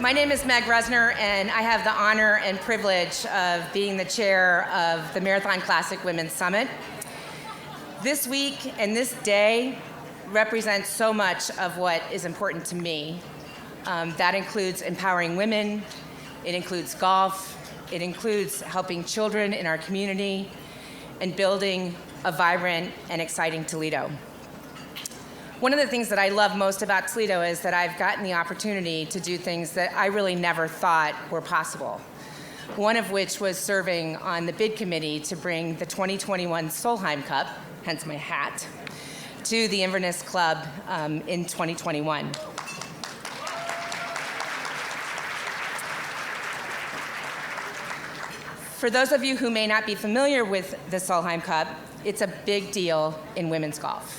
My name is Meg Resner, and I have the honor and privilege of being the chair of the Marathon Classic Women's Summit. This week and this day represents so much of what is important to me. That includes empowering women, it includes golf, it includes helping children in our community, and building a vibrant and exciting Toledo. One of the things that I love most about Toledo is that I've gotten the opportunity to do things that I really never thought were possible. One of which was serving on the bid committee to bring the 2021 Solheim Cup, hence my hat, to the Inverness Club in 2021. For those of you who may not be familiar with the Solheim Cup, it's a big deal in women's golf.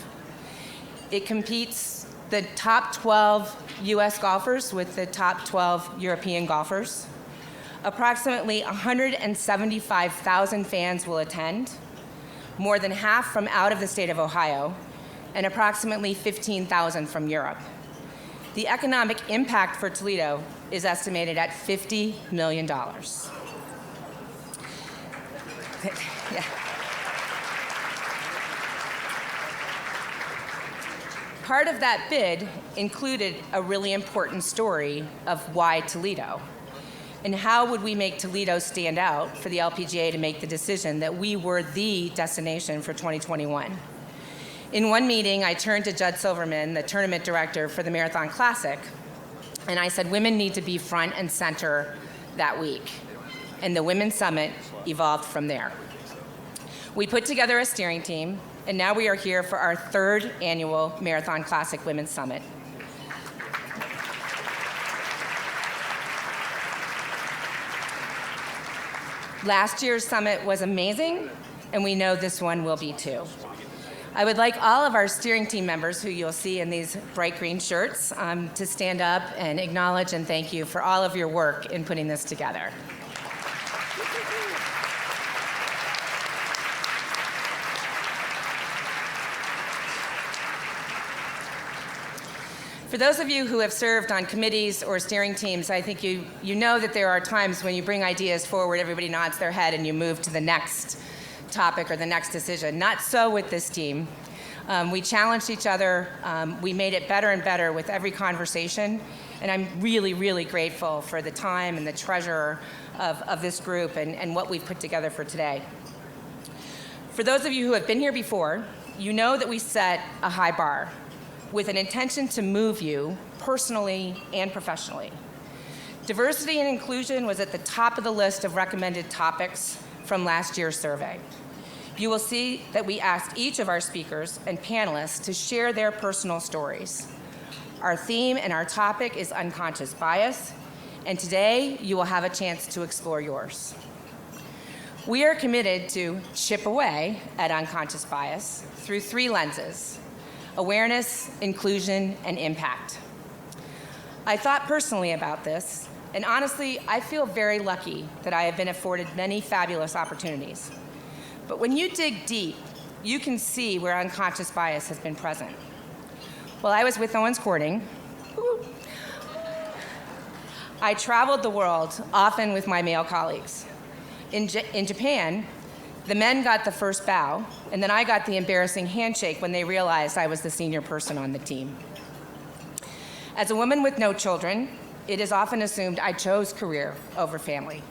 It competes the top 12 US golfers with the top 12 European golfers. Approximately 175,000 fans will attend, more than half from out of the state of Ohio, and approximately 15,000 from Europe. The economic impact for Toledo is estimated at $50 million. Yeah. Part of that bid included a really important story of why Toledo, and how would we make Toledo stand out for the LPGA to make the decision that we were the destination for 2021. In one meeting, I turned to Judd Silverman, the tournament director for the Marathon Classic, and I said, women need to be front and center that week. And the Women's Summit evolved from there. We put together a steering team, and now we are here for our third annual Marathon Classic Women's Summit. Last year's summit was amazing, and we know this one will be too. I would like all of our steering team members, who you'll see in these bright green shirts, to stand up and acknowledge and thank you for all of your work in putting this together. For those of you who have served on committees or steering teams, I think you know that there are times when you bring ideas forward, everybody nods their head, and you move to the next topic or the next decision. Not so with this team. We challenged each other. We made it better and better with every conversation, and I'm really, really grateful for the time and the treasure of this group and what we've put together for today. For those of you who have been here before, you know that we set a high bar with an intention to move you personally and professionally. Diversity and inclusion was at the top of the list of recommended topics from last year's survey. You will see that we asked each of our speakers and panelists to share their personal stories. Our theme and our topic is unconscious bias, and today you will have a chance to explore yours. We are committed to chip away at unconscious bias through three lenses: awareness, inclusion, and impact. I thought personally about this, and honestly, I feel very lucky that I have been afforded many fabulous opportunities. But when you dig deep, you can see where unconscious bias has been present. While I was with Owens Corning, I traveled the world, often with my male colleagues. In Japan, the men got the first bow, and then I got the embarrassing handshake when they realized I was the senior person on the team. As a woman with no children, it is often assumed I chose career over family.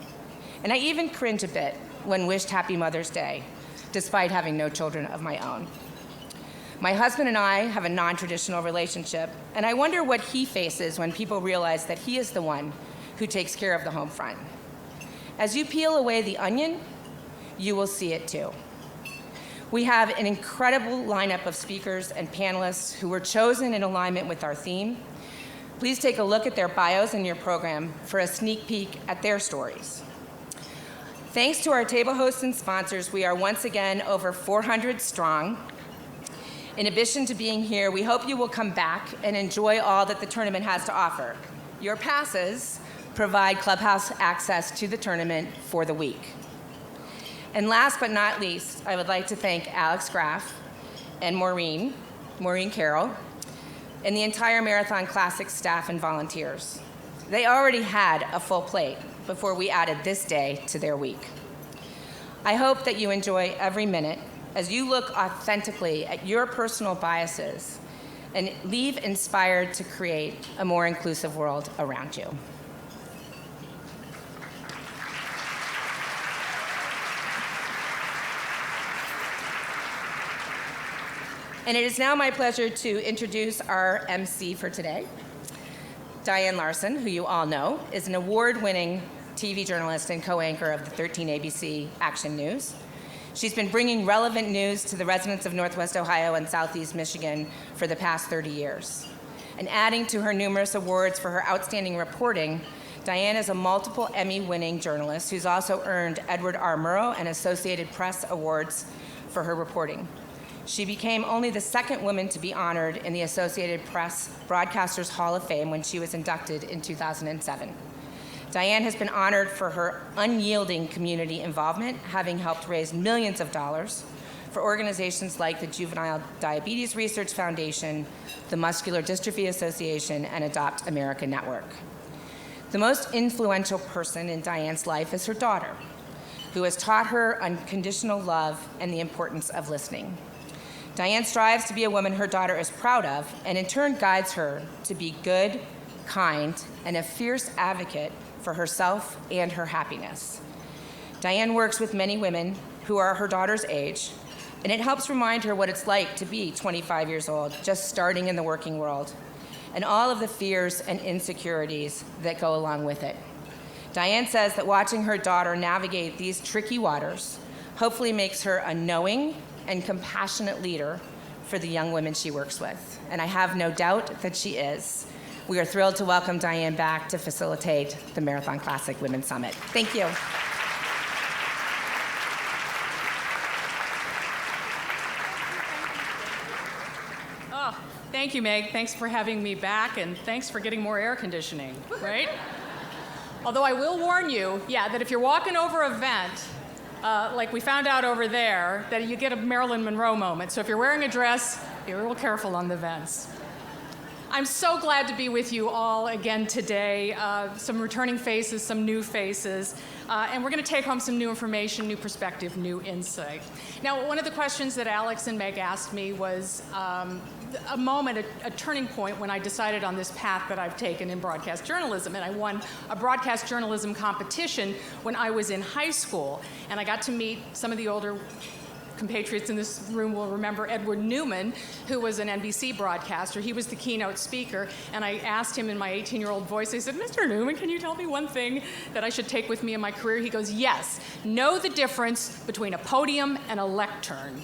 And I even cringe a bit when wished Happy Mother's Day, despite having no children of my own. My husband and I have a non-traditional relationship, and I wonder what he faces when people realize that he is the one who takes care of the home front. As you peel away the onion, you will see it too. We have an incredible lineup of speakers and panelists who were chosen in alignment with our theme. Please take a look at their bios in your program for a sneak peek at their stories. Thanks to our table hosts and sponsors, we are once again over 400 strong. In addition to being here, we hope you will come back and enjoy all that the tournament has to offer. Your passes provide clubhouse access to the tournament for the week. And last but not least, I would like to thank Alex Graff and Maureen Carroll, and the entire Marathon Classic staff and volunteers. They already had a full plate before we added this day to their week. I hope that you enjoy every minute as you look authentically at your personal biases and leave inspired to create a more inclusive world around you. And it is now my pleasure to introduce our MC for today. Diane Larson, who you all know, is an award-winning TV journalist and co-anchor of the 13 ABC Action News. She's been bringing relevant news to the residents of Northwest Ohio and Southeast Michigan for the past 30 years. And adding to her numerous awards for her outstanding reporting, Diane is a multiple Emmy-winning journalist who's also earned Edward R. Murrow and Associated Press awards for her reporting. She became only the second woman to be honored in the Associated Press Broadcasters Hall of Fame when she was inducted in 2007. Diane has been honored for her unyielding community involvement, having helped raise millions of dollars for organizations like the Juvenile Diabetes Research Foundation, the Muscular Dystrophy Association, and Adopt America Network. The most influential person in Diane's life is her daughter, who has taught her unconditional love and the importance of listening. Diane strives to be a woman her daughter is proud of, and in turn guides her to be good, kind, and a fierce advocate for herself and her happiness. Diane works with many women who are her daughter's age, and it helps remind her what it's like to be 25 years old, just starting in the working world, and all of the fears and insecurities that go along with it. Diane says that watching her daughter navigate these tricky waters hopefully makes her a knowing and compassionate leader for the young women she works with. And I have no doubt that she is. We are thrilled to welcome Diane back to facilitate the Marathon Classic Women's Summit. Thank you. Oh, thank you, Meg. Thanks for having me back, and thanks for getting more air conditioning, right? Although I will warn you, that if you're walking over a vent, like we found out over there, that you get a Marilyn Monroe moment. So if you're wearing a dress, be real careful on the vents. I'm so glad to be with you all again today. Some returning faces, some new faces, and we're going to take home some new information, new perspective, new insight. Now, one of the questions that Alex and Meg asked me was a moment, a turning point when I decided on this path that I've taken in broadcast journalism. And I won a broadcast journalism competition when I was in high school. And I got to meet some of the older compatriots in this room will remember Edward Newman, who was an NBC broadcaster. He was the keynote speaker, and I asked him in my 18-year-old voice, I said, Mr. Newman, can you tell me one thing that I should take with me in my career? He goes, yes, know the difference between a podium and a lectern.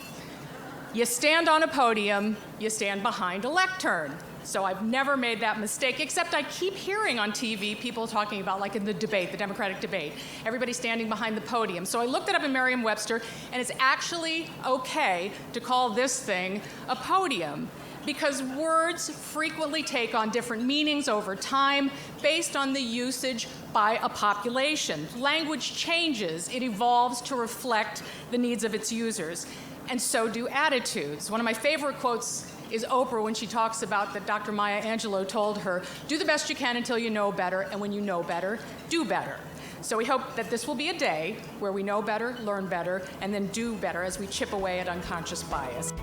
You stand on a podium, you stand behind a lectern. So I've never made that mistake, except I keep hearing on TV people talking about, like in the debate, the Democratic debate, everybody standing behind the podium. So I looked it up in Merriam-Webster, and it's actually okay to call this thing a podium, because words frequently take on different meanings over time based on the usage by a population. Language changes, it evolves to reflect the needs of its users, and so do attitudes. One of my favorite quotes is Oprah when she talks about that Dr. Maya Angelou told her, do the best you can until you know better, and when you know better, do better. So we hope that this will be a day where we know better, learn better, and then do better as we chip away at unconscious bias.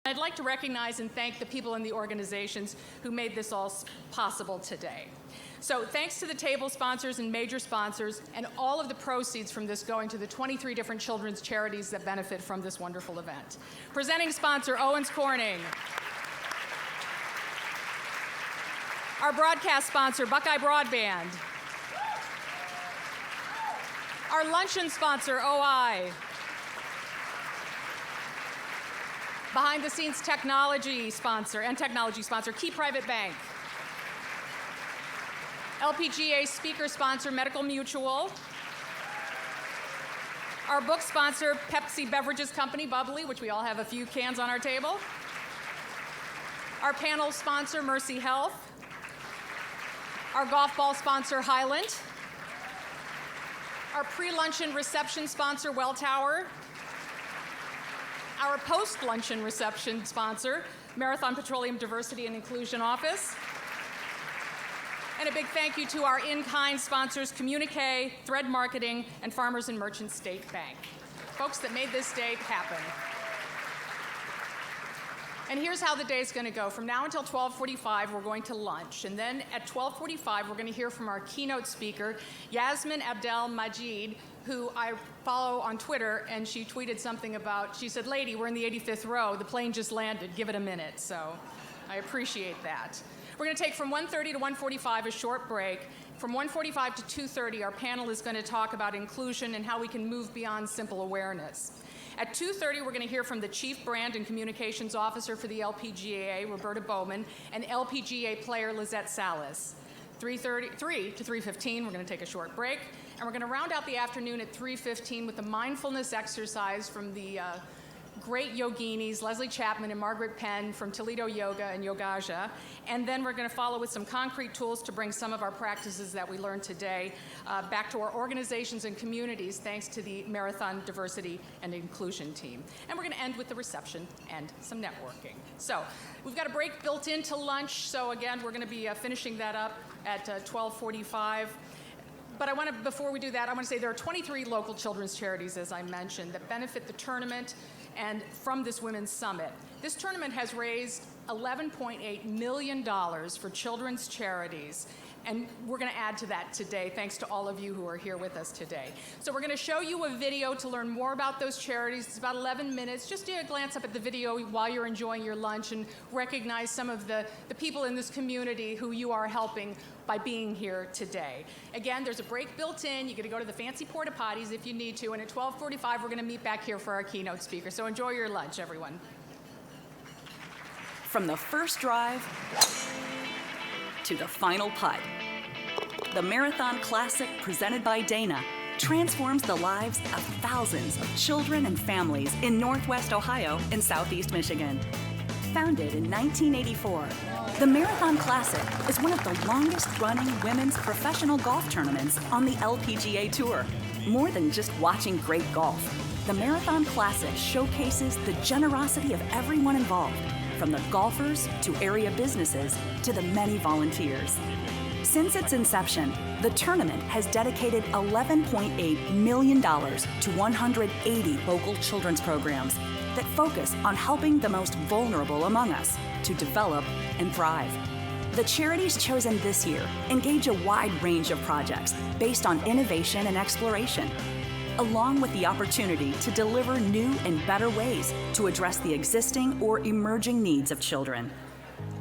I'd like to recognize and thank the people in the organizations who made this all possible today. So thanks to the table sponsors and major sponsors, and all of the proceeds from this going to the 23 different children's charities that benefit from this wonderful event. Presenting sponsor, Owens Corning. Our broadcast sponsor, Buckeye Broadband. Our luncheon sponsor, OI. Behind the scenes technology sponsor, Key Private Bank. LPGA speaker sponsor, Medical Mutual. Our book sponsor, Pepsi Beverages Company, Bubbly, which we all have a few cans on our table. Our panel sponsor, Mercy Health. Our golf ball sponsor, Highland. Our pre-luncheon reception sponsor, Welltower. Our post-luncheon reception sponsor, Marathon Petroleum Diversity and Inclusion Office. And a big thank you to our in-kind sponsors, Communique, Thread Marketing, and Farmers and Merchants State Bank. Folks that made this day happen. And here's how the day's going to go. From now until 12:45, we're going to lunch. And then at 12:45, we're going to hear from our keynote speaker, Yasmin Abdel Majid, who I follow on Twitter, and she tweeted something about, she said, "Lady, we're in the 85th row. The plane just landed. Give it a minute." So I appreciate that. We're going to take from 1:30 to 1:45 a short break. From 1:45 to 2:30, our panel is going to talk about inclusion and how we can move beyond simple awareness. At 2:30, we're going to hear from the Chief Brand and Communications Officer for the LPGA, Roberta Bowman, and LPGA player Lizette Salas. 3 to 3:15, we're going to take a short break, and we're going to round out the afternoon at 3:15 with a mindfulness exercise from the great yoginis, Leslie Chapman and Margaret Penn from Toledo Yoga and Yogaja. And then we're going to follow with some concrete tools to bring some of our practices that we learned today back to our organizations and communities, thanks to the Marathon Diversity and Inclusion team. And we're going to end with the reception and some networking. So we've got a break built into lunch. So again, we're going to be finishing that up at 12:45. But before we do that, I want to say there are 23 local children's charities, as I mentioned, that benefit the tournament and from this Women's Summit. This tournament has raised $11.8 million for children's charities, and we're going to add to that today, thanks to all of you who are here with us today. So we're going to show you a video to learn more about those charities. It's about 11 minutes. Just do a glance up at the video while you're enjoying your lunch and recognize some of the people in this community who you are helping by being here today. Again, there's a break built in. You get to go to the fancy porta potties if you need to, and at 12:45, we're going to meet back here for our keynote speaker. So enjoy your lunch, everyone. From the first drive to the final putt, the Marathon Classic presented by Dana transforms the lives of thousands of children and families in Northwest Ohio and Southeast Michigan. Founded in 1984, the Marathon Classic is one of the longest-running women's professional golf tournaments on the LPGA Tour. More than just watching great golf, the Marathon Classic showcases the generosity of everyone involved, from the golfers to area businesses to the many volunteers. Since its inception, the tournament has dedicated $11.8 million to 180 local children's programs that focus on helping the most vulnerable among us to develop and thrive. The charities chosen this year engage a wide range of projects based on innovation and exploration, along with the opportunity to deliver new and better ways to address the existing or emerging needs of children.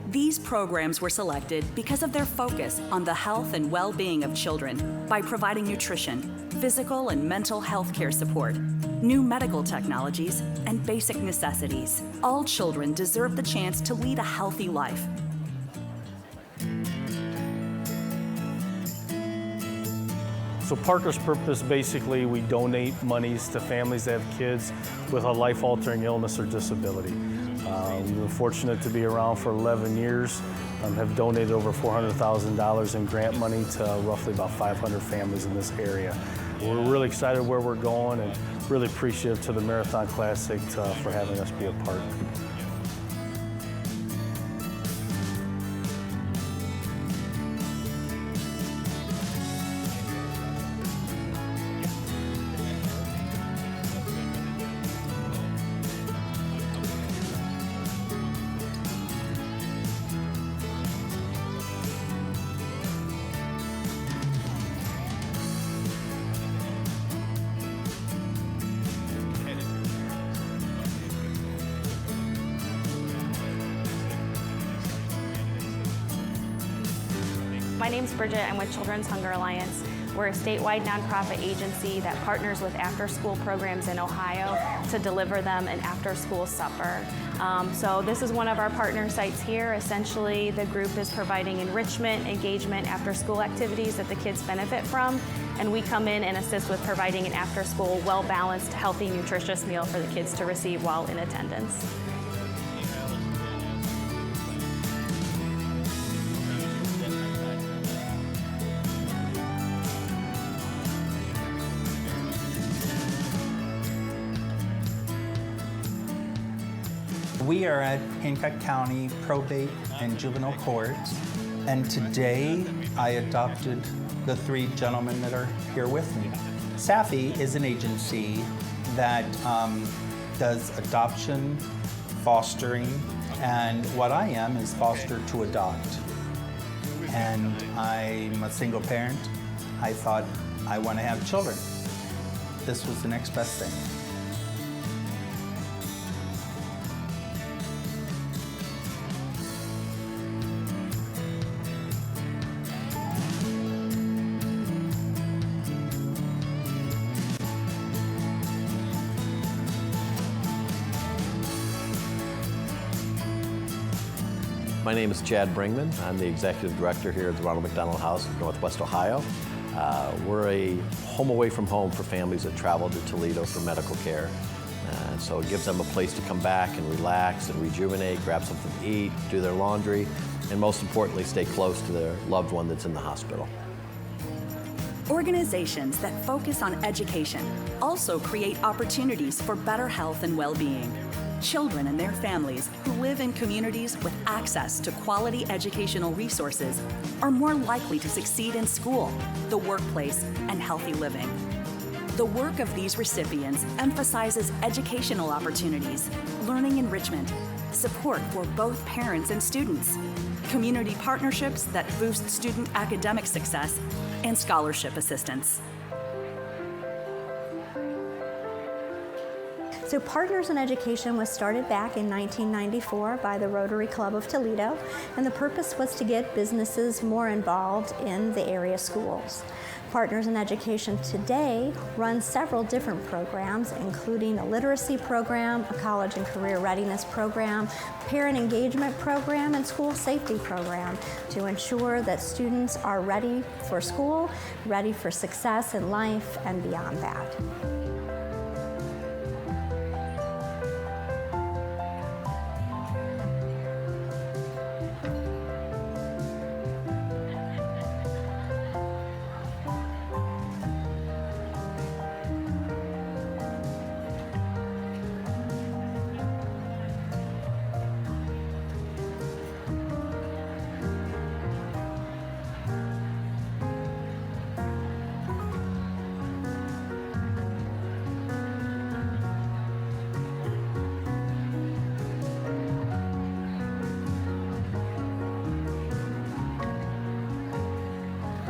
These programs were selected because of their focus on the health and well-being of children by providing nutrition, physical and mental health care support, new medical technologies, and basic necessities. All children deserve the chance to lead a healthy life. So Parker's purpose, basically, we donate monies to families that have kids with a life-altering illness or disability. We've been fortunate to be around for 11 years, have donated over $400,000 in grant money to roughly about 500 families in this area. We're really excited where we're going and really appreciative to the Marathon Classic for having us be a part. My name's Bridget. I'm with Children's Hunger Alliance. We're a statewide nonprofit agency that partners with after-school programs in Ohio to deliver them an after-school supper. So this is one of our partner sites here. Essentially, the group is providing enrichment, engagement, after-school activities that the kids benefit from, and we come in and assist with providing an after-school, well-balanced, healthy, nutritious meal for the kids to receive while in attendance. We are at Hancock County Probate and Juvenile Court, and today I adopted the 3 gentlemen that are here with me. SAFI is an agency that does adoption, fostering, and what I am is foster to adopt. And I'm a single parent. I thought I want to have children. This was the next best thing. My name is Chad Bringman. I'm the Executive Director here at the Ronald McDonald House of Northwest Ohio. We're a home away from home for families that travel to Toledo for medical care. So it gives them a place to come back and relax and rejuvenate, grab something to eat, do their laundry, and most importantly, stay close to their loved one that's in the hospital. Organizations that focus on education also create opportunities for better health and well-being. Children and their families who live in communities with access to quality educational resources are more likely to succeed in school, the workplace, and healthy living. The work of these recipients emphasizes educational opportunities, learning enrichment, support for both parents and students, community partnerships that boost student academic success, and scholarship assistance. So Partners in Education was started back in 1994 by the Rotary Club of Toledo, and the purpose was to get businesses more involved in the area schools. Partners in Education today runs several different programs, including a literacy program, a college and career readiness program, parent engagement program, and school safety program to ensure that students are ready for school, ready for success in life, and beyond that.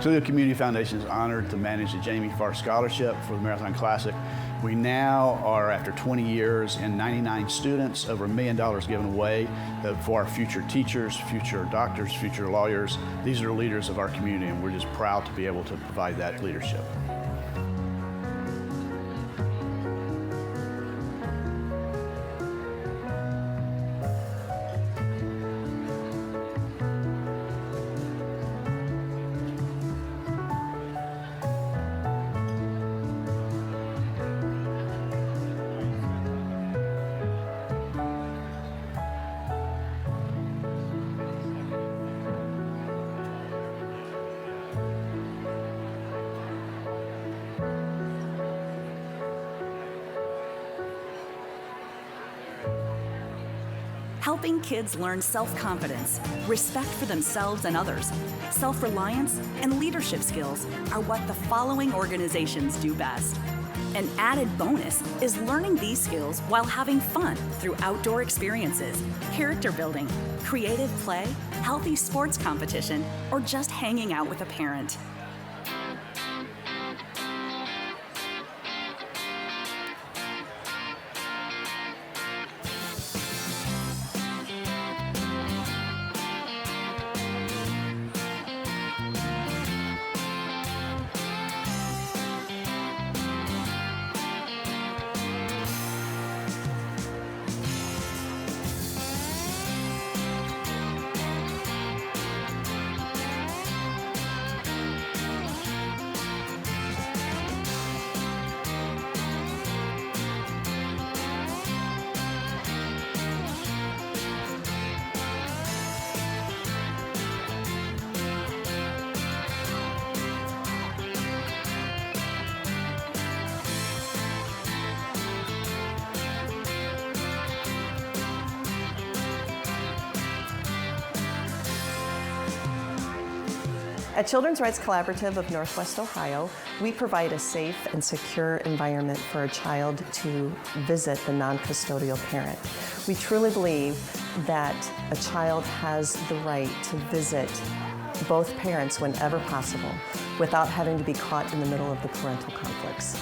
Toledo Community Foundation is honored to manage the Jamie Farr Scholarship for the Marathon Classic. We now are, after 20 years and 99 students, over $1 million given away for our future teachers, future doctors, future lawyers. These are the leaders of our community, and we're just proud to be able to provide that leadership. Helping kids learn self-confidence, respect for themselves and others, self-reliance, and leadership skills are what the following organizations do best. An added bonus is learning these skills while having fun through outdoor experiences, character building, creative play, healthy sports competition, or just hanging out with a parent. At Children's Rights Collaborative of Northwest Ohio, we provide a safe and secure environment for a child to visit the non-custodial parent. We truly believe that a child has the right to visit both parents whenever possible without having to be caught in the middle of the parental conflicts.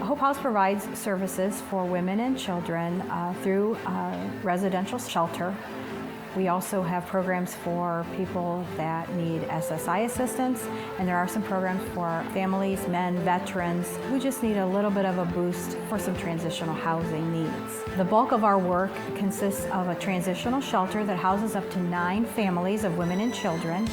Hope House provides services for women and children through a residential shelter. We also have programs for people that need SSI assistance, and there are some programs for families, men, veterans, who just need a little bit of a boost for some transitional housing needs. The bulk of our work consists of a transitional shelter that houses up to 9 families of women and children.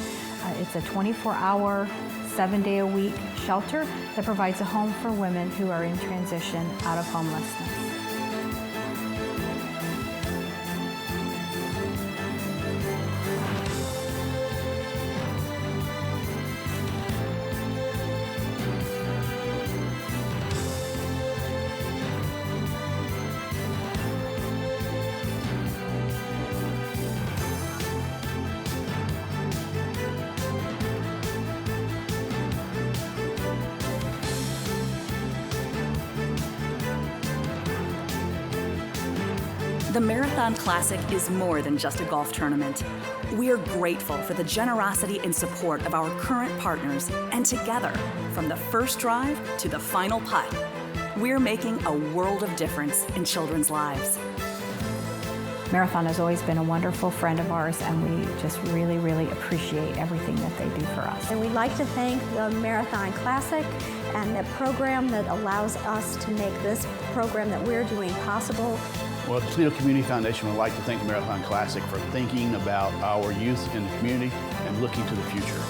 It's a 24-hour, 7-day-a-week shelter that provides a home for women who are in transition out of homelessness. The Marathon Classic is more than just a golf tournament. We are grateful for the generosity and support of our current partners, and together, from the first drive to the final putt, we're making a world of difference in children's lives. Marathon has always been a wonderful friend of ours, and we just really, really appreciate everything that they do for us. And we'd like to thank the Marathon Classic and the program that allows us to make this program that we're doing possible. Well, the Toledo Community Foundation would like to thank the Marathon Classic for thinking about our youth in the community and looking to the future.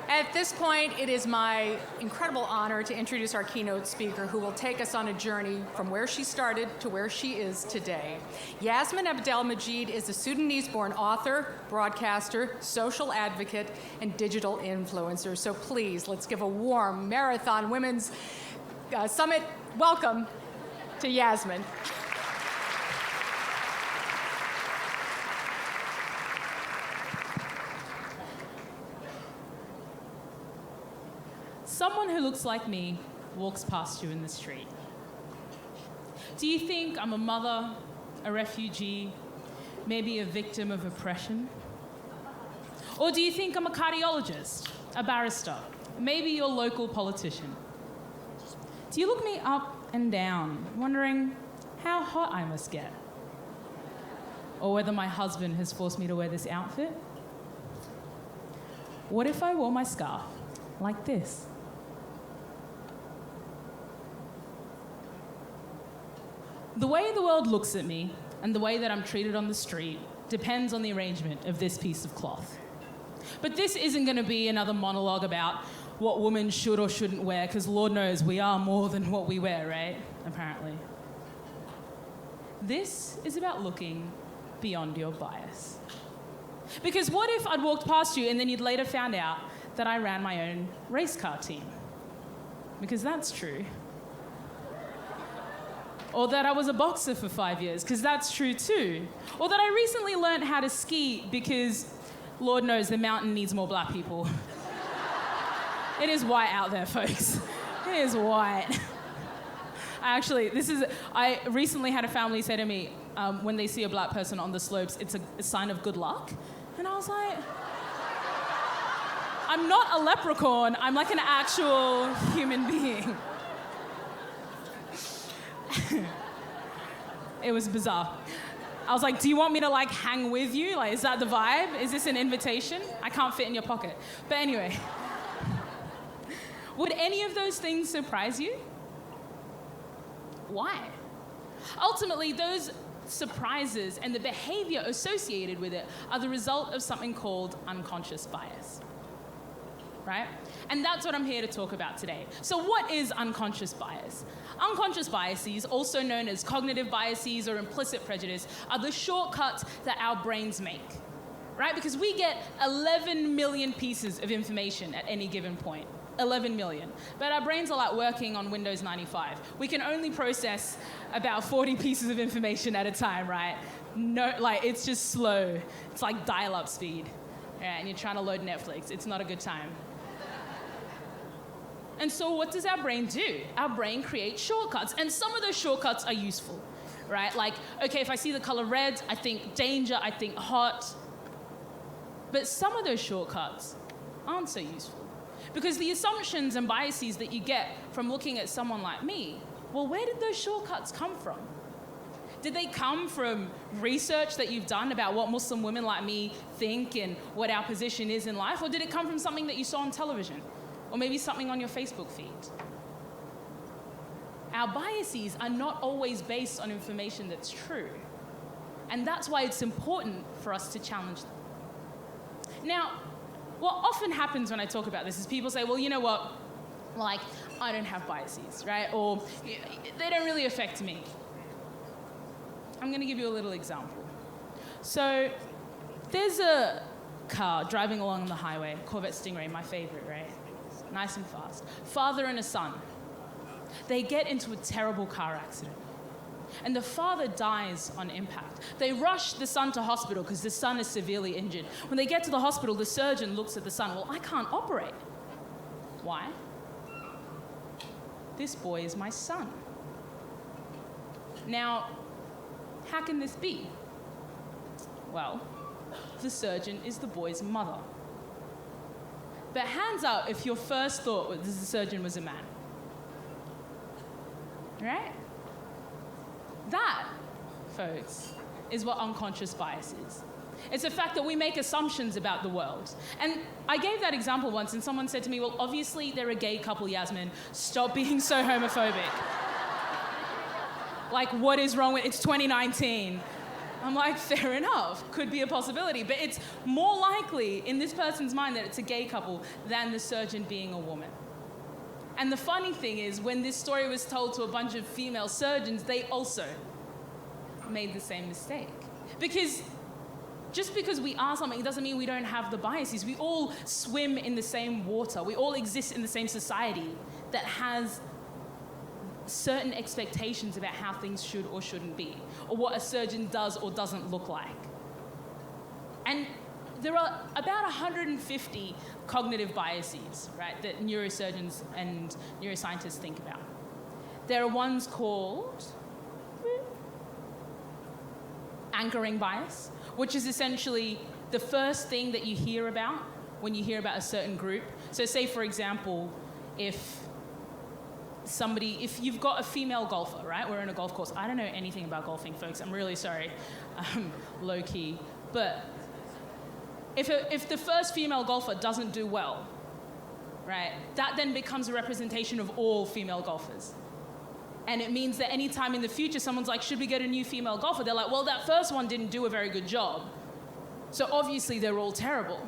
At this point, it is my incredible honor to introduce our keynote speaker, who will take us on a journey from where she started to where she is today. Yasmin Abdelmajid is a Sudanese-born author, broadcaster, social advocate, and digital influencer. So please, let's give a warm Marathon Women's Summit welcome to Yasmin. Someone who looks like me walks past you in the street. Do you think I'm a mother, a refugee, maybe a victim of oppression? Or do you think I'm a cardiologist, a barrister, maybe your local politician? Do you look me up and down, wondering how hot I must get? Or whether my husband has forced me to wear this outfit? What if I wore my scarf like this? The way the world looks at me and the way that I'm treated on the street depends on the arrangement of this piece of cloth. But this isn't going to be another monologue about what women should or shouldn't wear, because Lord knows we are more than what we wear, right? Apparently. This is about looking beyond your bias. Because what if I'd walked past you and then you'd later found out that I ran my own race car team? Because that's true. Or that I was a boxer for 5 years, because that's true too. Or that I recently learned how to ski because, Lord knows, the mountain needs more black people. It is white out there, folks. It is white. I recently had a family say to me, when they see a black person on the slopes, it's a sign of good luck. And I was like, I'm not a leprechaun, I'm like an actual human being. It was bizarre. I was like, do you want me to like hang with you? Like, is that the vibe? Is this an invitation? I can't fit in your pocket. But anyway, would any of those things surprise you? Why? Ultimately, those surprises and the behavior associated with it are the result of something called unconscious bias, right? And that's what I'm here to talk about today. So what is unconscious bias? Unconscious biases, also known as cognitive biases or implicit prejudice, are the shortcuts that our brains make, right? Because we get 11 million pieces of information at any given point. 11 million. But our brains are like working on Windows 95. We can only process about 40 pieces of information at a time, right? No, like, it's just slow. It's like dial-up speed. Yeah, and you're trying to load Netflix. It's not a good time. And so what does our brain do? Our brain creates shortcuts, and some of those shortcuts are useful, right? Like, okay, if I see the color red, I think danger, I think hot. But some of those shortcuts aren't so useful. Because the assumptions and biases that you get from looking at someone like me, well, where did those shortcuts come from? Did they come from research that you've done about what Muslim women like me think and what our position is in life? Or did it come from something that you saw on television? Or maybe something on your Facebook feed? Our biases are not always based on information that's true. And that's why it's important for us to challenge them. Now, what often happens when I talk about this is people say, well, you know what? Like, I don't have biases, right? Or they don't really affect me. I'm going to give you a little example. So there's a car driving along the highway, Corvette Stingray, my favorite, right? Nice and fast. Father and a son. They get into a terrible car accident. And the father dies on impact. They rush the son to hospital because the son is severely injured. When they get to the hospital, the surgeon looks at the son. Well, I can't operate. Why? This boy is my son. Now, how can this be? Well, the surgeon is the boy's mother. But hands up if your first thought was the surgeon was a man. Right? That, folks, is what unconscious bias is. It's the fact that we make assumptions about the world. And I gave that example once, and someone said to me, well, obviously they're a gay couple, Yasmin. Stop being so homophobic. Like, what is wrong with it? It's 2019. I'm like, fair enough, could be a possibility. But it's more likely in this person's mind that it's a gay couple than the surgeon being a woman. And the funny thing is, when this story was told to a bunch of female surgeons, they also made the same mistake. Because just because we are something doesn't mean we don't have the biases. We all swim in the same water. We all exist in the same society that has certain expectations about how things should or shouldn't be, or what a surgeon does or doesn't look like. And there are about 150 cognitive biases, right, that neurosurgeons and neuroscientists think about. There are ones called anchoring bias, which is essentially the first thing that you hear about when you hear about a certain group. So say, for example, if you've got a female golfer, right? We're in a golf course. I don't know anything about golfing, folks. I'm really sorry. Low key. But if the first female golfer doesn't do well, right, that then becomes a representation of all female golfers. And it means that anytime in the future someone's like, should we get a new female golfer? They're like, well, that first one didn't do a very good job. So obviously they're all terrible.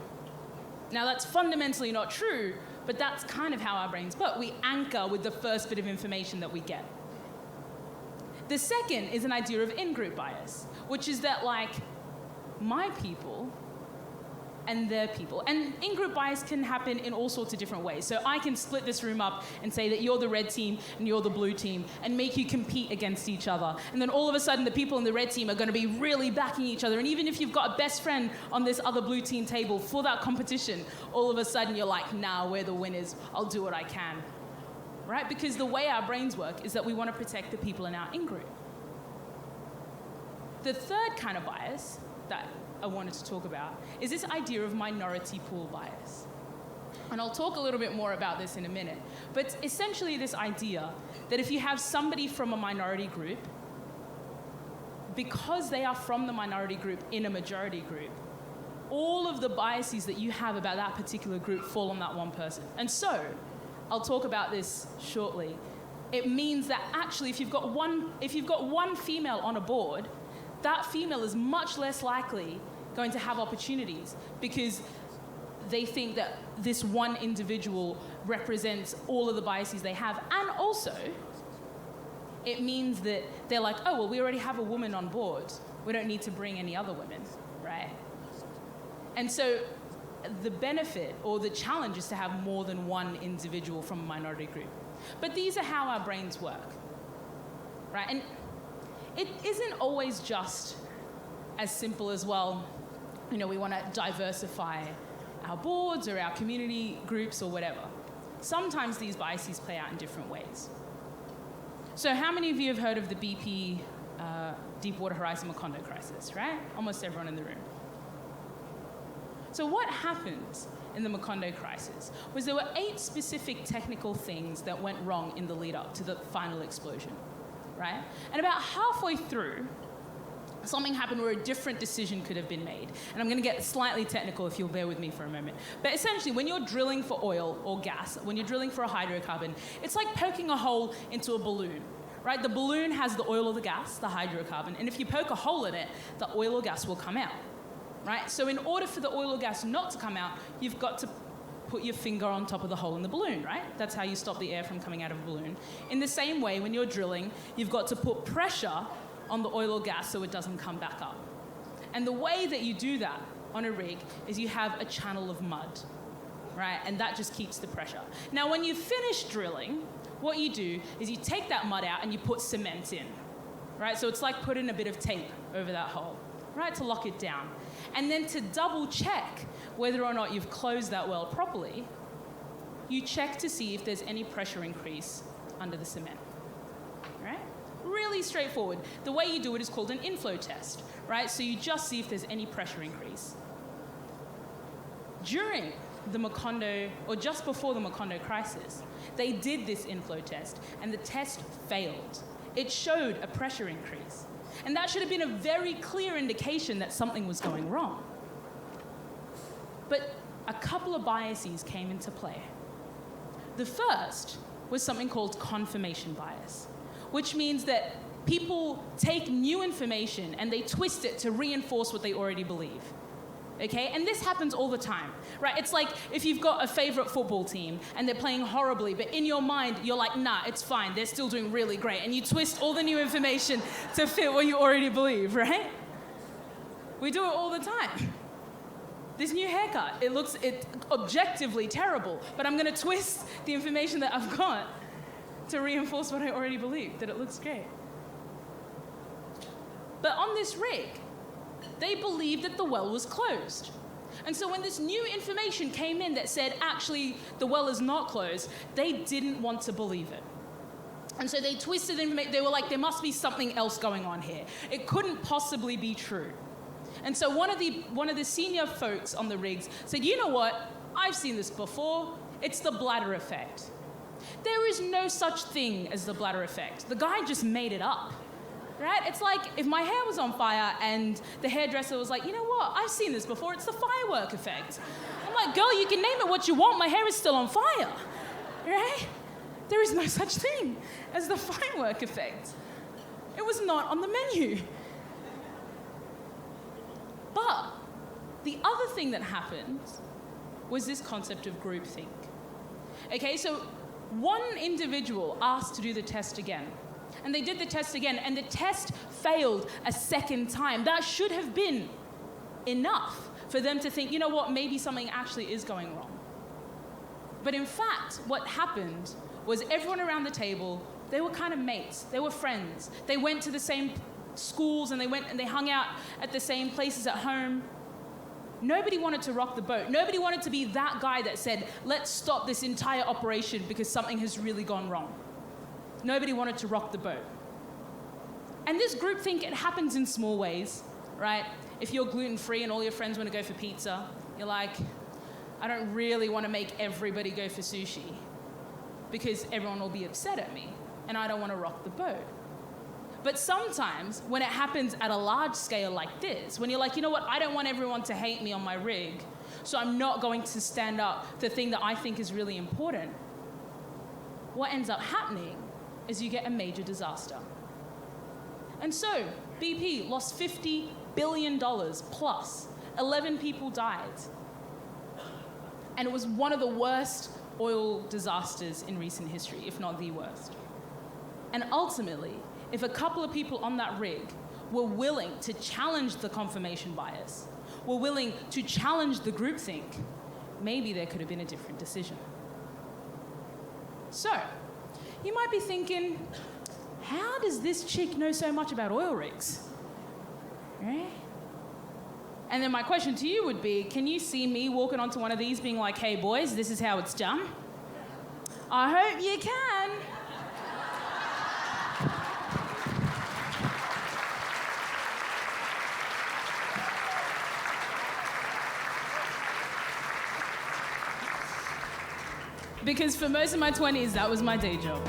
Now that's fundamentally not true, but that's kind of how our brains work. We anchor with the first bit of information that we get. The second is an idea of in-group bias, which is that like my people and their people. And in-group bias can happen in all sorts of different ways. So I can split this room up and say that you're the red team and you're the blue team and make you compete against each other. And then all of a sudden the people in the red team are going to be really backing each other. And even if you've got a best friend on this other blue team table for that competition, all of a sudden you're like, nah, we're the winners. I'll do what I can. Right? Because the way our brains work is that we want to protect the people in our in-group. The third kind of bias that I wanted to talk about is this idea of minority pool bias. And I'll talk a little bit more about this in a minute. But it's essentially this idea that if you have somebody from a minority group, because they are from the minority group in a majority group, all of the biases that you have about that particular group fall on that one person. And so, I'll talk about this shortly. It means that actually if you've got one female on a board, that female is much less likely going to have opportunities because they think that this one individual represents all of the biases they have. And also, it means that they're like, oh, well, we already have a woman on board. We don't need to bring any other women, right? And so the benefit or the challenge is to have more than one individual from a minority group. But these are how our brains work, right? And it isn't always just as simple as, well, you know, we want to diversify our boards or our community groups or whatever. Sometimes these biases play out in different ways. So how many of you have heard of the BP Deepwater Horizon Macondo crisis, right? Almost everyone in the room. So what happened in the Macondo crisis was there were 8 specific technical things that went wrong in the lead up to the final explosion, right? And about halfway through, something happened where a different decision could have been made. And I'm going to get slightly technical if you'll bear with me for a moment. But essentially, when you're drilling for oil or gas, when you're drilling for a hydrocarbon, it's like poking a hole into a balloon, right? The balloon has the oil or the gas, the hydrocarbon, and if you poke a hole in it, the oil or gas will come out, right? So in order for the oil or gas not to come out, you've got to put your finger on top of the hole in the balloon, right? That's how you stop the air from coming out of a balloon. In the same way, when you're drilling, you've got to put pressure on the oil or gas so it doesn't come back up. And the way that you do that on a rig is you have a channel of mud, right? And that just keeps the pressure. Now, when you finish drilling, what you do is you take that mud out and you put cement in, right? So it's like putting a bit of tape over that hole, right, to lock it down. And then to double check whether or not you've closed that well properly, you check to see if there's any pressure increase under the cement, right? Really straightforward. The way you do it is called an inflow test, right? So you just see if there's any pressure increase. During the Macondo, or just before the Macondo crisis, they did this inflow test, and the test failed. It showed a pressure increase. And that should have been a very clear indication that something was going wrong. But a couple of biases came into play. The first was something called confirmation bias, which means that people take new information and they twist it to reinforce what they already believe. Okay? And this happens all the time, right? It's like if you've got a favorite football team and they're playing horribly, but in your mind, you're like, nah, it's fine. They're still doing really great. And you twist all the new information to fit what you already believe, right? We do it all the time. This new haircut, it's objectively terrible, but I'm going to twist the information that I've got to reinforce what I already believe, that it looks great. But on this rig, they believed that the well was closed. And so when this new information came in that said, actually, the well is not closed, they didn't want to believe it. And so they twisted information. They were like, there must be something else going on here. It couldn't possibly be true. And so one of the senior folks on the rigs said, you know what? I've seen this before. It's the bladder effect. There is no such thing as the bladder effect. The guy just made it up. Right? It's like if my hair was on fire and the hairdresser was like, you know what? I've seen this before. It's the firework effect. I'm like, girl, you can name it what you want. My hair is still on fire. Right? There is no such thing as the firework effect. It was not on the menu. But the other thing that happened was this concept of groupthink. Okay, so one individual asked to do the test again. And they did the test again, and the test failed a second time. That should have been enough for them to think, you know what, maybe something actually is going wrong. But in fact, what happened was everyone around the table, they were kind of mates, they were friends. They went to the same schools and they hung out at the same places at home. Nobody wanted to rock the boat. Nobody wanted to be that guy that said, let's stop this entire operation because something has really gone wrong. Nobody wanted to rock the boat. And this groupthink, it happens in small ways, right? If you're gluten-free and all your friends want to go for pizza, you're like, I don't really want to make everybody go for sushi because everyone will be upset at me and I don't want to rock the boat. But sometimes when it happens at a large scale like this, when you're like, you know what, I don't want everyone to hate me on my rig, so I'm not going to stand up for the thing that I think is really important, what ends up happening is you get a major disaster. And so BP lost $50 billion plus. 11 people died. And it was one of the worst oil disasters in recent history, if not the worst. And ultimately, if a couple of people on that rig were willing to challenge the confirmation bias, were willing to challenge the groupthink, maybe there could have been a different decision. So, you might be thinking, how does this chick know so much about oil rigs? Right? And then my question to you would be, can you see me walking onto one of these being like, hey boys, this is how it's done? I hope you can. Because for most of my 20s, that was my day job.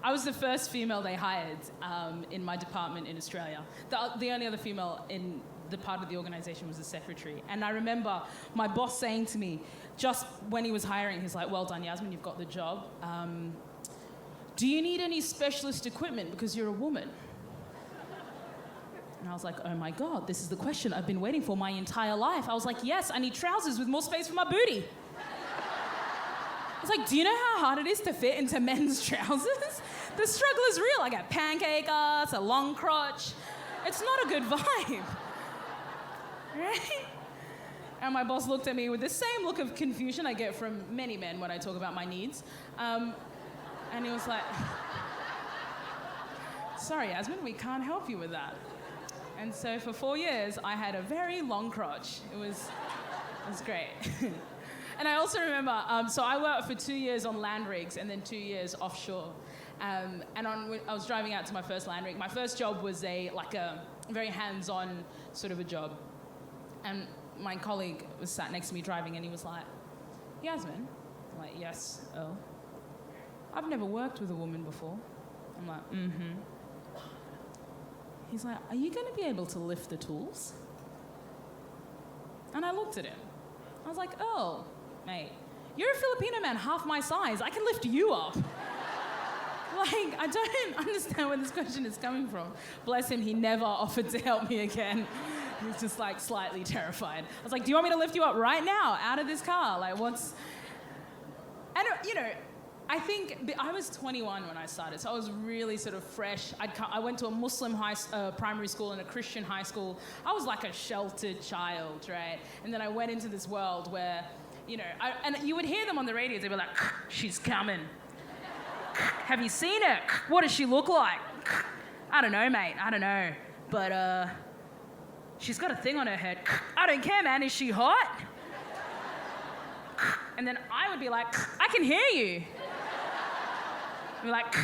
I was the first female they hired in my department in Australia. The only other female in the part of the organization was the secretary. And I remember my boss saying to me, just when he was hiring, he's like, well done, Yasmin, you've got the job. Do you need any specialist equipment because you're a woman? And I was like, oh my God, this is the question I've been waiting for my entire life. I was like, yes, I need trousers with more space for my booty. I was like, do you know how hard it is to fit into men's trousers? The struggle is real. I got pancake ass, a long crotch. It's not a good vibe, right? And my boss looked at me with the same look of confusion I get from many men when I talk about my needs. And he was like, sorry, Yasmin, we can't help you with that. And so for 4 years, I had a very long crotch. It was great. And I also remember, so I worked for 2 years on land rigs and then 2 years offshore. And I was driving out to my first land rig. My first job was a very hands-on sort of a job. And my colleague was sat next to me driving and he was like, Yasmin? I'm like, yes, Earl. I've never worked with a woman before. I'm like, mm-hmm. He's like, are you going to be able to lift the tools? And I looked at him. I was like, Earl, mate, you're a Filipino man half my size. I can lift you up. Like, I don't understand where this question is coming from. Bless him, he never offered to help me again. He was just like slightly terrified. I was like, do you want me to lift you up right now out of this car? Like, what's... And, you know, I think I was 21 when I started, so I was really sort of fresh. I went to a Muslim primary school and a Christian high school. I was like a sheltered child, right? And then I went into this world where, you know, and you would hear them on the radio. They'd be like, she's coming. Have you seen her? What does she look like? I don't know, mate. I don't know. But she's got a thing on her head. I don't care, man. Is she hot? And then I would be like, I can hear you. We're like,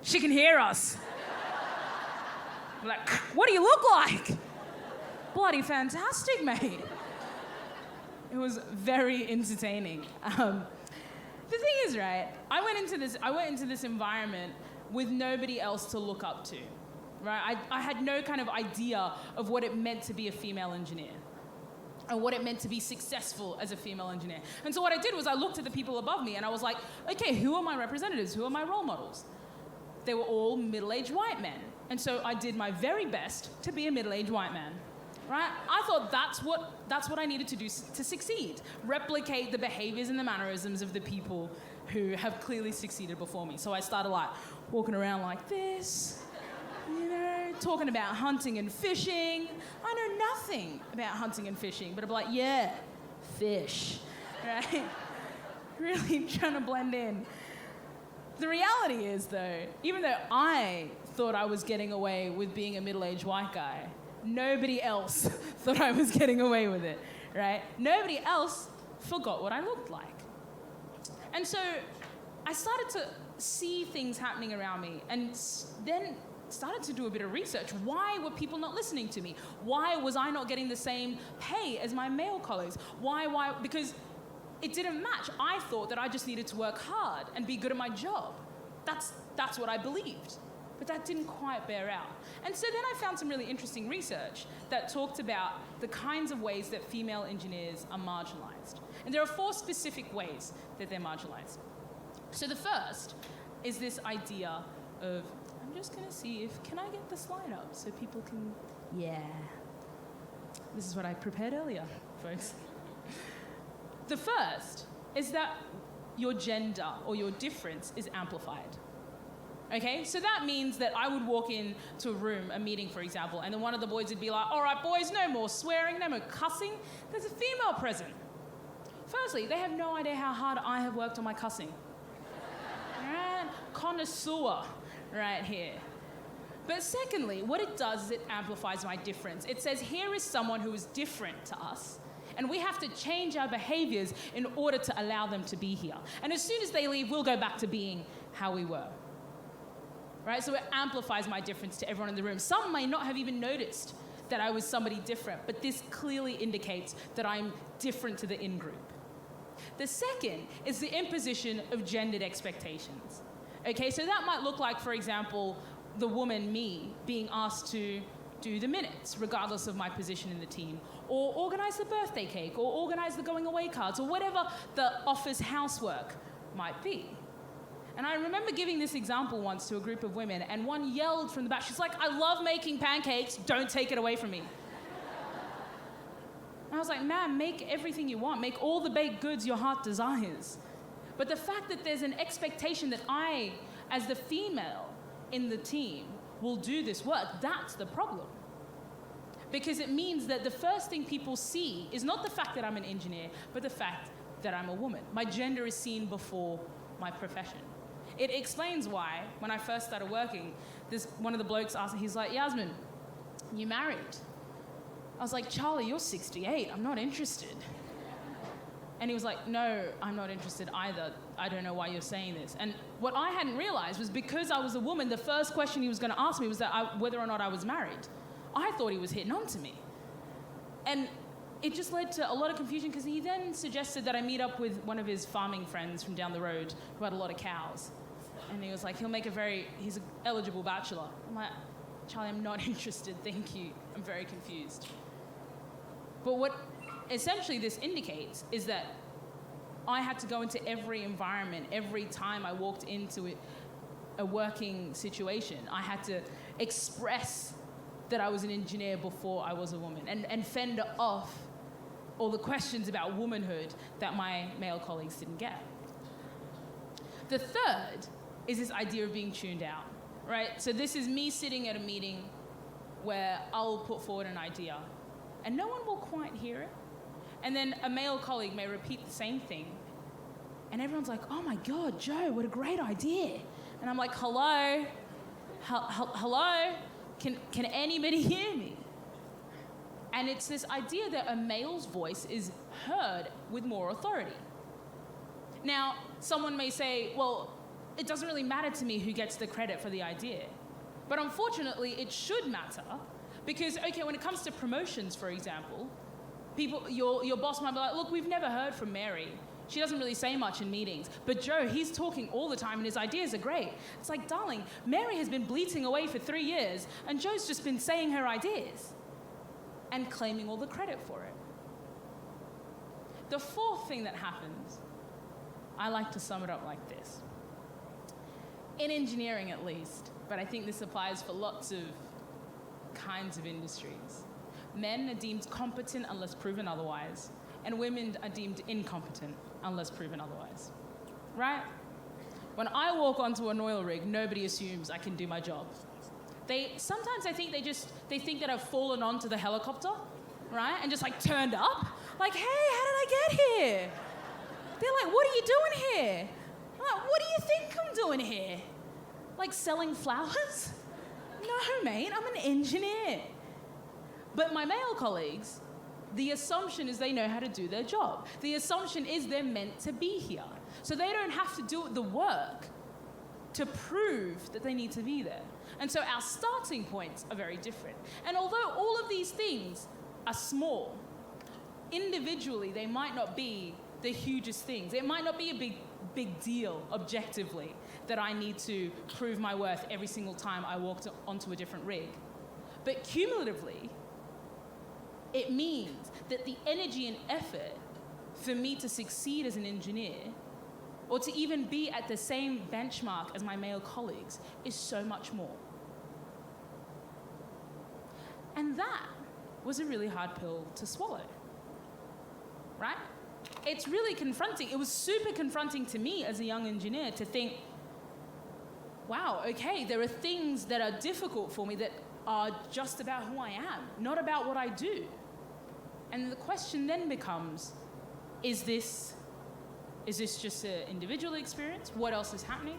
she can hear us. We're like, what do you look like? Bloody fantastic, mate. It was very entertaining. The thing is, right, I went into this environment with nobody else to look up to, right? I had no kind of idea of what it meant to be a female engineer and what it meant to be successful as a female engineer. And so what I did was I looked at the people above me and I was like, okay, who are my representatives? Who are my role models? They were all middle-aged white men. And so I did my very best to be a middle-aged white man. Right? I thought that's what I needed to do to succeed. Replicate the behaviors and the mannerisms of the people who have clearly succeeded before me. So I started like walking around like this, you know, talking about hunting and fishing. I know nothing about hunting and fishing, but I'm like, yeah, fish, right? Really trying to blend in. The reality is though, even though I thought I was getting away with being a middle-aged white guy, nobody else thought I was getting away with it, right? Nobody else forgot what I looked like. And so I started to see things happening around me and then started to do a bit of research. Why were people not listening to me? Why was I not getting the same pay as my male colleagues? Why? Because it didn't match. I thought that I just needed to work hard and be good at my job. That's what I believed. But that didn't quite bear out. And so then I found some really interesting research that talked about the kinds of ways that female engineers are marginalized. And there are 4 specific ways that they're marginalized. So the first is this idea of, I'm just gonna see can I get the slide up so people can, yeah. This is what I prepared earlier, folks. The first is that your gender or your difference is amplified. Okay, so that means that I would walk into a room, a meeting, for example, and then one of the boys would be like, all right, boys, no more swearing, no more cussing. There's a female present. Firstly, they have no idea how hard I have worked on my cussing. Right? Connoisseur right here. But secondly, what it does is it amplifies my difference. It says, here is someone who is different to us, and we have to change our behaviors in order to allow them to be here. And as soon as they leave, we'll go back to being how we were. Right? So it amplifies my difference to everyone in the room. Some may not have even noticed that I was somebody different, but this clearly indicates that I'm different to the in-group. The second is the imposition of gendered expectations. Okay, so that might look like, for example, the woman, me, being asked to do the minutes, regardless of my position in the team, or organize the birthday cake, or organize the going away cards, or whatever the office housework might be. And I remember giving this example once to a group of women, and one yelled from the back, she's like, I love making pancakes, don't take it away from me. And I was like, ma'am, make everything you want, make all the baked goods your heart desires. But the fact that there's an expectation that I, as the female in the team, will do this work, that's the problem. Because it means that the first thing people see is not the fact that I'm an engineer, but the fact that I'm a woman. My gender is seen before my profession. It explains why, when I first started working, one of the blokes asked me, he's like, Yasmin, you married? I was like, Charlie, you're 68, I'm not interested. And he was like, no, I'm not interested either. I don't know why you're saying this. And what I hadn't realized was because I was a woman, the first question he was going to ask me was whether or not I was married. I thought he was hitting on to me. And it just led to a lot of confusion because he then suggested that I meet up with one of his farming friends from down the road who had a lot of cows. And he was like, he's an eligible bachelor. I'm like, Charlie, I'm not interested, thank you. I'm very confused. But what essentially this indicates is that I had to go into every environment, every time I walked into it, a working situation. I had to express that I was an engineer before I was a woman and fend off all the questions about womanhood that my male colleagues didn't get. The third is this idea of being tuned out, right? So this is me sitting at a meeting where I'll put forward an idea and no one will quite hear it. And then a male colleague may repeat the same thing and everyone's like, oh my God, Joe, what a great idea. And I'm like, hello? Hello? Can anybody hear me? And it's this idea that a male's voice is heard with more authority. Now, someone may say, well, it doesn't really matter to me who gets the credit for the idea. But unfortunately, it should matter because, okay, when it comes to promotions, for example, your boss might be like, look, we've never heard from Mary. She doesn't really say much in meetings. But Joe, he's talking all the time and his ideas are great. It's like, darling, Mary has been bleating away for 3 years and Joe's just been saying her ideas and claiming all the credit for it. The fourth thing that happens, I like to sum it up like this. In engineering at least, but I think this applies for lots of kinds of industries, men are deemed competent unless proven otherwise, and women are deemed incompetent unless proven otherwise, right? When I walk onto an oil rig, nobody assumes I can do my job. Sometimes I think they think that I've fallen onto the helicopter, right? And just like turned up, like, hey, how did I get here? They're like, what are you doing here? I'm like, what do you think I'm doing here? Like selling flowers? No, mate, I'm an engineer. But my male colleagues, the assumption is they know how to do their job. The assumption is they're meant to be here. So they don't have to do the work to prove that they need to be there. And so our starting points are very different. And although all of these things are small, individually they might not be the hugest things. It might not be a big deal objectively that I need to prove my worth every single time I walk onto a different rig. But cumulatively, it means that the energy and effort for me to succeed as an engineer or to even be at the same benchmark as my male colleagues is so much more. And that was a really hard pill to swallow, right? It's really confronting. It was super confronting to me as a young engineer to think, wow, okay, there are things that are difficult for me that are just about who I am, not about what I do. And the question then becomes, is this just an individual experience? What else is happening?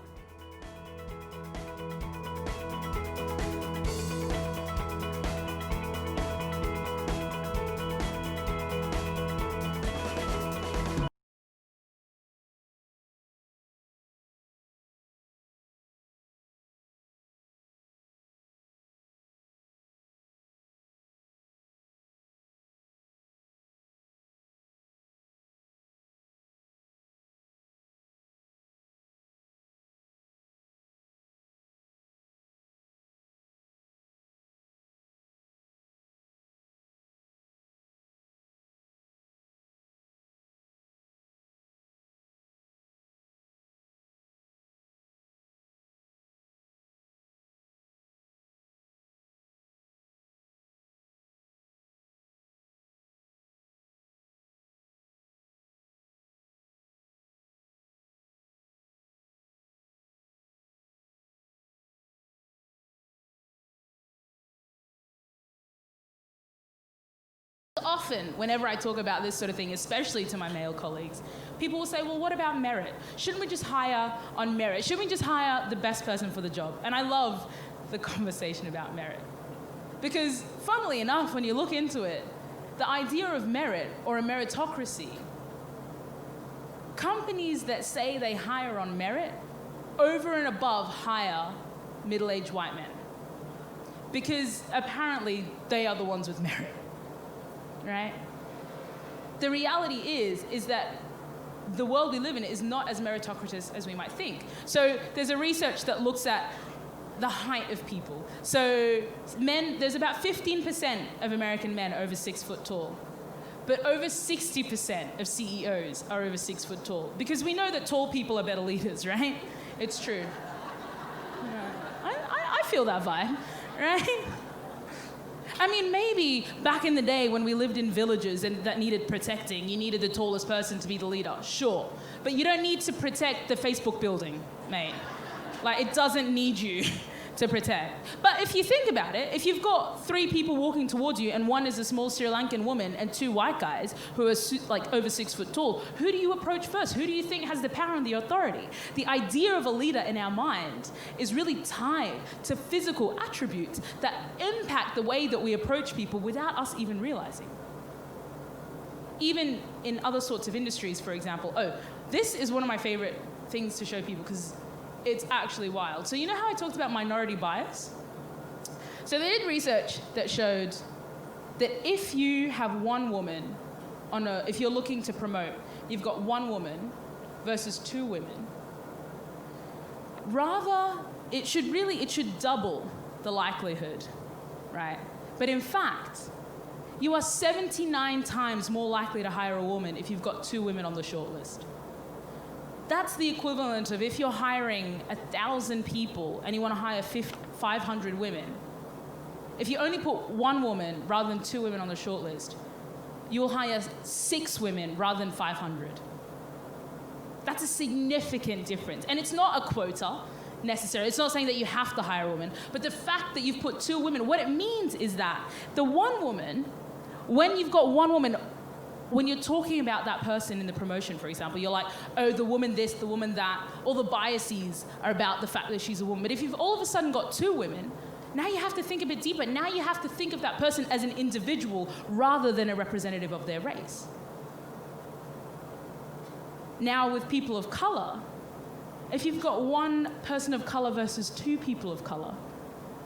Often, whenever I talk about this sort of thing, especially to my male colleagues, people will say, well, what about merit? Shouldn't we just hire on merit? Shouldn't we just hire the best person for the job? And I love the conversation about merit. Because, funnily enough, when you look into it, the idea of merit or a meritocracy, companies that say they hire on merit over and above hire middle-aged white men. Because apparently they are the ones with merit. Right? The reality is that the world we live in is not as meritocratic as we might think. So there's a research that looks at the height of people. So there's about 15% of American men over 6 foot tall. But over 60% of CEOs are over 6 foot tall. Because we know that tall people are better leaders, right? It's true. feel that vibe, right? I mean, maybe back in the day when we lived in villages and that needed protecting, you needed the tallest person to be the leader, sure. But you don't need to protect the Facebook building, mate. Like, it doesn't need you to protect. But if you think about it, if you've got 3 people walking towards you and one is a small Sri Lankan woman and 2 white guys who are like over 6 foot tall, who do you approach first? Who do you think has the power and the authority? The idea of a leader in our mind is really tied to physical attributes that impact the way that we approach people without us even realizing. Even in other sorts of industries, for example. Oh, this is one of my favorite things to show people because it's actually wild. So you know how I talked about minority bias? So they did research that showed that if you have one woman if you're looking to promote, you've got 1 woman versus 2 women, it should double the likelihood, right? But in fact, you are 79 times more likely to hire a woman if you've got 2 women on the shortlist. That's the equivalent of if you're hiring 1,000 people and you want to hire 500 women. If you only put 1 woman rather than 2 women on the shortlist, you'll hire 6 women rather than 500. That's a significant difference. And it's not a quota necessarily. It's not saying that you have to hire a woman, but the fact that you've put 2 women, what it means is that the 1 woman, when you've got 1 woman, when you're talking about that person in the promotion, for example, you're like, oh, the woman this, the woman that, all the biases are about the fact that she's a woman. But if you've all of a sudden got 2 women, now you have to think a bit deeper. Now you have to think of that person as an individual rather than a representative of their race. Now with people of color, if you've got 1 person of color versus 2 people of color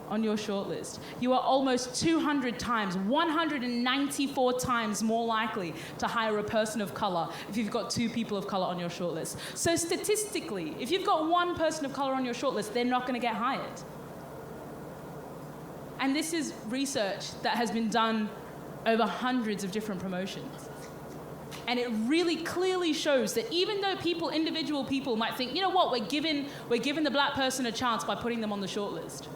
on your shortlist, you are almost 200 times, 194 times more likely to hire a person of color if you've got 2 people of color on your shortlist. So statistically, if you've got 1 person of color on your shortlist, they're not going to get hired. And this is research that has been done over hundreds of different promotions. And it really clearly shows that even though individual people might think, you know what, we're giving the black person a chance by putting them on the shortlist.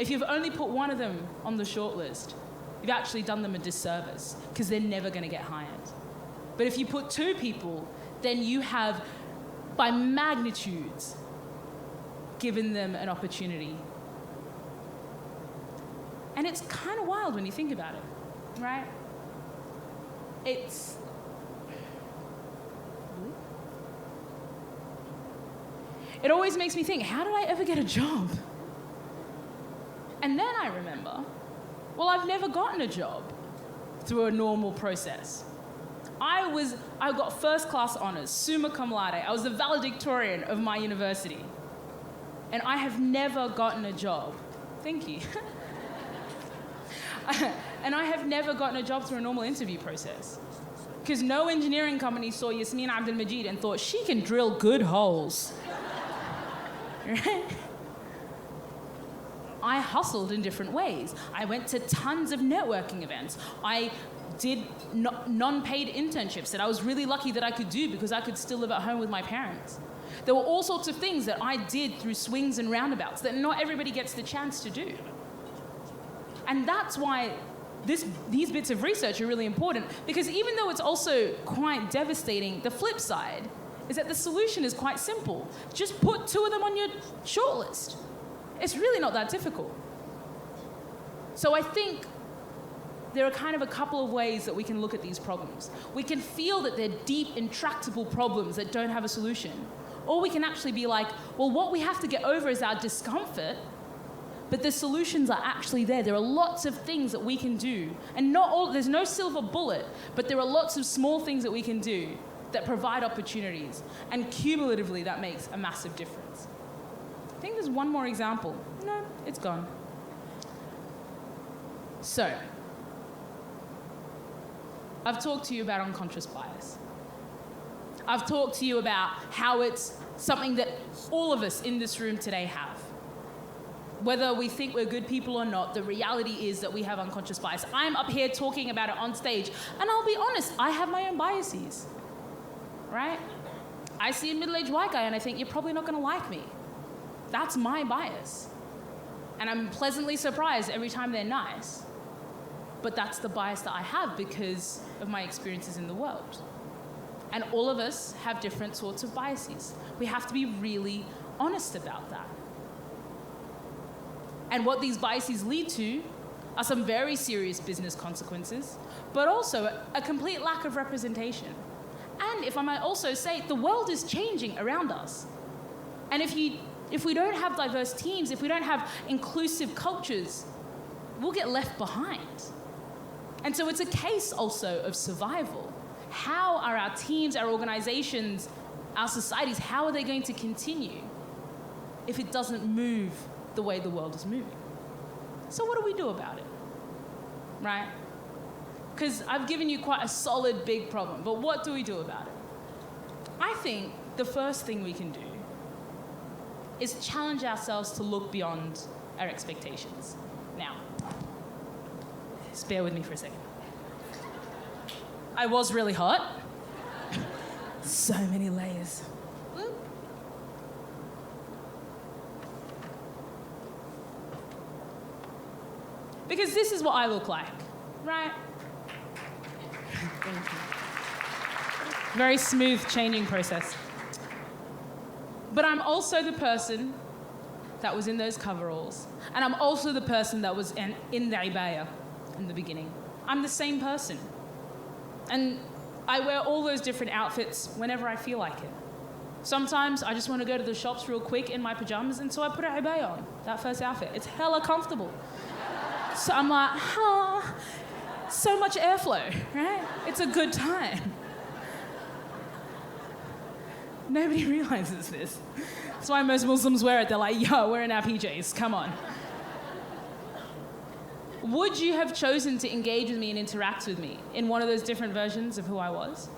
If you've only put 1 of them on the shortlist, you've actually done them a disservice because they're never going to get hired. But if you put 2 people, then you have, by magnitudes, given them an opportunity. And it's kind of wild when you think about it, right? It always makes me think, how did I ever get a job? And then I remember, well, I've never gotten a job through a normal process. I got first class honors, summa cum laude. I was the valedictorian of my university. And I have never gotten a job. Thank you. And I have never gotten a job through a normal interview process. Because no engineering company saw Yasmin Abdel-Majid and thought, she can drill good holes. Right? I hustled in different ways. I went to tons of networking events. I did non-paid internships that I was really lucky that I could do because I could still live at home with my parents. There were all sorts of things that I did through swings and roundabouts that not everybody gets the chance to do. And that's why these bits of research are really important, because even though it's also quite devastating, the flip side is that the solution is quite simple. Just put 2 of them on your shortlist. It's really not that difficult. So I think there are kind of a couple of ways that we can look at these problems. We can feel that they're deep, intractable problems that don't have a solution. Or we can actually be like, well, what we have to get over is our discomfort, but the solutions are actually there. There are lots of things that we can do. And there's no silver bullet, but there are lots of small things that we can do that provide opportunities. And cumulatively, that makes a massive difference. I think there's one more example. No, it's gone. So, I've talked to you about unconscious bias. I've talked to you about how it's something that all of us in this room today have. Whether we think we're good people or not, the reality is that we have unconscious bias. I'm up here talking about it on stage, and I'll be honest, I have my own biases, right? I see a middle-aged white guy and I think, you're probably not gonna like me. That's my bias. And I'm pleasantly surprised every time they're nice. But that's the bias that I have because of my experiences in the world. And all of us have different sorts of biases. We have to be really honest about that. And what these biases lead to are some very serious business consequences, but also a complete lack of representation. And if I might also say, the world is changing around us. And if we don't have diverse teams, if we don't have inclusive cultures, we'll get left behind. And so it's a case also of survival. How are our teams, our organizations, our societies, how are they going to continue if it doesn't move the way the world is moving? So what do we do about it, right? Because I've given you quite a solid, big problem, but what do we do about it? I think the first thing we can do is challenge ourselves to look beyond our expectations. Now, just bear with me for a second. I was really hot. So many layers. Because this is what I look like, right? Thank you. Very smooth changing process. But I'm also the person that was in those coveralls. And I'm also the person that was in the ibaya in the beginning. I'm the same person. And I wear all those different outfits whenever I feel like it. Sometimes I just want to go to the shops real quick in my pajamas, and so I put an ibaya on, that first outfit. It's hella comfortable. So I'm like, so much airflow, right? It's a good time. Nobody realizes this. That's why most Muslims wear it. They're like, yo, we're in our PJs, come on. Would you have chosen to engage with me and interact with me in one of those different versions of who I was?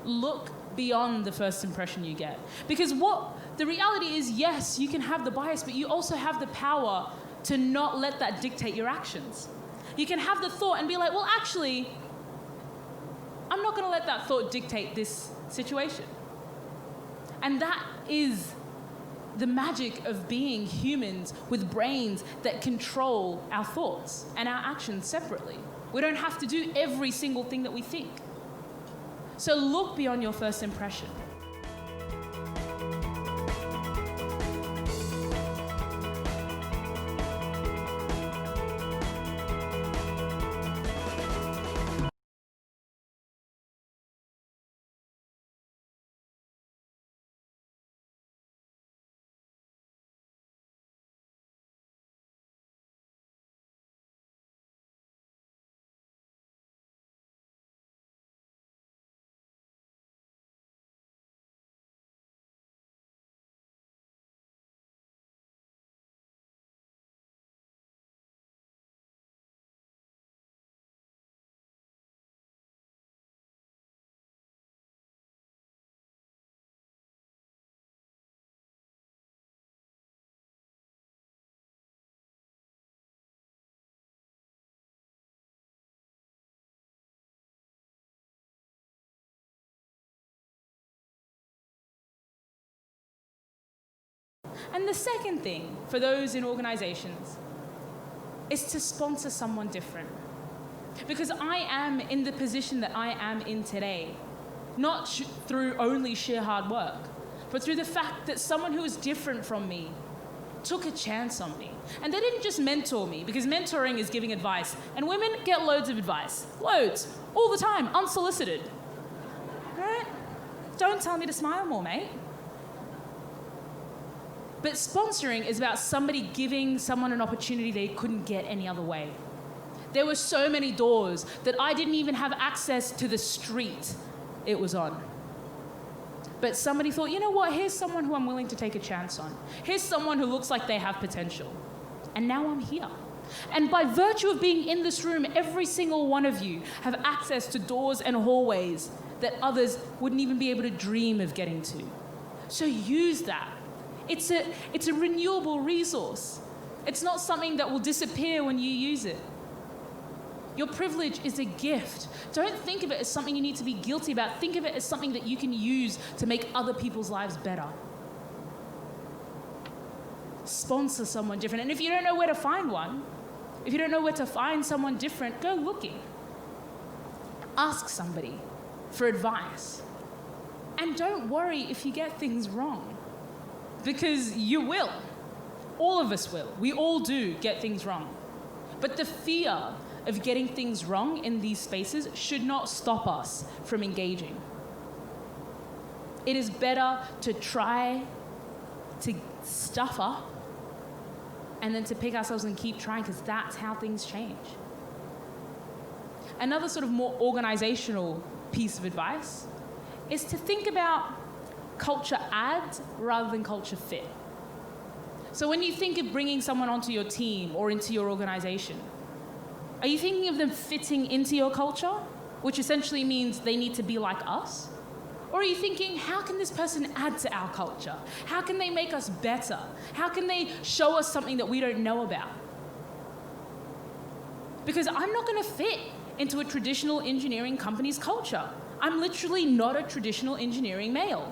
Look beyond the first impression you get. Because the reality is, yes, you can have the bias, but you also have the power to not let that dictate your actions. You can have the thought and be like, well, actually, I'm not going to let that thought dictate this situation. And that is the magic of being humans with brains that control our thoughts and our actions separately. We don't have to do every single thing that we think. So look beyond your first impression. And the second thing for those in organizations is to sponsor someone different. Because I am in the position that I am in today, not through only sheer hard work, but through the fact that someone who is different from me took a chance on me. And they didn't just mentor me, because mentoring is giving advice. And women get loads of advice. Loads. All the time. Unsolicited. Right? Don't tell me to smile more, mate. But sponsoring is about somebody giving someone an opportunity they couldn't get any other way. There were so many doors that I didn't even have access to the street it was on. But somebody thought, you know what, here's someone who I'm willing to take a chance on. Here's someone who looks like they have potential. And now I'm here. And by virtue of being in this room, every single one of you have access to doors and hallways that others wouldn't even be able to dream of getting to. So use that. It's a renewable resource. It's not something that will disappear when you use it. Your privilege is a gift. Don't think of it as something you need to be guilty about. Think of it as something that you can use to make other people's lives better. sponsor someone different. And if you don't know where to find one, if you don't know where to find someone different, go looking. Ask somebody for advice. And don't worry if you get things wrong, because you will. All of us will. We all do get things wrong. But the fear of getting things wrong in these spaces should not stop us from engaging. It is better to try to stuff up and then to pick ourselves and keep trying, because that's how things change. Another sort of more organizational piece of advice is to think about culture add rather than culture fit. So when you think of bringing someone onto your team or into your organization, are you thinking of them fitting into your culture, which essentially means they need to be like us? Or are you thinking, how can this person add to our culture? How can they make us better? How can they show us something that we don't know about? Because I'm not going to fit into a traditional engineering company's culture. I'm literally not a traditional engineering male.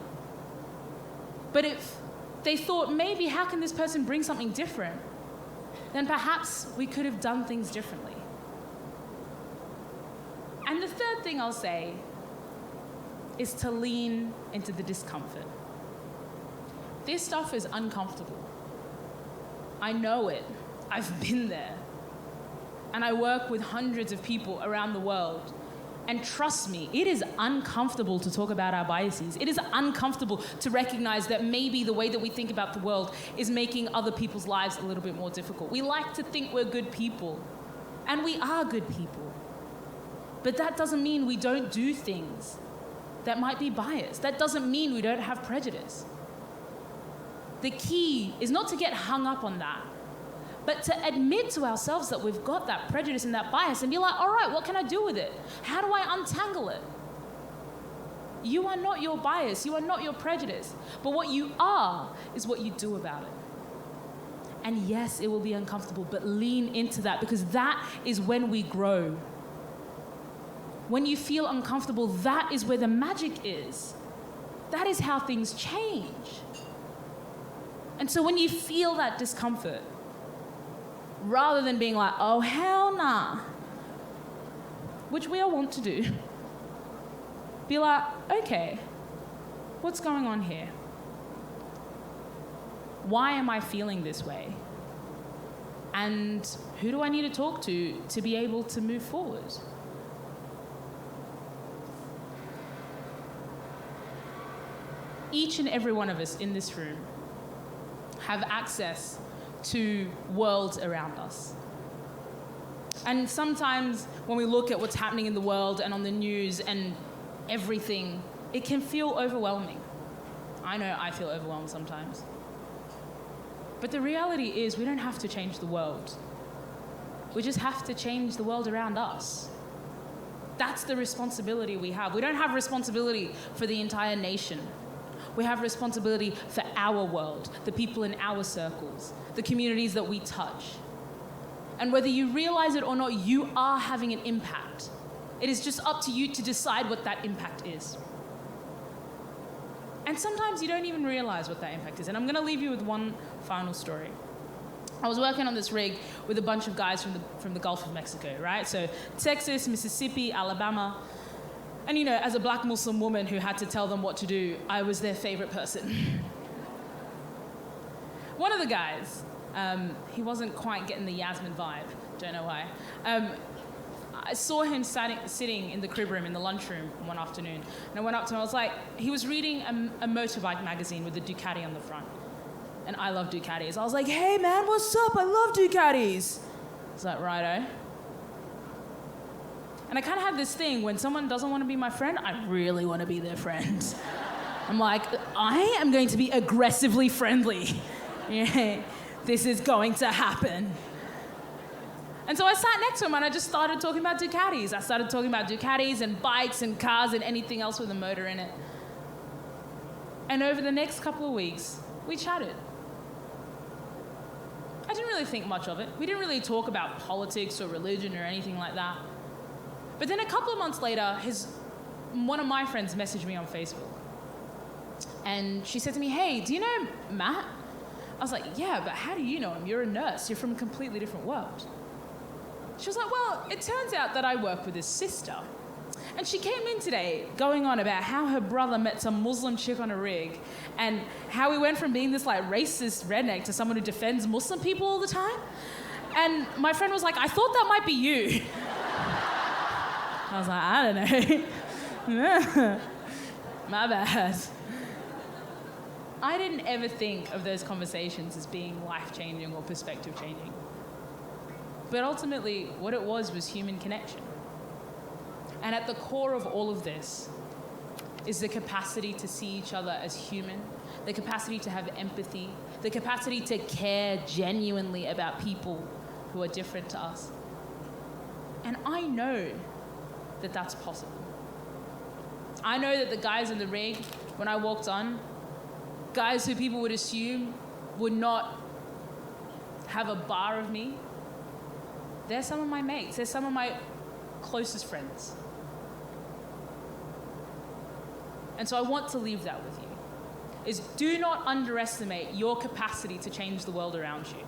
But if they thought, maybe how can this person bring something different, then perhaps we could have done things differently. And the third thing I'll say is to lean into the discomfort. This stuff is uncomfortable. I know it. I've been there. And I work with hundreds of people around the world. And trust me, it is uncomfortable to talk about our biases. It is uncomfortable to recognize that maybe the way that we think about the world is making other people's lives a little bit more difficult. We like to think we're good people, and we are good people. But that doesn't mean we don't do things that might be biased. That doesn't mean we don't have prejudice. The key is not to get hung up on that, but to admit to ourselves that we've got that prejudice and that bias and be like, all right, what can I do with it? How do I untangle it? You are not your bias, you are not your prejudice, but what you are is what you do about it. And yes, it will be uncomfortable, but lean into that, because that is when we grow. When you feel uncomfortable, that is where the magic is. That is how things change. And so when you feel that discomfort, rather than being like, oh, hell nah, which we all want to do, be like, okay, what's going on here? Why am I feeling this way? And who do I need to talk to be able to move forward? Each and every one of us in this room have access to worlds around us. And sometimes when we look at what's happening in the world and on the news and everything, it can feel overwhelming. I know I feel overwhelmed sometimes. But the reality is we don't have to change the world. We just have to change the world around us. That's the responsibility we have. We don't have responsibility for the entire nation. We have responsibility for our world, the people in our circles, the communities that we touch. And whether you realize it or not, you are having an impact. It is just up to you to decide what that impact is. And sometimes you don't even realize what that impact is. And I'm going to leave you with one final story. I was working on this rig with a bunch of guys from the Gulf of Mexico, right? So Texas, Mississippi, Alabama. And you know, as a black Muslim woman who had to tell them what to do, I was their favorite person. One of the guys, he wasn't quite getting the Yasmin vibe, don't know why. I saw him sitting in the crib room, in the lunchroom one afternoon, and I went up to him, I was like, he was reading a motorbike magazine with a Ducati on the front. And I love Ducatis. I was like, hey man, what's up? I love Ducatis. He's like, righto. And I kind of have this thing, when someone doesn't want to be my friend, I really want to be their friend. I'm like, I am going to be aggressively friendly. Yeah, this is going to happen. And so I sat next to him and I just started talking about Ducatis. I started talking about Ducatis and bikes and cars and anything else with a motor in it. And over the next couple of weeks, we chatted. I didn't really think much of it. We didn't really talk about politics or religion or anything like that. But then a couple of months later, one of my friends messaged me on Facebook. And she said to me, hey, do you know Matt? I was like, yeah, but how do you know him? You're a nurse. You're from a completely different world. She was like, well, it turns out that I work with his sister. And she came in today going on about how her brother met some Muslim chick on a rig and how he went from being this like racist redneck to someone who defends Muslim people all the time. And my friend was like, I thought that might be you. I was like, I don't know. My bad. I didn't ever think of those conversations as being life-changing or perspective-changing. But ultimately, what it was human connection. And at the core of all of this is the capacity to see each other as human, the capacity to have empathy, the capacity to care genuinely about people who are different to us. And I know that that's possible. I know that the guys in the rig, when I walked on, guys who people would assume would not have a bar of me, they're some of my mates. They're some of my closest friends. And so I want to leave that with you, is do not underestimate your capacity to change the world around you.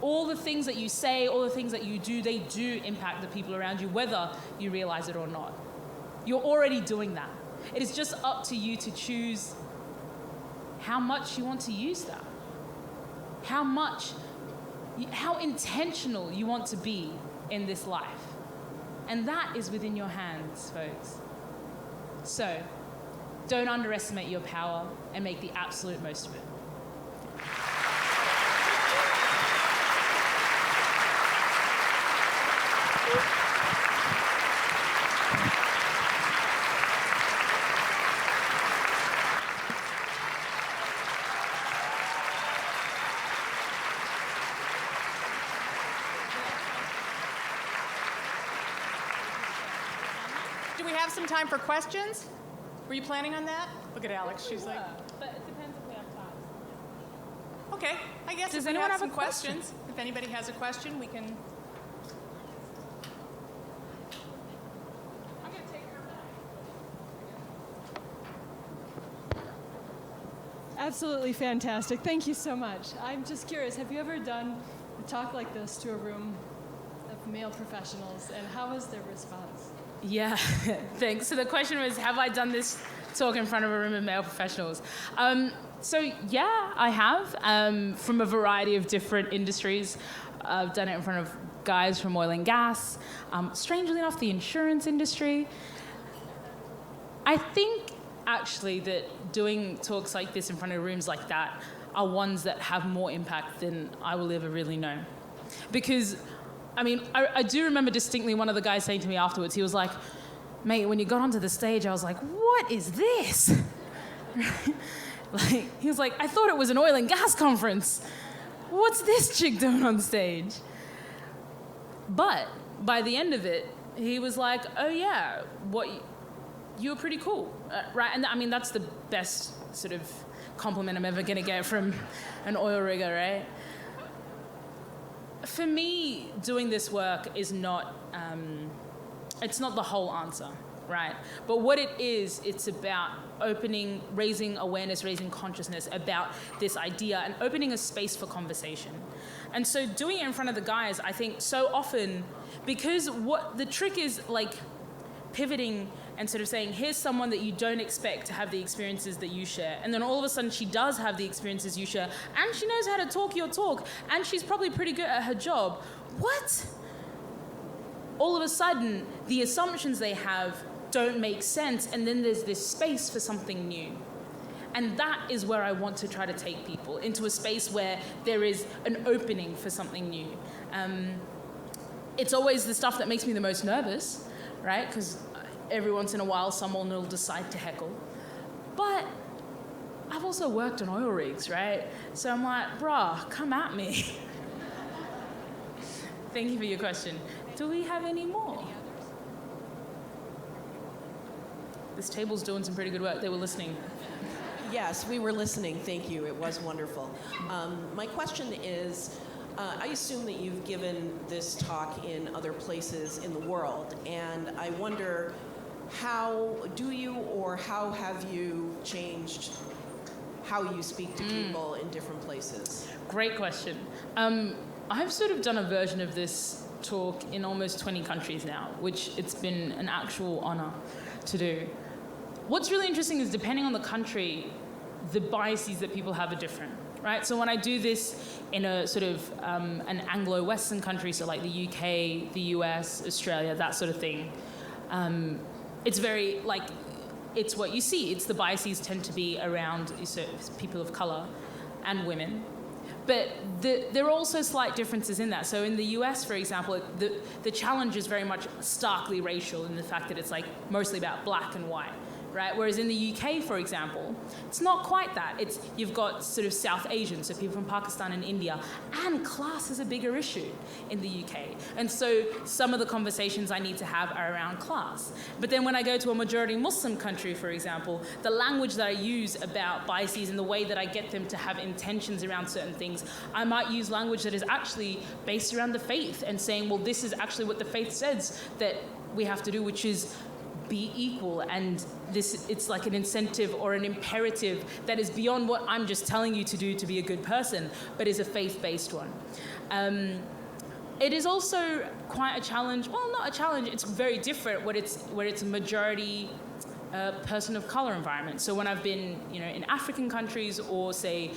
All the things that you say, all the things that you do, they do impact the people around you, whether you realize it or not. You're already doing that. It is just up to you to choose how much you want to use that. How intentional you want to be in this life. And that is within your hands, folks. So, don't underestimate your power and make the absolute most of it. Do we have some time for questions? Were you planning on that? Look at Alex. She's like, But it depends if we have time. okay, I guess Does if we anyone have have some a question? questions, if anybody has a question, we can. I'm going to take her back. Absolutely fantastic. Thank you so much. I'm just curious, have you ever done a talk like this to a room of male professionals, and how was their response? Yeah, thanks. So the question was, have I done this talk in front of a room of male professionals? So yeah, I have, from a variety of different industries. I've done it in front of guys from oil and gas, strangely enough, the insurance industry. I think, actually, that doing talks like this in front of rooms like that are ones that have more impact than I will ever really know. Because I mean, I do remember distinctly one of the guys saying to me afterwards, he was like, mate, when you got onto the stage, I was like, what is this? Like, he was like, I thought it was an oil and gas conference. What's this chick doing on stage? But by the end of it, he was like, oh yeah, you were pretty cool, right? And I mean, that's the best sort of compliment I'm ever gonna get from an oil rigger, right? For me, doing this work is not, it's not the whole answer, right? But what it is, it's about raising awareness, raising consciousness about this idea and opening a space for conversation. And so doing it in front of the guys, I think so often, because what the trick is like pivoting and sort of saying, here's someone that you don't expect to have the experiences that you share. And then all of a sudden she does have the experiences you share, and she knows how to talk your talk, and she's probably pretty good at her job. What? All of a sudden, the assumptions they have don't make sense, and then there's this space for something new. And that is where I want to try to take people, into a space where there is an opening for something new. It's always the stuff that makes me the most nervous, right? Because every once in a while, someone will decide to heckle. But I've also worked on oil rigs, right? So I'm like, brah, come at me. Thank you for your question. Do we have any more? This table's doing some pretty good work. They were listening. Yes, we were listening. Thank you. It was wonderful. My question is, I assume that you've given this talk in other places in the world, and I wonder, how do you or how have you changed how you speak to people in different places? Great question. I've sort of done a version of this talk in almost 20 countries now, which it's been an actual honor to do. What's really interesting is depending on the country, the biases that people have are different, right? So when I do this in a sort of an Anglo-Western country, so like the UK, the US, Australia, that sort of thing, it's very like, it's what you see. It's the biases tend to be around people of color and women. But there are also slight differences in that. So in the US, for example, the challenge is very much starkly racial in the fact that it's like mostly about black and white, right? Whereas in the UK, for example, it's not quite that. You've got sort of South Asians, so people from Pakistan and India, and class is a bigger issue in the UK. And so some of the conversations I need to have are around class. But then when I go to a majority Muslim country, for example, the language that I use about biases and the way that I get them to have intentions around certain things, I might use language that is actually based around the faith and saying, well, this is actually what the faith says that we have to do, which is be equal, and it's like an incentive or an imperative that is beyond what I'm just telling you to do to be a good person, but is a faith-based one. It is also quite a challenge, well, not a challenge, it's very different where it's a majority person of color environment. So when I've been in African countries or say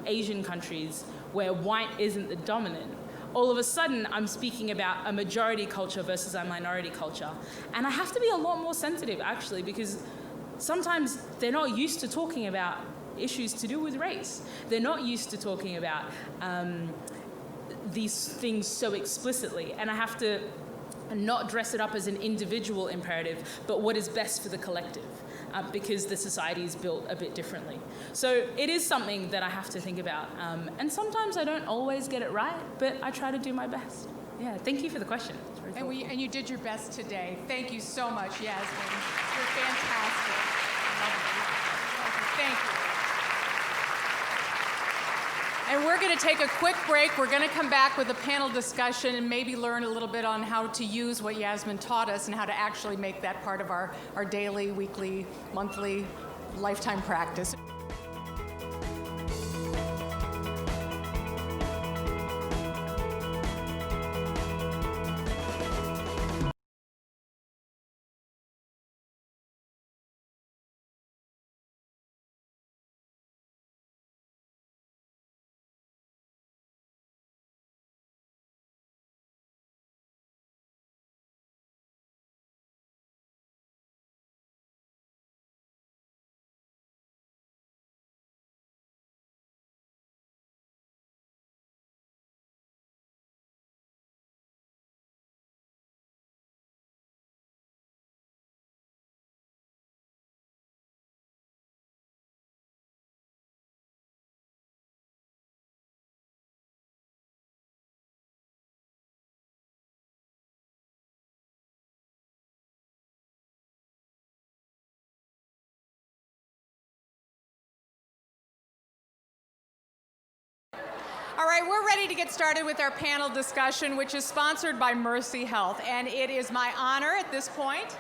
Asian countries where white isn't the dominant, all of a sudden, I'm speaking about a majority culture versus a minority culture. And I have to be a lot more sensitive, actually, because sometimes they're not used to talking about issues to do with race. They're not used to talking about these things so explicitly. And I have to not dress it up as an individual imperative, but what is best for the collective, because the society is built a bit differently. So it is something that I have to think about. And sometimes I don't always get it right, but I try to do my best. Yeah, thank you for the question. And you did your best today. Thank you so much, Yasmin. You're fantastic. Thank you. And we're going to take a quick break. We're going to come back with a panel discussion and maybe learn a little bit on how to use what Yasmin taught us and how to actually make that part of our daily, weekly, monthly, lifetime practice. All right, we're ready to get started with our panel discussion, which is sponsored by Mercy Health. And it is my honor at this point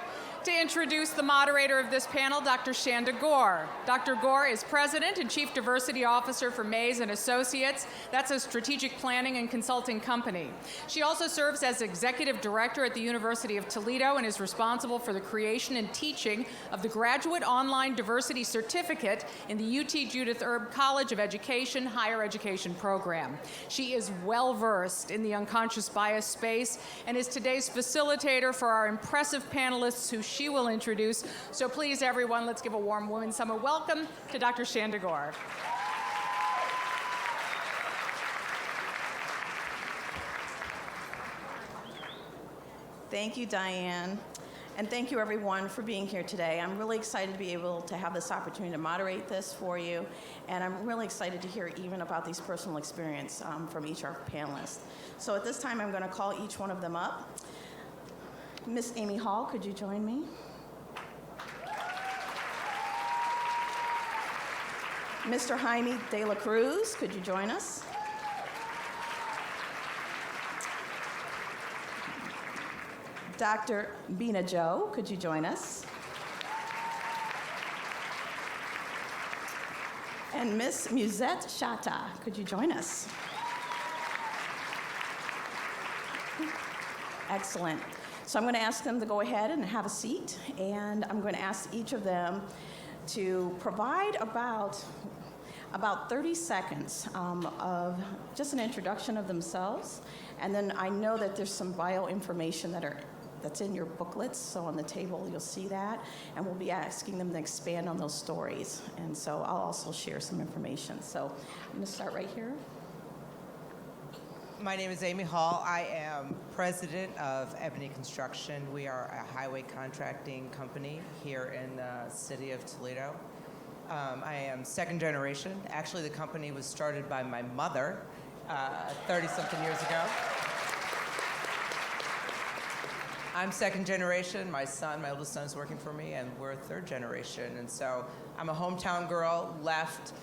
to introduce the moderator of this panel, Dr. Shanda Gore. Dr. Gore is President and Chief Diversity Officer for Mays & Associates. That's a strategic planning and consulting company. She also serves as Executive Director at the University of Toledo and is responsible for the creation and teaching of the Graduate Online Diversity Certificate in the UT Judith Erb College of Education Higher Education program. She is well-versed in the unconscious bias space and is today's facilitator for our impressive panelists who she will introduce. So please, everyone, let's give a warm Women's Summer welcome to Dr. Shanda Gore. Thank you, Diane. And thank you, everyone, for being here today. I'm really excited to be able to have this opportunity to moderate this for you. And I'm really excited to hear even about these personal experience from each of our panelists. So at this time, I'm going to call each one of them up. Miss Amy Hall, could you join me? Mr. Jaime De La Cruz, could you join us? Dr. Bina Joe, could you join us? And Miss Musette Shatta, could you join us? Excellent. So I'm going to ask them to go ahead and have a seat, and I'm going to ask each of them to provide about 30 seconds of just an introduction of themselves. And then I know that there's some bio information that's in your booklets, so on the table you'll see that, and we'll be asking them to expand on those stories. And so I'll also share some information. So I'm going to start right here. My name is Amy Hall. I am president of Ebony Construction. We are a highway contracting company here in the city of Toledo. I am second generation. Actually, the company was started by my mother 30-something years ago. I'm second generation. My oldest son is working for me, and we're third generation. And so I'm a hometown girl, left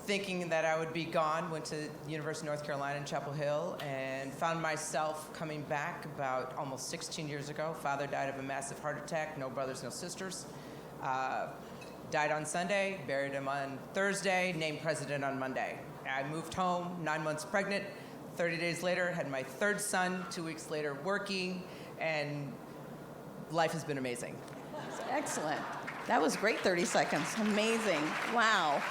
thinking that I would be gone, went to University of North Carolina in Chapel Hill, and found myself coming back about almost 16 years ago. Father died of a massive heart attack, no brothers, no sisters. Died on Sunday, buried him on Thursday, named president on Monday. I moved home, 9 months pregnant. 30 days later, had my third son, 2 weeks later working, and life has been amazing. Excellent. That was great 30 seconds. Amazing. Wow.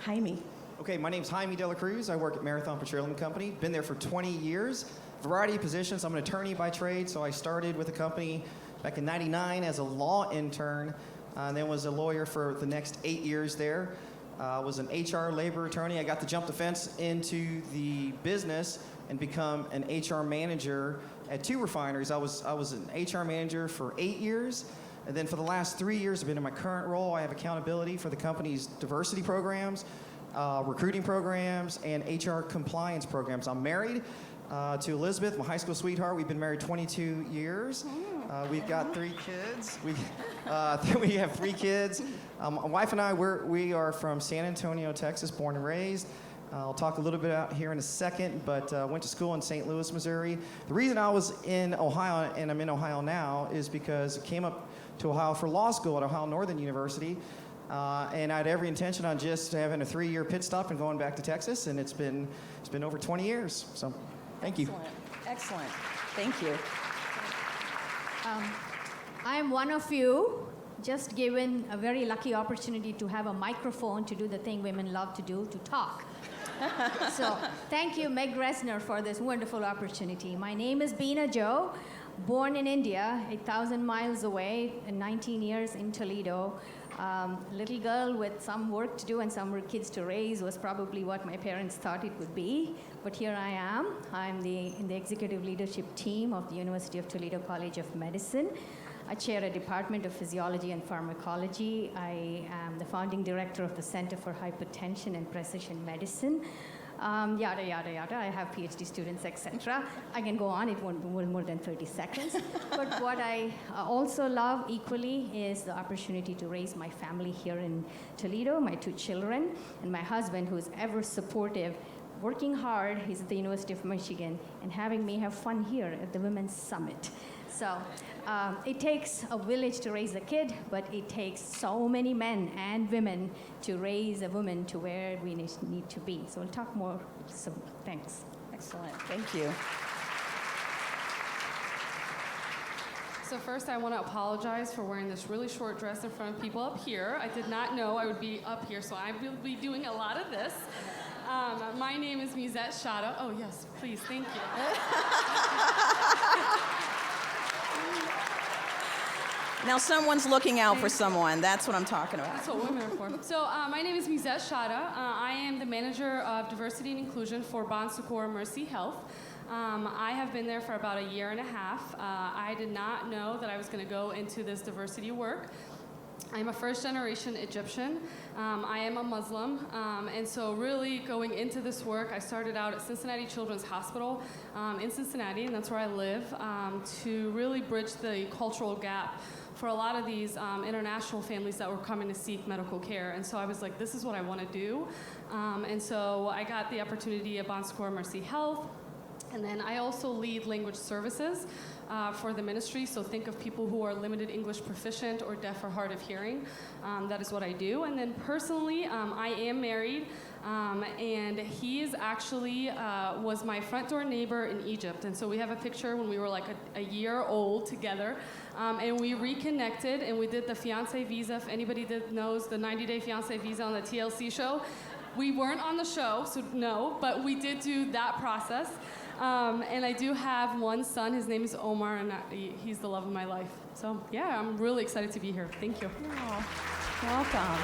Jaime. Okay, my name's Jaime De La Cruz. I work at Marathon Petroleum Company. Been there for 20 years. Variety of positions. I'm an attorney by trade, so I started with the company back in '99 as a law intern, and then was a lawyer for the next 8 years there. Was an HR labor attorney. I got to jump the fence into the business and become an HR manager at 2 refineries. I was an HR manager for 8 years. And then for the last 3 years, I've been in my current role. I have accountability for the company's diversity programs, recruiting programs, and HR compliance programs. I'm married to Elizabeth, my high school sweetheart. We've been married 22 years. We've got 3 kids. We have 3 kids. My wife and I, we are from San Antonio, Texas, born and raised. I'll talk a little bit out here in a second, but went to school in St. Louis, Missouri. The reason I was in Ohio, and I'm in Ohio now, is because I came up to Ohio for law school at Ohio Northern University, and I had every intention on just having a 3-year pit stop and going back to Texas, and it's been over 20 years. So, thank you. Excellent. Thank you. I'm one of you, just given a very lucky opportunity to have a microphone to do the thing women love to do, to talk. So thank you, Meg Resner, for this wonderful opportunity. My name is Beena Jo, born in India, 8,000 miles away, and 19 years in Toledo. Little girl with some work to do and some kids to raise was probably what my parents thought it would be. But here I am. I'm in the executive leadership team of the University of Toledo College of Medicine. I chair a department of physiology and pharmacology. I am the founding director of the Center for Hypertension and Precision Medicine. Yada, yada, yada. I have PhD students, etc. I can go on. It won't be more than 30 seconds. But what I also love equally is the opportunity to raise my family here in Toledo, my 2 children, and my husband, who is ever supportive, working hard. He's at the University of Michigan, and having me have fun here at the Women's Summit. So it takes a village to raise a kid, but it takes so many men and women to raise a woman to where we need to be. So we'll talk more. So thanks. Excellent. Thank you. So first, I want to apologize for wearing this really short dress in front of people up here. I did not know I would be up here, so I will be doing a lot of this. My name is Musette Shatta. Oh, yes, please, thank you. Now someone's looking out for someone. That's what I'm talking about. That's what women are for. So my name is Musette Shatta. I am the manager of diversity and inclusion for Bon Secours Mercy Health. I have been there for about a year and a half. I did not know that I was going to go into this diversity work. I'm a first-generation Egyptian. I am a Muslim, and so really going into this work, I started out at Cincinnati Children's Hospital in Cincinnati, and that's where I live, to really bridge the cultural gap for a lot of these international families that were coming to seek medical care. And so I was like, this is what I want to do. And so I got the opportunity at Bon Secours Mercy Health. And then I also lead language services for the ministry. So think of people who are limited English proficient or deaf or hard of hearing. That is what I do. And then personally, I am married. And he is actually was my front door neighbor in Egypt. And so we have a picture when we were like a year old together. And we reconnected and we did the fiancé visa. If anybody knows the 90-day fiancé visa on the TLC show, we weren't on the show, so no, but we did do that process. And I do have one son. His name is Omar, and he's the love of my life. So yeah, I'm really excited to be here. Thank you. Oh, welcome.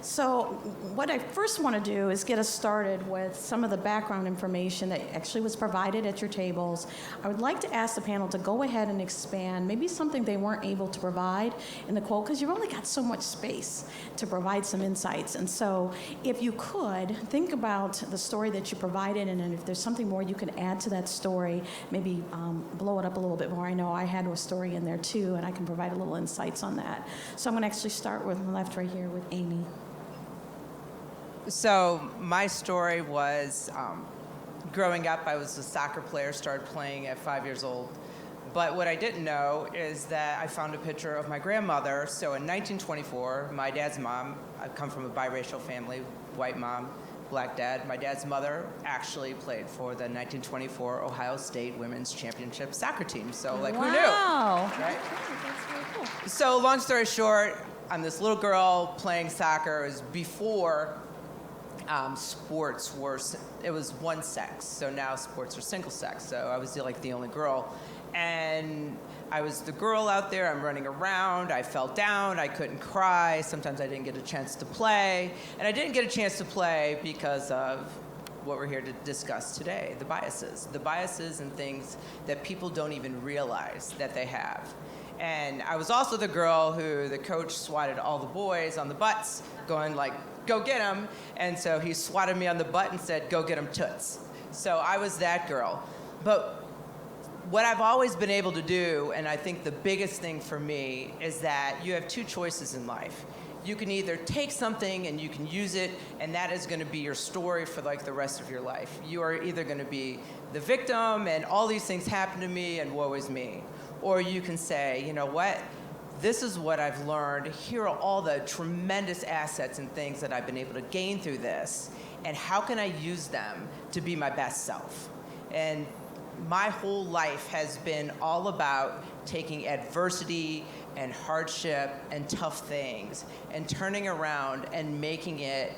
So what I first want to do is get us started with some of the background information that actually was provided at your tables. I would like to ask the panel to go ahead and expand maybe something they weren't able to provide in the quote, because you've only got so much space to provide some insights. And so if you could, think about the story that you provided, and then if there's something more you can add to that story, maybe blow it up a little bit more. I know I had a story in there too, and I can provide a little insights on that. So I'm going to actually start with the left right here with Amy. So my story was growing up, I was a soccer player, started playing at 5 years old. But what I didn't know is that I found a picture of my grandmother. So in 1924, my dad's mom, I come from a biracial family, white mom, black dad. My dad's mother actually played for the 1924 Ohio State Women's Championship soccer team. So like, who knew? Wow. Right? That's very cool. So long story short, I'm this little girl playing soccer. It was before sports were, it was one sex, so now sports are single sex, so I was like the only girl. And I was the girl out there, I'm running around, I fell down, I couldn't cry, sometimes I didn't get a chance to play, and I didn't get a chance to play because of what we're here to discuss today, the biases and things that people don't even realize that they have. And I was also the girl who the coach swatted all the boys on the butts, going like, go get him. And so he swatted me on the butt and said, go get him toots. So I was that girl. But what I've always been able to do, and I think the biggest thing for me, is that you have two choices in life. You can either take something and you can use it, and that is going to be your story for like the rest of your life. You are either going to be the victim and all these things happen to me and woe is me. Or you can say, you know what? This is what I've learned. Here are all the tremendous assets and things that I've been able to gain through this, and how can I use them to be my best self? And my whole life has been all about taking adversity and hardship and tough things and turning around and making it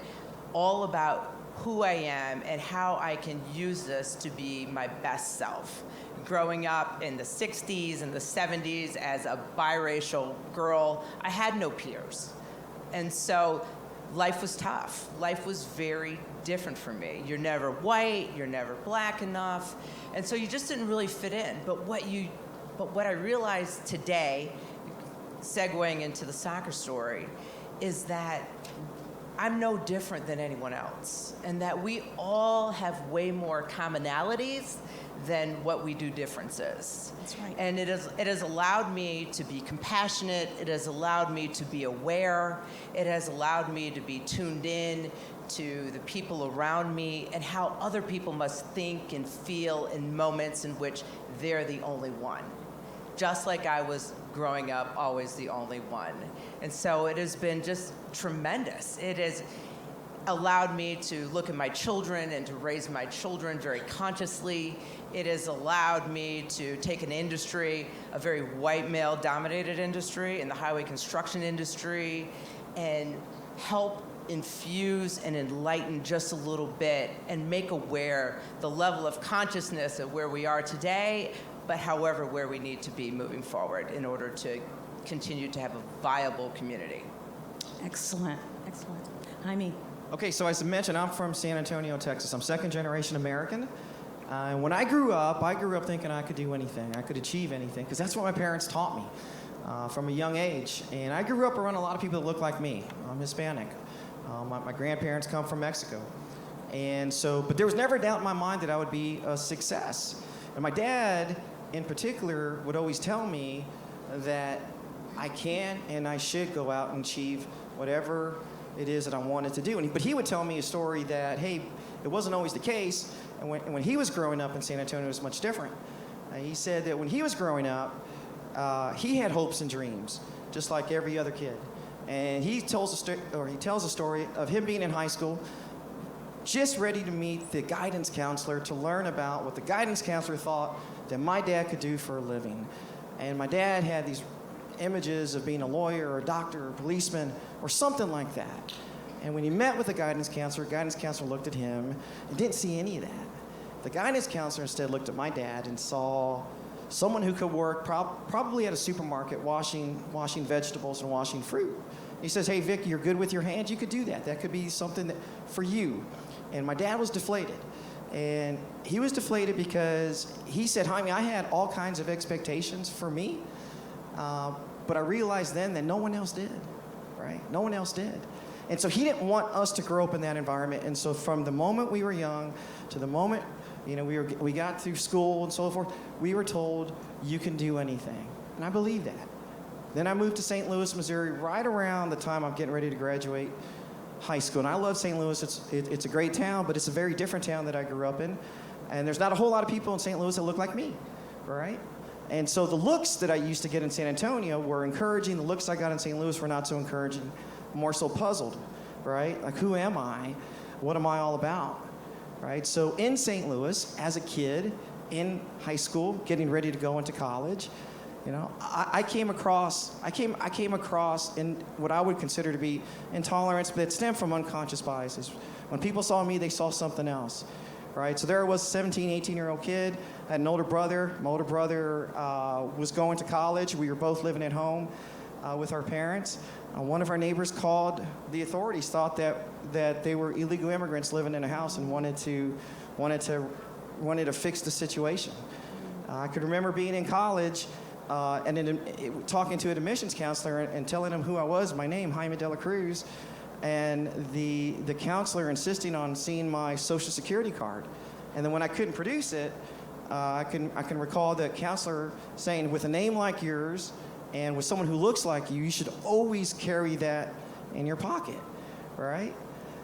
all about who I am and how I can use this to be my best self. Growing up in the 60s and the 70s as a biracial girl, I had no peers. And so life was tough. Life was very different for me. You're never white, you're never black enough, and so you just didn't really fit in. But what I realized today, segueing into the soccer story, is that I'm no different than anyone else, and that we all have way more commonalities than what we do differences. That's right. And it has allowed me to be compassionate, it has allowed me to be aware, it has allowed me to be tuned in to the people around me and how other people must think and feel in moments in which they're the only one. Just like I was growing up, always the only one. And so it has been just tremendous. allowed me to look at my children and to raise my children very consciously. It has allowed me to take an industry, a very white male-dominated industry in the highway construction industry, and help infuse and enlighten just a little bit and make aware the level of consciousness of where we are today, but however, where we need to be moving forward in order to continue to have a viable community. Excellent, excellent. Jaime. Okay, so as I mentioned, I'm from San Antonio, Texas. I'm second generation American. And when I grew up thinking I could do anything, I could achieve anything, because that's what my parents taught me from a young age. And I grew up around a lot of people that look like me. I'm Hispanic. My grandparents come from Mexico. And so, but there was never a doubt in my mind that I would be a success. And my dad, in particular, would always tell me that I can and I should go out and achieve whatever it is that I wanted to do. But he would tell me a story that, hey, it wasn't always the case. And when he was growing up in San Antonio, it was much different. He said that when he was growing up, he had hopes and dreams, just like every other kid. And he tells a story of him being in high school, just ready to meet the guidance counselor to learn about what the guidance counselor thought that my dad could do for a living. And my dad had these images of being a lawyer or a doctor or a policeman or something like that. And when he met with the guidance counselor looked at him and didn't see any of that. The guidance counselor instead looked at my dad and saw someone who could work probably at a supermarket washing vegetables and washing fruit. He says, hey, Vic, you're good with your hands. You could do that. That could be something for you. And my dad was deflated. And he was deflated because he said, Jaime, I had all kinds of expectations for me, but I realized then that no one else did, right? No one else did. And so he didn't want us to grow up in that environment. And so from the moment we were young to the moment we got through school and so forth, we were told, you can do anything. And I believe that. Then I moved to St. Louis, Missouri, right around the time I'm getting ready to graduate high school. And I love St. Louis. It's a great town, but it's a very different town that I grew up in. And there's not a whole lot of people in St. Louis that look like me, right? And so the looks that I used to get in San Antonio were encouraging. The looks I got in St. Louis were not so encouraging, more so puzzled, right? Like, who am I? What am I all about, right? So in St. Louis, as a kid, in high school, getting ready to go into college, I came across in what I would consider to be intolerance, but it stemmed from unconscious biases. When people saw me, they saw something else, right? So there I was, a 17, 18-year-old kid. I had an older brother. My older brother was going to college. We were both living at home with our parents. One of our neighbors called the authorities, thought that they were illegal immigrants living in a house and wanted to fix the situation. I could remember being in college and then talking to an admissions counselor and telling him who I was, my name, Jaime de la Cruz, and the counselor insisting on seeing my Social Security card. And then when I couldn't produce it, I can recall the counselor saying, with a name like yours and with someone who looks like you, you should always carry that in your pocket, right?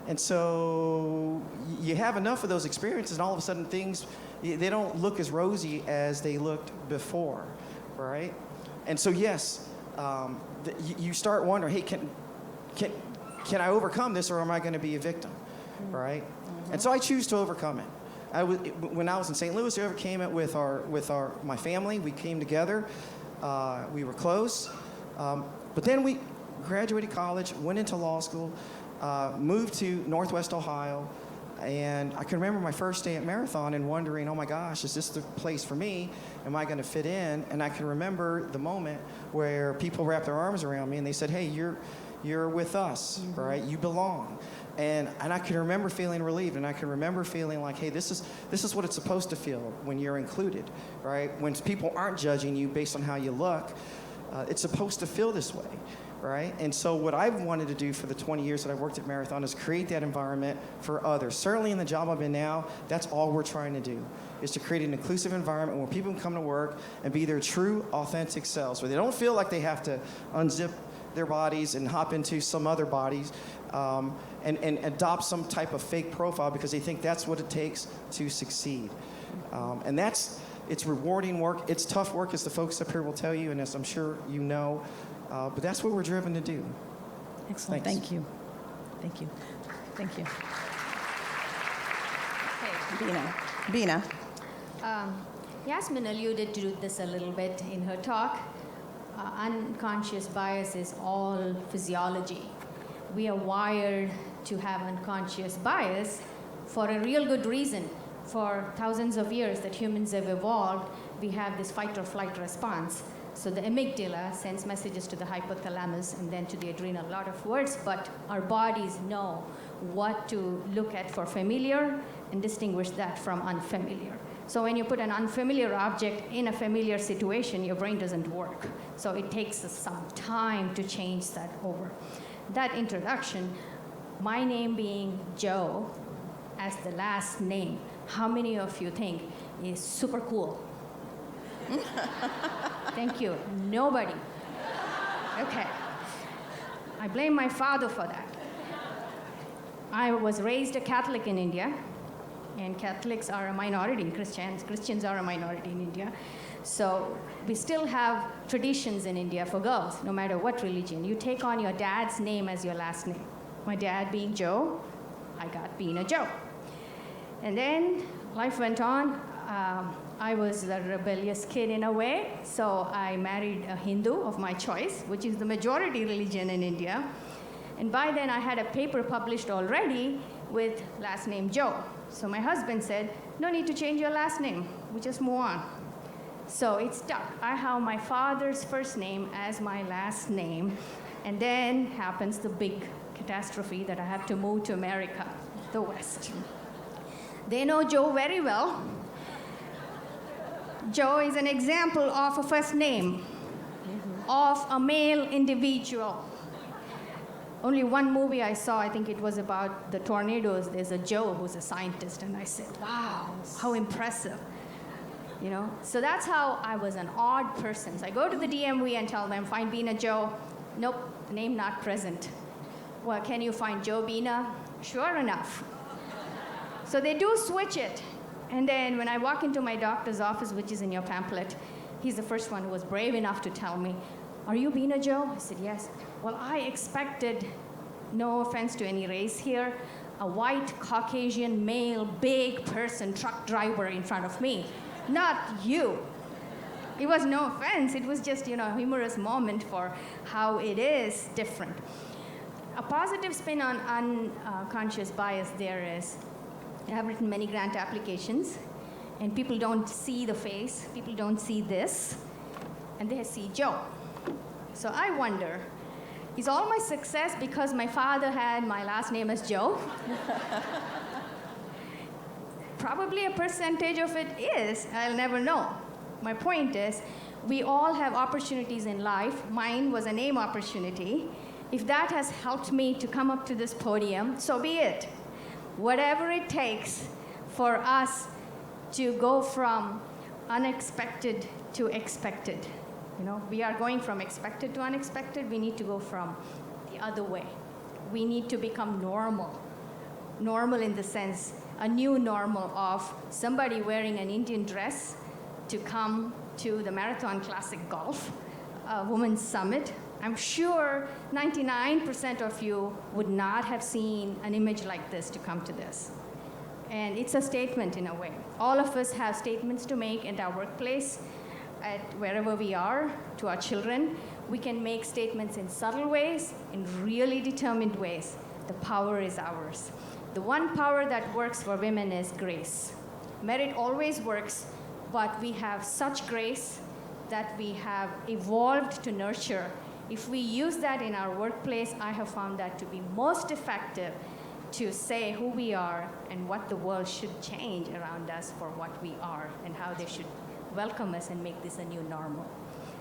And so you have enough of those experiences, and all of a sudden things, they don't look as rosy as they looked before, right? And so yes, you start wondering, hey, can I overcome this, or am I going to be a victim, right? And so I choose to overcome it. When I was in St. Louis, I overcame it with my family. We came together. We were close. But then we graduated college, went into law school, moved to Northwest Ohio, and I can remember my first day at Marathon and wondering, oh my gosh, is this the place for me? Am I going to fit in? And I can remember the moment where people wrapped their arms around me and they said, hey, you're with us, right? You belong. And I can remember feeling relieved, and I can remember feeling like, hey, this is what it's supposed to feel when you're included, right? When people aren't judging you based on how you look, it's supposed to feel this way, right? And so what I've wanted to do for the 20 years that I've worked at Marathon is create that environment for others. Certainly in the job I'm in now, that's all we're trying to do, is to create an inclusive environment where people can come to work and be their true, authentic selves, where they don't feel like they have to unzip their bodies and hop into some other bodies and adopt some type of fake profile because they think that's what it takes to succeed. And it's rewarding work. It's tough work, as the folks up here will tell you, and as I'm sure you know, but that's what we're driven to do. Excellent. Thanks. Thank you. Thank you. Thank you. Bina. Yasmin alluded to this a little bit in her talk. Unconscious bias is all physiology. We are wired to have unconscious bias for a real good reason. For thousands of years that humans have evolved, we have this fight or flight response. So the amygdala sends messages to the hypothalamus and then to the adrenal. A lot of words, but our bodies know what to look at for familiar and distinguish that from unfamiliar. So when you put an unfamiliar object in a familiar situation, your brain doesn't work. So it takes us some time to change that over. That introduction, my name being Joe as the last name, how many of you think is super cool? Thank you. Nobody. Okay. I blame my father for that. I was raised a Catholic in India, and Catholics are a minority. Christians are a minority in India. So we still have traditions in India for girls, no matter what religion. You take on your dad's name as your last name. My dad being Joe, I got Bina Joe. And then life went on. I was a rebellious kid in a way, so I married a Hindu of my choice, which is the majority religion in India. And by then I had a paper published already with last name Joe. So my husband said, no need to change your last name, we just move on. So it stuck. I have my father's first name as my last name, and then happens the big catastrophe that I have to move to America, the West. They know Joe very well. Joe is an example of a first name, of a male individual. Only one movie I saw, I think it was about the tornadoes, there's a Joe who's a scientist, and I said, wow, how impressive. You know, so that's how I was an odd person. So I go to the DMV and tell them, find Bina Joe. Nope, name not present. Well, can you find Joe Bina? Sure enough. So they do switch it. And then when I walk into my doctor's office, which is in your pamphlet, he's the first one who was brave enough to tell me, are you Bina Joe? I said, yes. Well, I expected, no offense to any race here, a white, Caucasian, male, big person, truck driver in front of me. Not you. It was no offense. It was just, a humorous moment for how it is different. A positive spin on unconscious bias there is, I have written many grant applications, and people don't see the face, people don't see this, and they see Joe. So I wonder, is all my success because my father had my last name as Joe? Probably a percentage of it is, I'll never know. My point is, we all have opportunities in life. Mine was a name opportunity. If that has helped me to come up to this podium, so be it. Whatever it takes for us to go from unexpected to expected. We are going from expected to unexpected. We need to go from the other way. We need to become normal. Normal in the sense, a new normal of somebody wearing an Indian dress to come to the Marathon Classic Golf Women's Summit. I'm sure 99% of you would not have seen an image like this to come to this. And it's a statement in a way. All of us have statements to make in our workplace, at wherever we are, to our children. We can make statements in subtle ways, in really determined ways. The power is ours. The one power that works for women is grace. Merit always works, but we have such grace that we have evolved to nurture. If we use that in our workplace, I have found that to be most effective to say who we are and what the world should change around us for what we are and how they should welcome us and make this a new normal.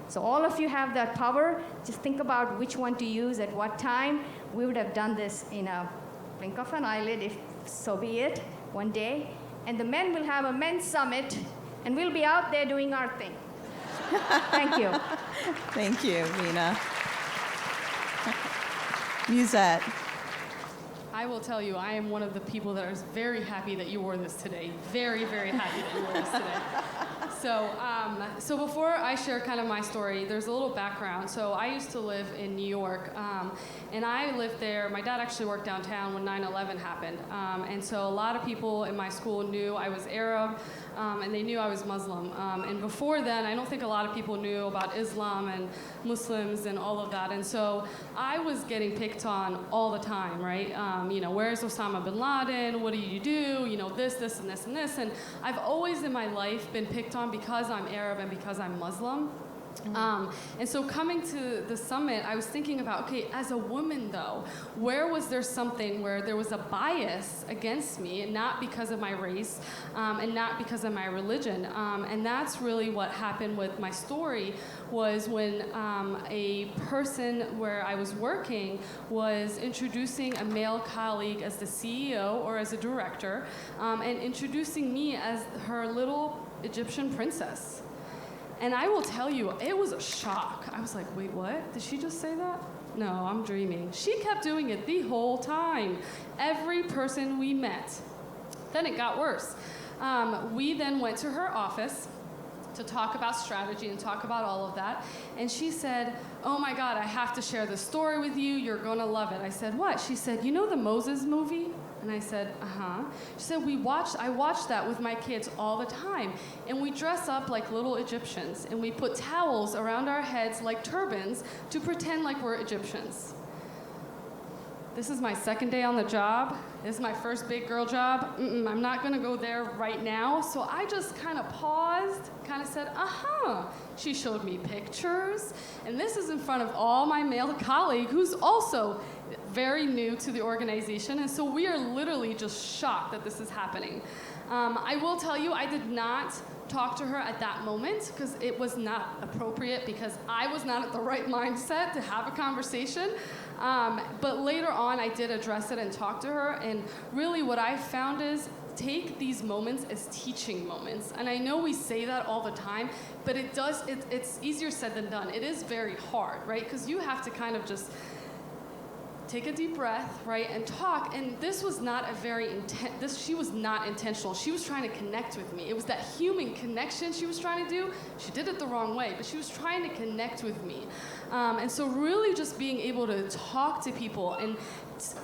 So all of you have that power. Just think about which one to use at what time. We would have done this in a blink of an eyelid, if so be it, one day. And the men will have a men's summit, and we'll be out there doing our thing. Thank you. Thank you, Bina. Musette. I will tell you, I am one of the people that is very happy that you wore this today. Very, very happy that you wore this today. So before I share kind of my story, there's a little background. So I used to live in New York, and I lived there. My dad actually worked downtown when 9/11 happened, and so a lot of people in my school knew I was Arab, and they knew I was Muslim. And before then, I don't think a lot of people knew about Islam and Muslims and all of that. And so I was getting picked on all the time, right? You know, where's Osama bin Laden? What do you do? You know, this, and this, and this. And I've always in my life been picked on because I'm Arab and because I'm Muslim. And so coming to the summit, I was thinking about, okay, as a woman though, where was there something where there was a bias against me, and not because of my race, and not because of my religion. And that's really what happened with my story, was when a person where I was working was introducing a male colleague as the CEO or as a director, and introducing me as her little Egyptian princess. And I will tell you, it was a shock. I was like, wait, what? Did she just say that? No, I'm dreaming. She kept doing it the whole time. Every person we met. Then it got worse. We then went to her office to talk about strategy and talk about all of that. And she said, oh my God, I have to share this story with you. You're gonna love it. I said, what? She said, you know the Moses movie? And I said, uh-huh. She said, I watched that with my kids all the time. And we dress up like little Egyptians. And we put towels around our heads like turbans to pretend like we're Egyptians. This is my second day on the job. This is my first big girl job. I'm not gonna go there right now. So I just kind of paused, kind of said, uh-huh. She showed me pictures. And this is in front of all my male colleague who's also very new to the organization. And so we are literally just shocked that this is happening. I will tell you, I did not talk to her at that moment because it was not appropriate, because I was not at the right mindset to have a conversation. But later on, I did address it and talk to her. And really what I found is, take these moments as teaching moments. And I know we say that all the time, but it's easier said than done. It is very hard, right? Because you have to kind of just take a deep breath, right, and talk. And this was not she was not intentional. She was trying to connect with me. It was that human connection she was trying to do. She did it the wrong way, but she was trying to connect with me. And so really just being able to talk to people and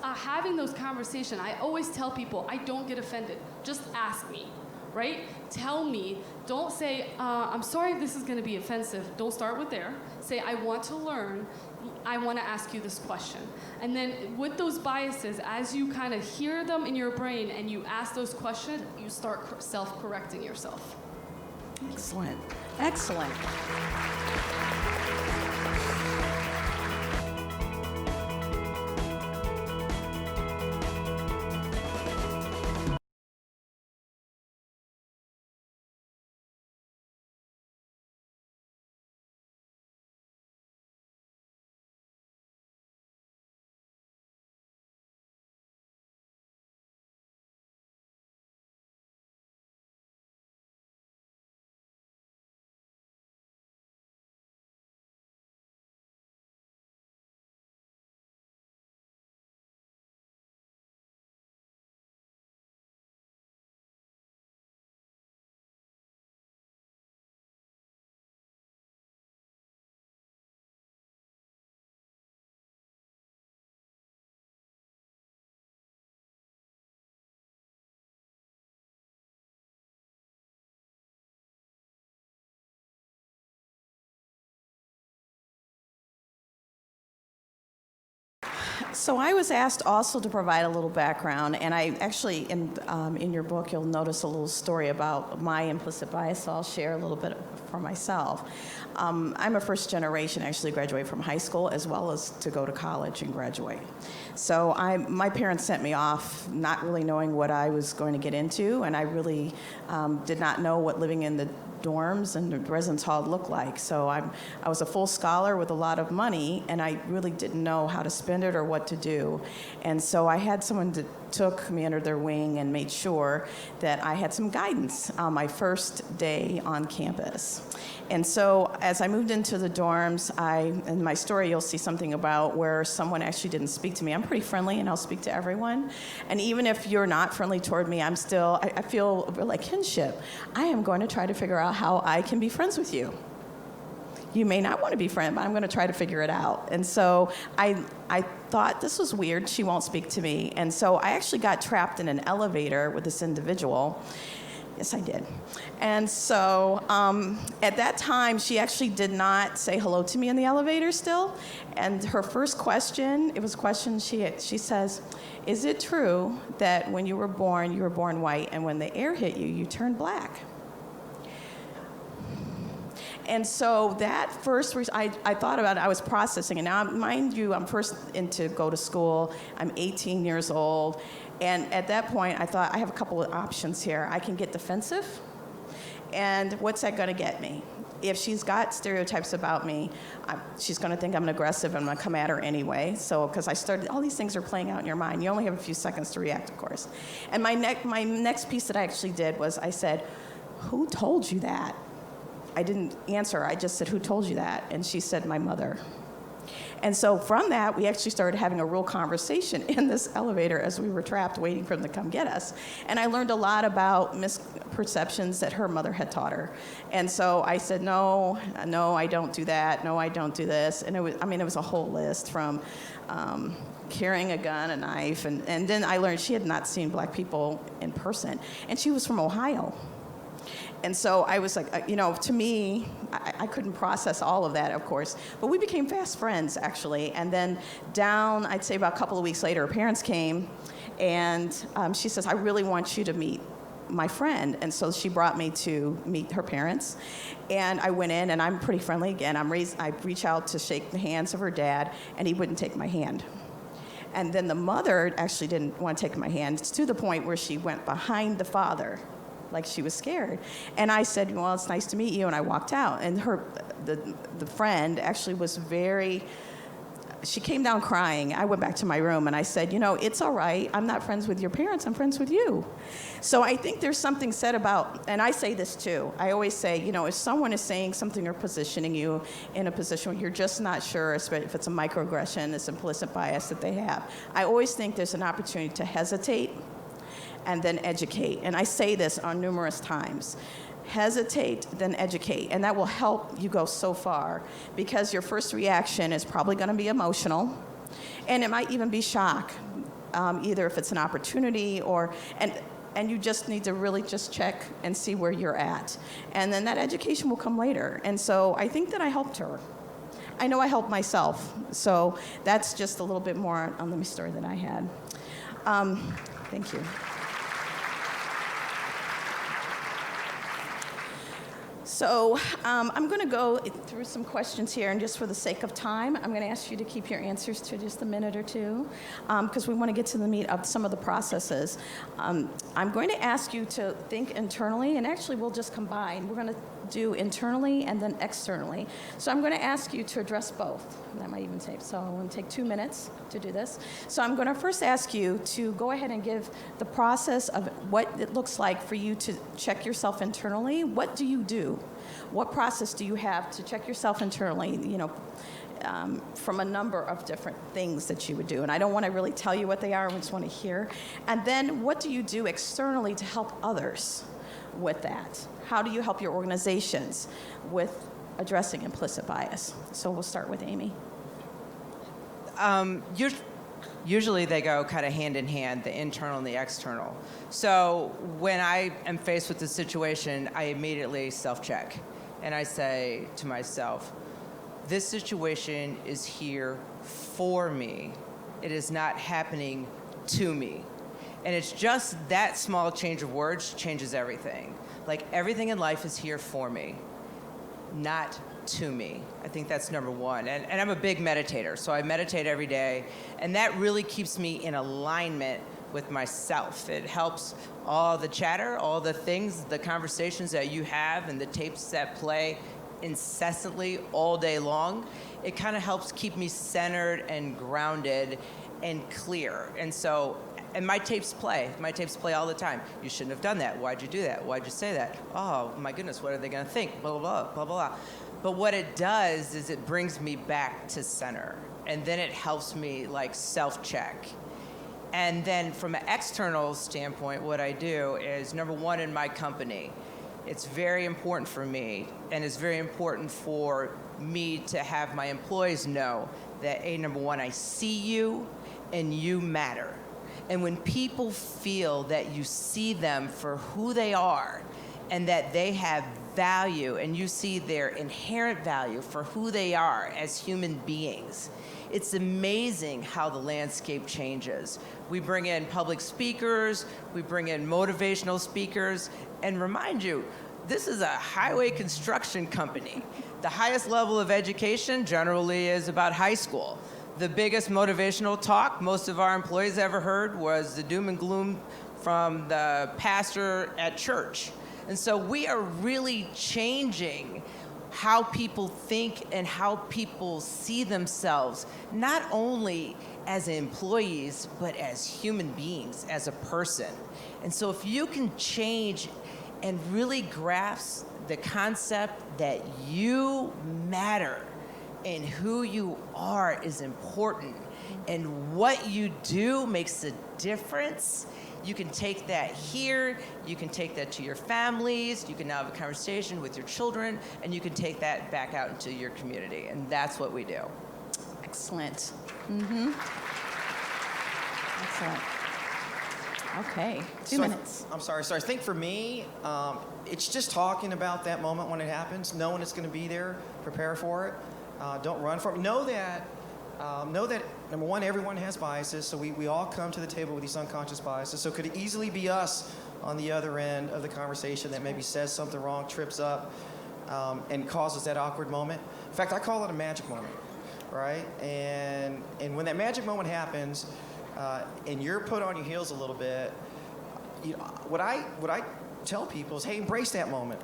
having those conversations. I always tell people, I don't get offended. Just ask me, right? Tell me. Don't say, I'm sorry if this is going to be offensive. Don't start with there. Say, I want to learn. I want to ask you this question. And then with those biases, as you kind of hear them in your brain and you ask those questions, you start self-correcting yourself. Excellent. Excellent. So I was asked also to provide a little background, and I actually, in your book, you'll notice a little story about my implicit bias, so I'll share a little bit for myself. I'm a first generation, actually graduated from high school as well as to go to college and graduate. So my parents sent me off not really knowing what I was going to get into, and I really did not know what living in the dorms and the residence hall looked like. So I was a full scholar with a lot of money, and I really didn't know how to spend it or what to do. And so I had someone that took me under their wing and made sure that I had some guidance on my first day on campus. And so as I moved into the dorms, in my story you'll see something about where someone actually didn't speak to me. I'm pretty friendly and I'll speak to everyone. And even if you're not friendly toward me, I feel like kinship. I am going to try to figure out out how I can be friends with you. You may not want to be friends, but I'm going to try to figure it out. And so I thought this was weird. She won't speak to me. And so I actually got trapped in an elevator with this individual. Yes, I did. And so at that time, she actually did not say hello to me in the elevator still. And her first question, it was a question she says, is it true that when you were born white, and when the air hit you, you turned black? And so that first, I thought about it, I was processing it. Now, mind you, I'm first in to go to school. I'm 18 years old. And at that point, I thought, I have a couple of options here. I can get defensive, and what's that gonna get me? If she's got stereotypes about me, she's gonna think I'm aggressive, and I'm gonna come at her anyway. So, because all these things are playing out in your mind. You only have a few seconds to react, of course. And my next piece that I actually did was I said, who told you that? I didn't answer, I just said, who told you that? And she said, my mother. And so from that, we actually started having a real conversation in this elevator as we were trapped waiting for them to come get us. And I learned a lot about misperceptions that her mother had taught her. And so I said, no, I don't do that. No, I don't do this. And it was a whole list from carrying a gun, a knife. And then I learned she had not seen black people in person. And she was from Ohio. And so I was like, to me, I couldn't process all of that, of course. But we became fast friends, actually. And then I'd say about a couple of weeks later, her parents came, and she says, I really want you to meet my friend. And so she brought me to meet her parents. And I went in, and I'm pretty friendly again. I reach out to shake the hands of her dad, and he wouldn't take my hand. And then the mother actually didn't want to take my hand, to the point where she went behind the father, like she was scared. And I said, well, it's nice to meet you, and I walked out. And the friend actually was she came down crying. I went back to my room, and I said, it's all right. I'm not friends with your parents, I'm friends with you. So I think there's something said about, and I say this too, I always say, if someone is saying something or positioning you in a position where you're just not sure, especially if it's a microaggression, it's implicit bias that they have, I always think there's an opportunity to hesitate and then educate. And I say this on numerous times. Hesitate, then educate. And that will help you go so far, because your first reaction is probably gonna be emotional, and it might even be shock, either if it's an opportunity and you just need to really just check and see where you're at. And then that education will come later. And so I think that I helped her. I know I helped myself. So that's just a little bit more on the story that I had. Thank you. So I'm going to go through some questions here, and just for the sake of time, I'm going to ask you to keep your answers to just a minute or two, because we want to get to the meat of some of the processes. I'm going to ask you to think internally, and actually we'll just combine. We're going to do internally and then externally. So I'm going to ask you to address both. That might even take, so I'm going to take 2 minutes to do this. So I'm going to first ask you to go ahead and give the process of what it looks like for you to check yourself internally. What do you do? What process do you have to check yourself internally, from a number of different things that you would do? And I don't want to really tell you what they are, I just want to hear. And then what do you do externally to help others with that? How do you help your organizations with addressing implicit bias? So we'll start with Amy. Usually they go kind of hand in hand, the internal and the external. So when I am faced with the situation, I immediately self-check. And I say to myself, this situation is here for me. It is not happening to me. And it's just that small change of words changes everything. Like, everything in life is here for me, not to me. I think that's number one. And I'm a big meditator, so I meditate every day, and that really keeps me in alignment with myself. It helps all the chatter, all the things, the conversations that you have, and the tapes that play incessantly all day long. It kind of helps keep me centered and grounded and clear. And my tapes play all the time. You shouldn't have done that. Why'd you do that? Why'd you say that? Oh my goodness, what are they gonna think? Blah, blah, blah, blah, blah. But what it does is it brings me back to center. And then it helps me self-check. And then from an external standpoint, what I do is, number one, in my company, It's very important for me, and it's very important for me to have my employees know that, number one, I see you and you matter. And when people feel that you see them for who they are and that they have value and you see their inherent value for who they are as human beings, it's amazing how the landscape changes. We bring in public speakers, we bring in motivational speakers, and remind you, this is a highway construction company. The highest level of education generally is about high school. The biggest motivational talk most of our employees ever heard was the doom and gloom from the pastor at church. And so we are really changing how people think and how people see themselves, not only as employees, but as human beings, as a person. And so if you can change and really grasp the concept that you matter and who you are is important and what you do makes a difference, you can take that here, you can take that to your families, you can now have a conversation with your children, and you can take that back out into your community. And that's what we do. Excellent. Excellent. Okay, 2 minutes. I'm sorry. I think for me, it's just talking about that moment when it happens, knowing it's going to be there, prepare for it, don't run from it. Know that, number one, everyone has biases, so we all come to the table with these unconscious biases. So could it easily be us on the other end of the conversation that maybe says something wrong, trips up, and causes that awkward moment? In fact, I call it a magic moment, right? And when that magic moment happens, and you're put on your heels a little bit, you know, what I tell people is, hey, embrace that moment,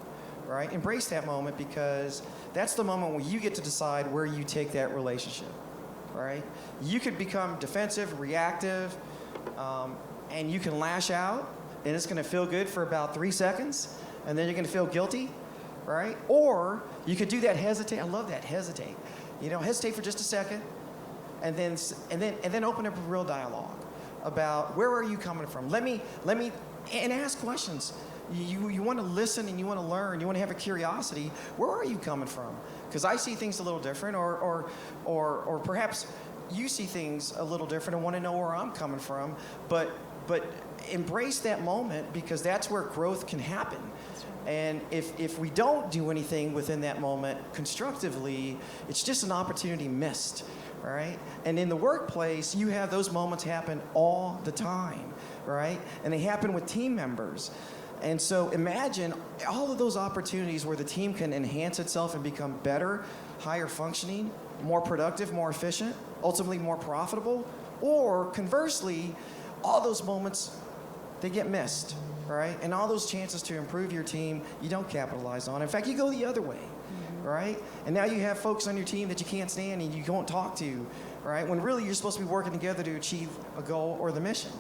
right? Embrace that moment, because that's the moment when you get to decide where you take that relationship, right? You could become defensive, reactive, and you can lash out, and it's going to feel good for about 3 seconds, and then you're going to feel guilty, right? Or you could do that hesitate. I love that, hesitate. You know, hesitate for just a second, and then open up a real dialogue about where are you coming from. Let me and ask questions. You want to listen and you want to learn. You want to have a curiosity. Where are you coming from? Because I see things a little different, or perhaps you see things a little different and want to know where I'm coming from. But embrace that moment, because that's where growth can happen. And if we don't do anything within that moment constructively, it's just an opportunity missed. Right? And in the workplace, you have those moments happen all the time, right? And they happen with team members. And so imagine all of those opportunities where the team can enhance itself and become better, higher functioning, more productive, more efficient, ultimately more profitable. Or conversely, all those moments, they get missed, right? And all those chances to improve your team, you don't capitalize on. In fact, you go the other way. Right? And now you have folks on your team that you can't stand and you don't talk to, right? When really you're supposed to be working together to achieve a goal or the mission,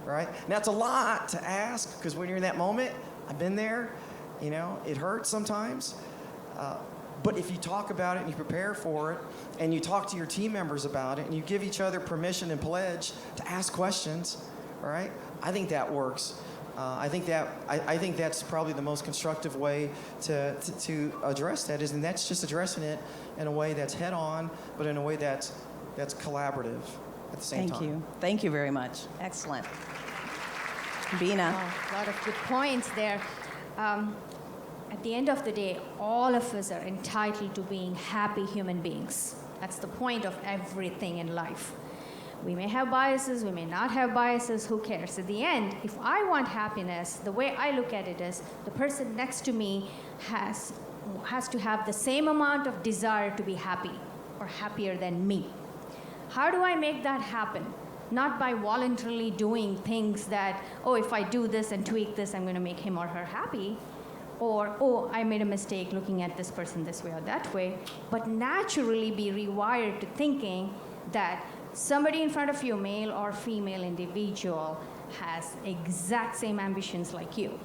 right? Now it's a lot to ask, because when you're in that moment, I've been there, you know, it hurts sometimes. But if you talk about it and you prepare for it and you talk to your team members about it and you give each other permission and pledge to ask questions, right? I think that works. I think that's probably the most constructive way to address that, and that's just addressing it in a way that's head on, but in a way that's collaborative at the same time. Thank you very much. Excellent. Bina. A lot of good points there. At the end of the day, all of us are entitled to being happy human beings. That's the point of everything in life. We may have biases, we may not have biases, who cares? At the end, if I want happiness, the way I look at it is the person next to me has to have the same amount of desire to be happy or happier than me. How do I make that happen? Not by voluntarily doing things that, oh, if I do this and tweak this, I'm going to make him or her happy. Or, oh, I made a mistake looking at this person this way or that way. But naturally be rewired to thinking that somebody in front of you, male or female individual, has exact same ambitions like you.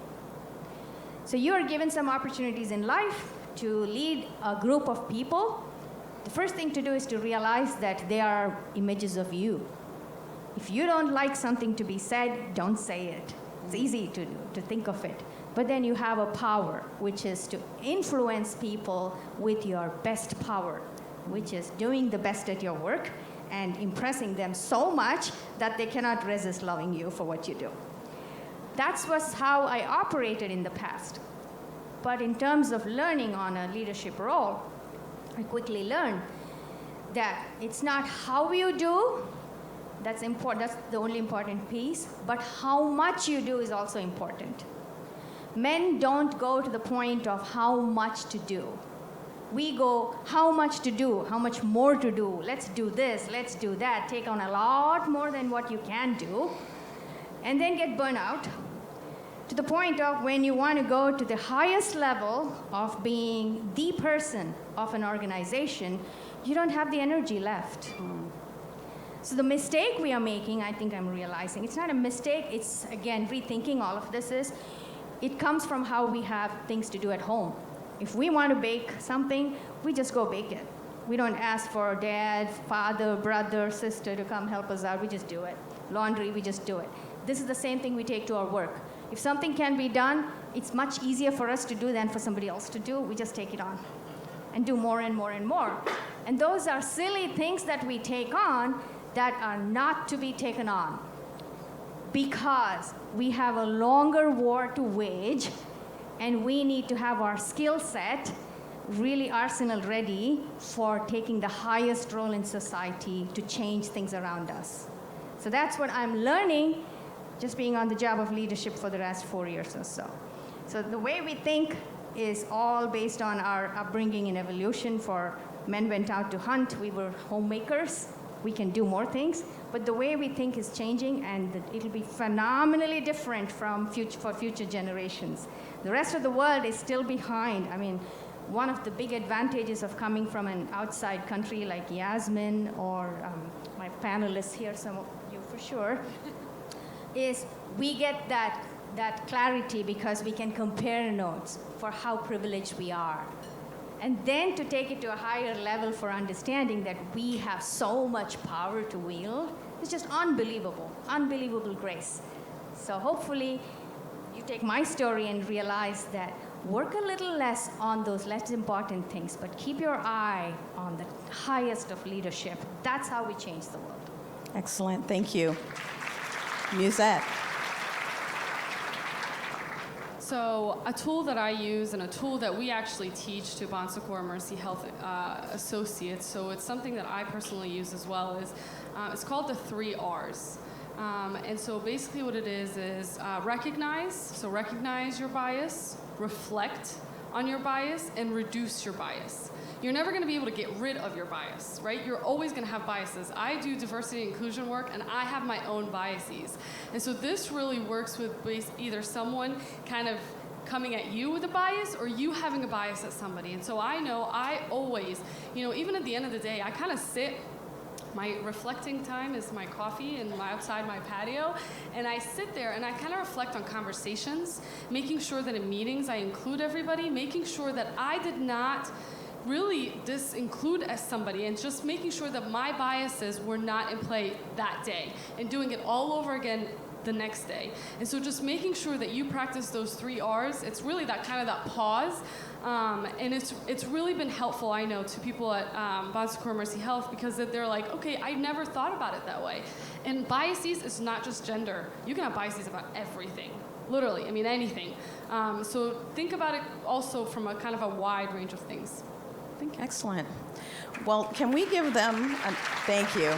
So you are given some opportunities in life to lead a group of people. The first thing to do is to realize that they are images of you. If you don't like something to be said, don't say it. It's easy to think of it. But then you have a power, which is to influence people with your best power, which is doing the best at your work and impressing them so much that they cannot resist loving you for what you do. That was how I operated in the past. But in terms of learning on a leadership role, I quickly learned that it's not how you do, that's important, that's the only important piece, but how much you do is also important. Men don't go to the point of how much to do. We go, how much to do, how much more to do, let's do this, let's do that, take on a lot more than what you can do, and then get burnt out to the point of when you want to go to the highest level of being the person of an organization, you don't have the energy left. So the mistake we are making, I think I'm realizing, it's not a mistake, it's again rethinking all of this is, it comes from how we have things to do at home. If we want to bake something, we just go bake it. We don't ask for dad, father, brother, sister to come help us out, we just do it. Laundry, we just do it. This is the same thing we take to our work. If something can be done, it's much easier for us to do than for somebody else to do. We just take it on and do more and more and more. And those are silly things that we take on that are not to be taken on because we have a longer war to wage and we need to have our skill set really arsenal ready for taking the highest role in society to change things around us. So that's what I'm learning just being on the job of leadership for the last 4 years or so. So the way we think is all based on our upbringing and evolution. For men went out to hunt, we were homemakers. We can do more things, but the way we think is changing, and it'll be phenomenally different for future generations. The rest of the world is still behind. I mean, one of the big advantages of coming from an outside country like Yasmin or my panelists here, some of you for sure, is we get that clarity because we can compare notes for how privileged we are. And then to take it to a higher level for understanding that we have so much power to wield, it's just unbelievable, unbelievable grace. So hopefully you take my story and realize that work a little less on those less important things, but keep your eye on the highest of leadership. That's how we change the world. Excellent, thank you. Musette. So a tool that I use and a tool that we actually teach to Bon Secours Mercy Health associates, so it's something that I personally use as well, is it's called the 3 R's. And so basically what it is recognize, so recognize your bias, reflect on your bias, and reduce your bias. You're never going to be able to get rid of your bias, right? You're always going to have biases. I do diversity and inclusion work, and I have my own biases. And so this really works with either someone kind of coming at you with a bias or you having a bias at somebody. And so I know I always, even at the end of the day, I kind of sit. My reflecting time is my coffee and outside my patio, and I sit there and I kind of reflect on conversations, making sure that in meetings I include everybody, making sure that I did not really disinclude as somebody, and just making sure that my biases were not in play that day and doing it all over again the next day. And so just making sure that you practice those 3 R's, it's really that pause. And it's really been helpful, I know, to people at Bon Secours Mercy Health, because they're like, okay, I never thought about it that way. And biases is not just gender. You can have biases about everything. Literally, anything. So think about it also from a kind of a wide range of things. Thank you. Excellent. Well, can we give them a thank you?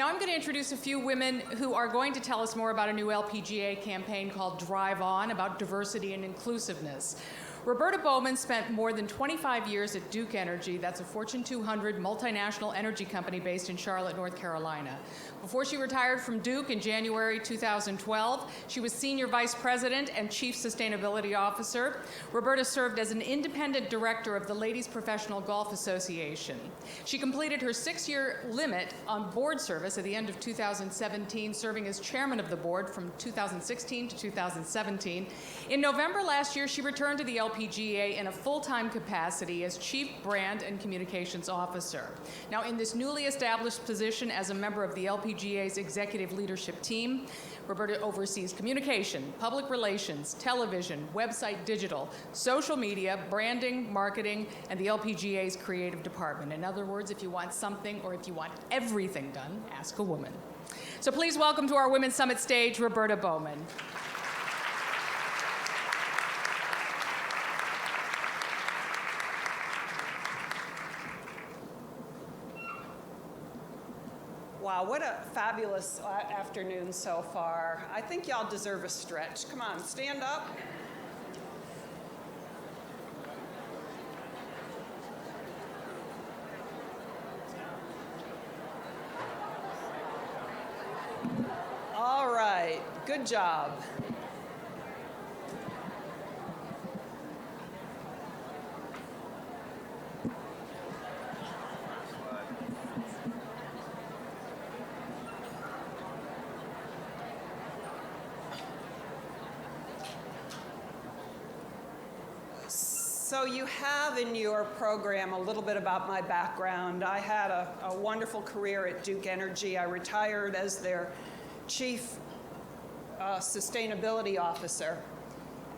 Now I'm going to introduce a few women who are going to tell us more about a new LPGA campaign called Drive On, about diversity and inclusiveness. Roberta Bowman spent more than 25 years at Duke Energy. That's a Fortune 200 multinational energy company based in Charlotte, North Carolina. Before she retired from Duke in January 2012, she was Senior Vice President and Chief Sustainability Officer. Roberta served as an independent director of the Ladies Professional Golf Association. She completed her 6-year limit on board service at the end of 2017, serving as chairman of the board from 2016 to 2017. In November last year, she returned to the LPGA in a full-time capacity as Chief Brand and Communications Officer. Now, in this newly established position as a member of the LPGA's executive leadership team, Roberta oversees communication, public relations, television, website digital, social media, branding, marketing, and the LPGA's creative department. In other words, if you want something or if you want everything done, ask a woman. So please welcome to our Women's Summit stage, Roberta Bowman. Wow, what a fabulous afternoon so far. I think y'all deserve a stretch. Come on, stand up. All right, good job. So you have in your program a little bit about my background. I had a wonderful career at Duke Energy. I retired as their chief sustainability officer.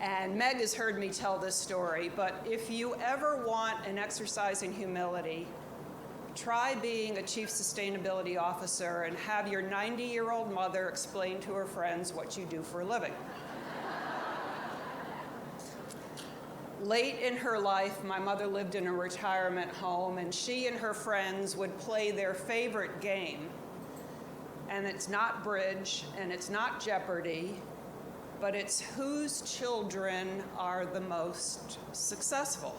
And Meg has heard me tell this story, but if you ever want an exercise in humility, try being a chief sustainability officer and have your 90-year-old mother explain to her friends what you do for a living. Late in her life, my mother lived in a retirement home, and she and her friends would play their favorite game. And it's not bridge, and it's not Jeopardy, but it's whose children are the most successful.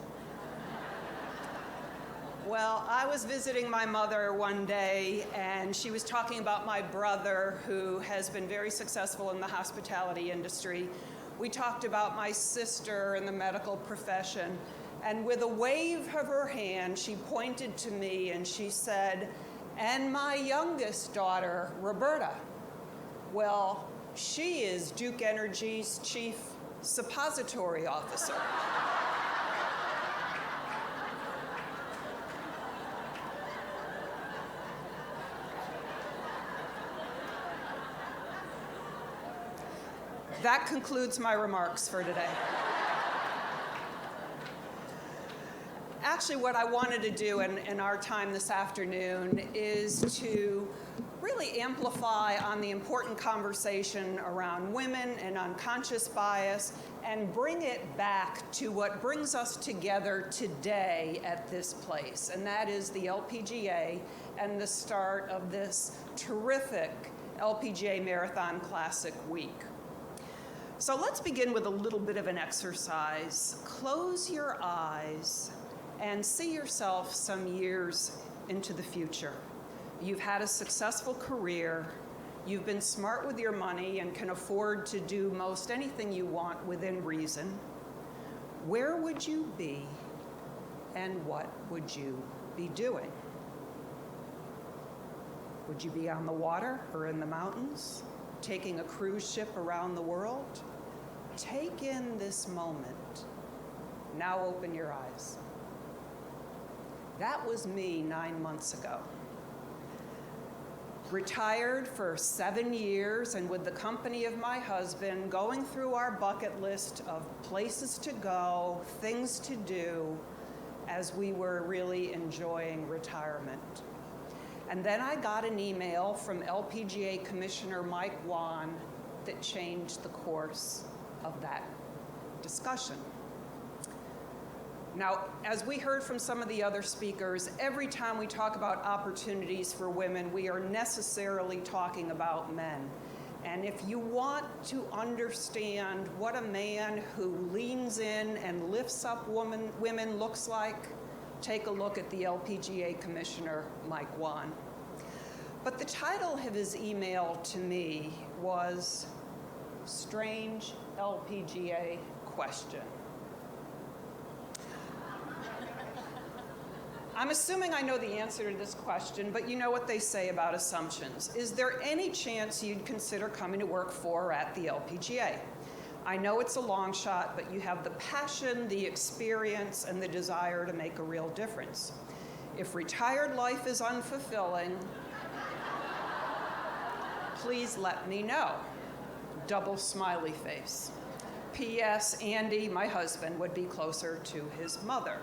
Well, I was visiting my mother one day, and she was talking about my brother, who has been very successful in the hospitality industry. We talked about my sister in the medical profession, and with a wave of her hand, she pointed to me and she said, "And my youngest daughter, Roberta. Well, she is Duke Energy's chief suppository officer." That concludes my remarks for today. Actually, what I wanted to do in our time this afternoon is to really amplify on the important conversation around women and unconscious bias and bring it back to what brings us together today at this place, and that is the LPGA and the start of this terrific LPGA Marathon Classic week. So let's begin with a little bit of an exercise. Close your eyes and see yourself some years into the future. You've had a successful career, you've been smart with your money and can afford to do most anything you want within reason. Where would you be and what would you be doing? Would you be on the water or in the mountains? Taking a cruise ship around the world? Take in this moment. Now open your eyes. That was me 9 months ago. Retired for 7 years and with the company of my husband, going through our bucket list of places to go, things to do, as we were really enjoying retirement. And then I got an email from LPGA Commissioner Mike Wan that changed the course of that discussion. Now, as we heard from some of the other speakers, every time we talk about opportunities for women, we are necessarily talking about men. And if you want to understand what a man who leans in and lifts up women looks like, take a look at the LPGA Commissioner, Mike Wan. But the title of his email to me was Strange LPGA Question. I'm assuming I know the answer to this question, but you know what they say about assumptions. Is there any chance you'd consider coming to work for or at the LPGA? I know it's a long shot, but you have the passion, the experience, and the desire to make a real difference. If retired life is unfulfilling, please let me know. Double smiley face. P.S. Andy, my husband, would be closer to his mother.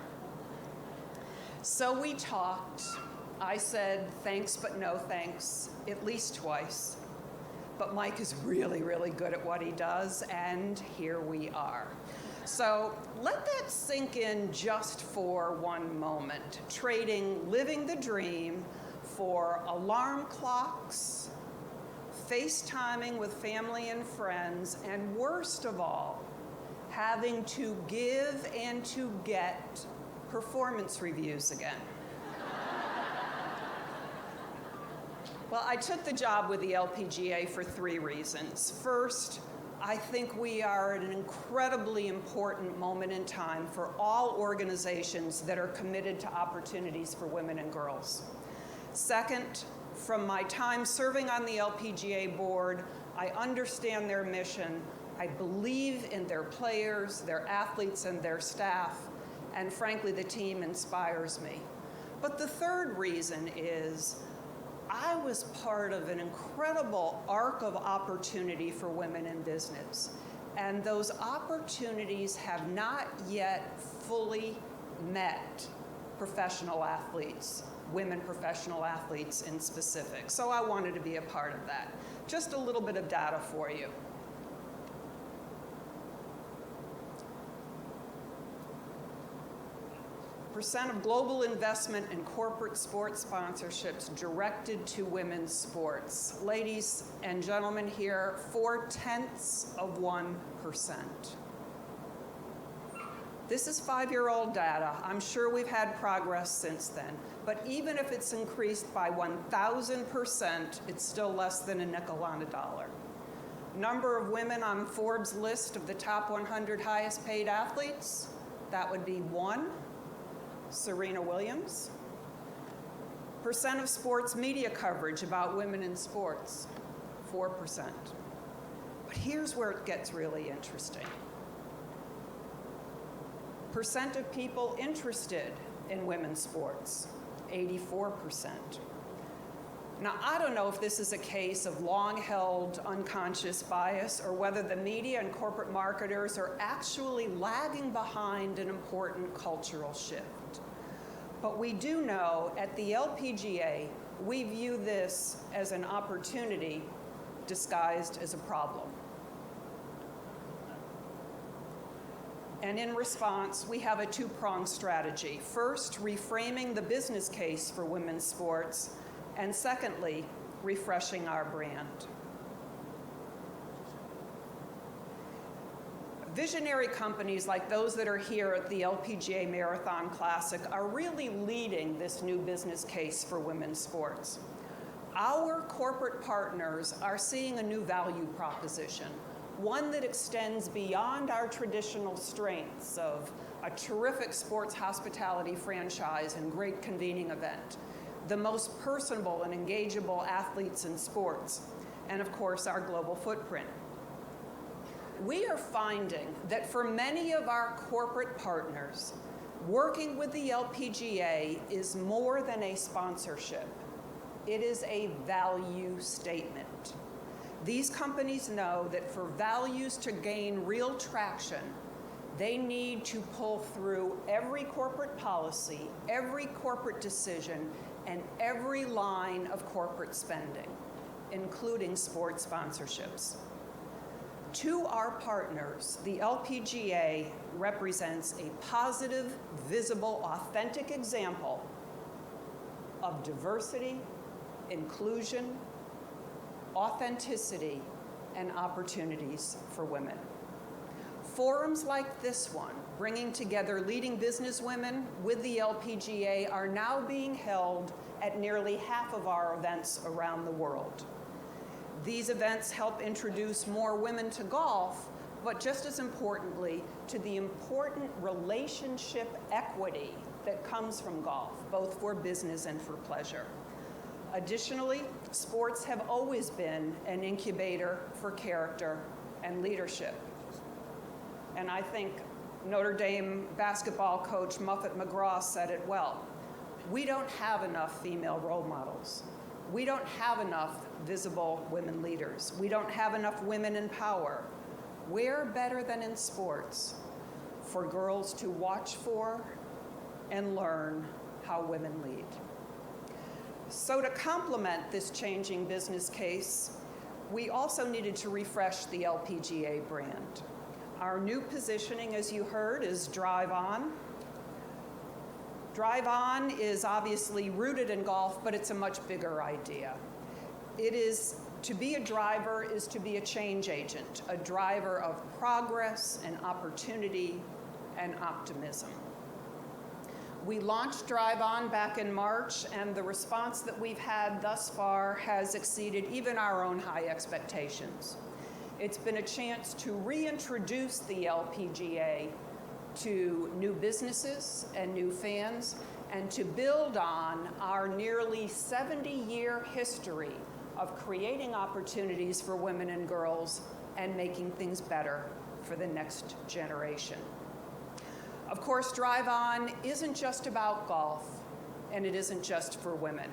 So we talked. I said thanks but no thanks at least twice. But Mike is really, really good at what he does, and here we are. So let that sink in just for one moment. Trading living the dream for alarm clocks, FaceTiming with family and friends, and worst of all, having to give and to get performance reviews again. Well, I took the job with the LPGA for 3 reasons. First, I think we are at an incredibly important moment in time for all organizations that are committed to opportunities for women and girls. Second, from my time serving on the LPGA board, I understand their mission. I believe in their players, their athletes, and their staff. And frankly, the team inspires me. But the third reason is I was part of an incredible arc of opportunity for women in business. And those opportunities have not yet fully met professional athletes, women professional athletes in specific. So I wanted to be a part of that. Just a little bit of data for you. Percent of global investment in corporate sports sponsorships directed to women's sports. Ladies and gentlemen here, 0.4%. This is 5-year-old data. I'm sure we've had progress since then. But even if it's increased by 1,000%, it's still less than a nickel on a dollar. Number of women on Forbes' list of the top 100 highest paid athletes, that would be 1. Serena Williams. Percent of sports media coverage about women in sports, 4%. But here's where it gets really interesting. Percent of people interested in women's sports, 84%. Now, I don't know if this is a case of long-held unconscious bias or whether the media and corporate marketers are actually lagging behind an important cultural shift. But we do know at the LPGA, we view this as an opportunity disguised as a problem. And in response, we have a 2-pronged strategy. First, reframing the business case for women's sports, and secondly, refreshing our brand. Visionary companies like those that are here at the LPGA Marathon Classic are really leading this new business case for women's sports. Our corporate partners are seeing a new value proposition, one that extends beyond our traditional strengths of a terrific sports hospitality franchise and great convening event, the most personable and engageable athletes in sports, and of course, our global footprint. We are finding that for many of our corporate partners, working with the LPGA is more than a sponsorship. It is a value statement. These companies know that for values to gain real traction, they need to pull through every corporate policy, every corporate decision, and every line of corporate spending, including sports sponsorships. To our partners, the LPGA represents a positive, visible, authentic example of diversity, inclusion, authenticity, and opportunities for women. Forums like this one, bringing together leading businesswomen with the LPGA, are now being held at nearly half of our events around the world. These events help introduce more women to golf, but just as importantly, to the important relationship equity that comes from golf, both for business and for pleasure. Additionally, sports have always been an incubator for character and leadership. And I think Notre Dame basketball coach Muffet McGraw said it well. We don't have enough female role models. We don't have enough visible women leaders. We don't have enough women in power. Where better than in sports for girls to watch for and learn how women lead? So to complement this changing business case, we also needed to refresh the LPGA brand. Our new positioning, as you heard, is Drive On. Drive On is obviously rooted in golf, but it's a much bigger idea. It is, to be a driver is to be a change agent, a driver of progress and opportunity and optimism. We launched Drive On back in March, and the response that we've had thus far has exceeded even our own high expectations. It's been a chance to reintroduce the LPGA to new businesses and new fans, and to build on our nearly 70-year history of creating opportunities for women and girls and making things better for the next generation. Of course, Drive On isn't just about golf, and it isn't just for women.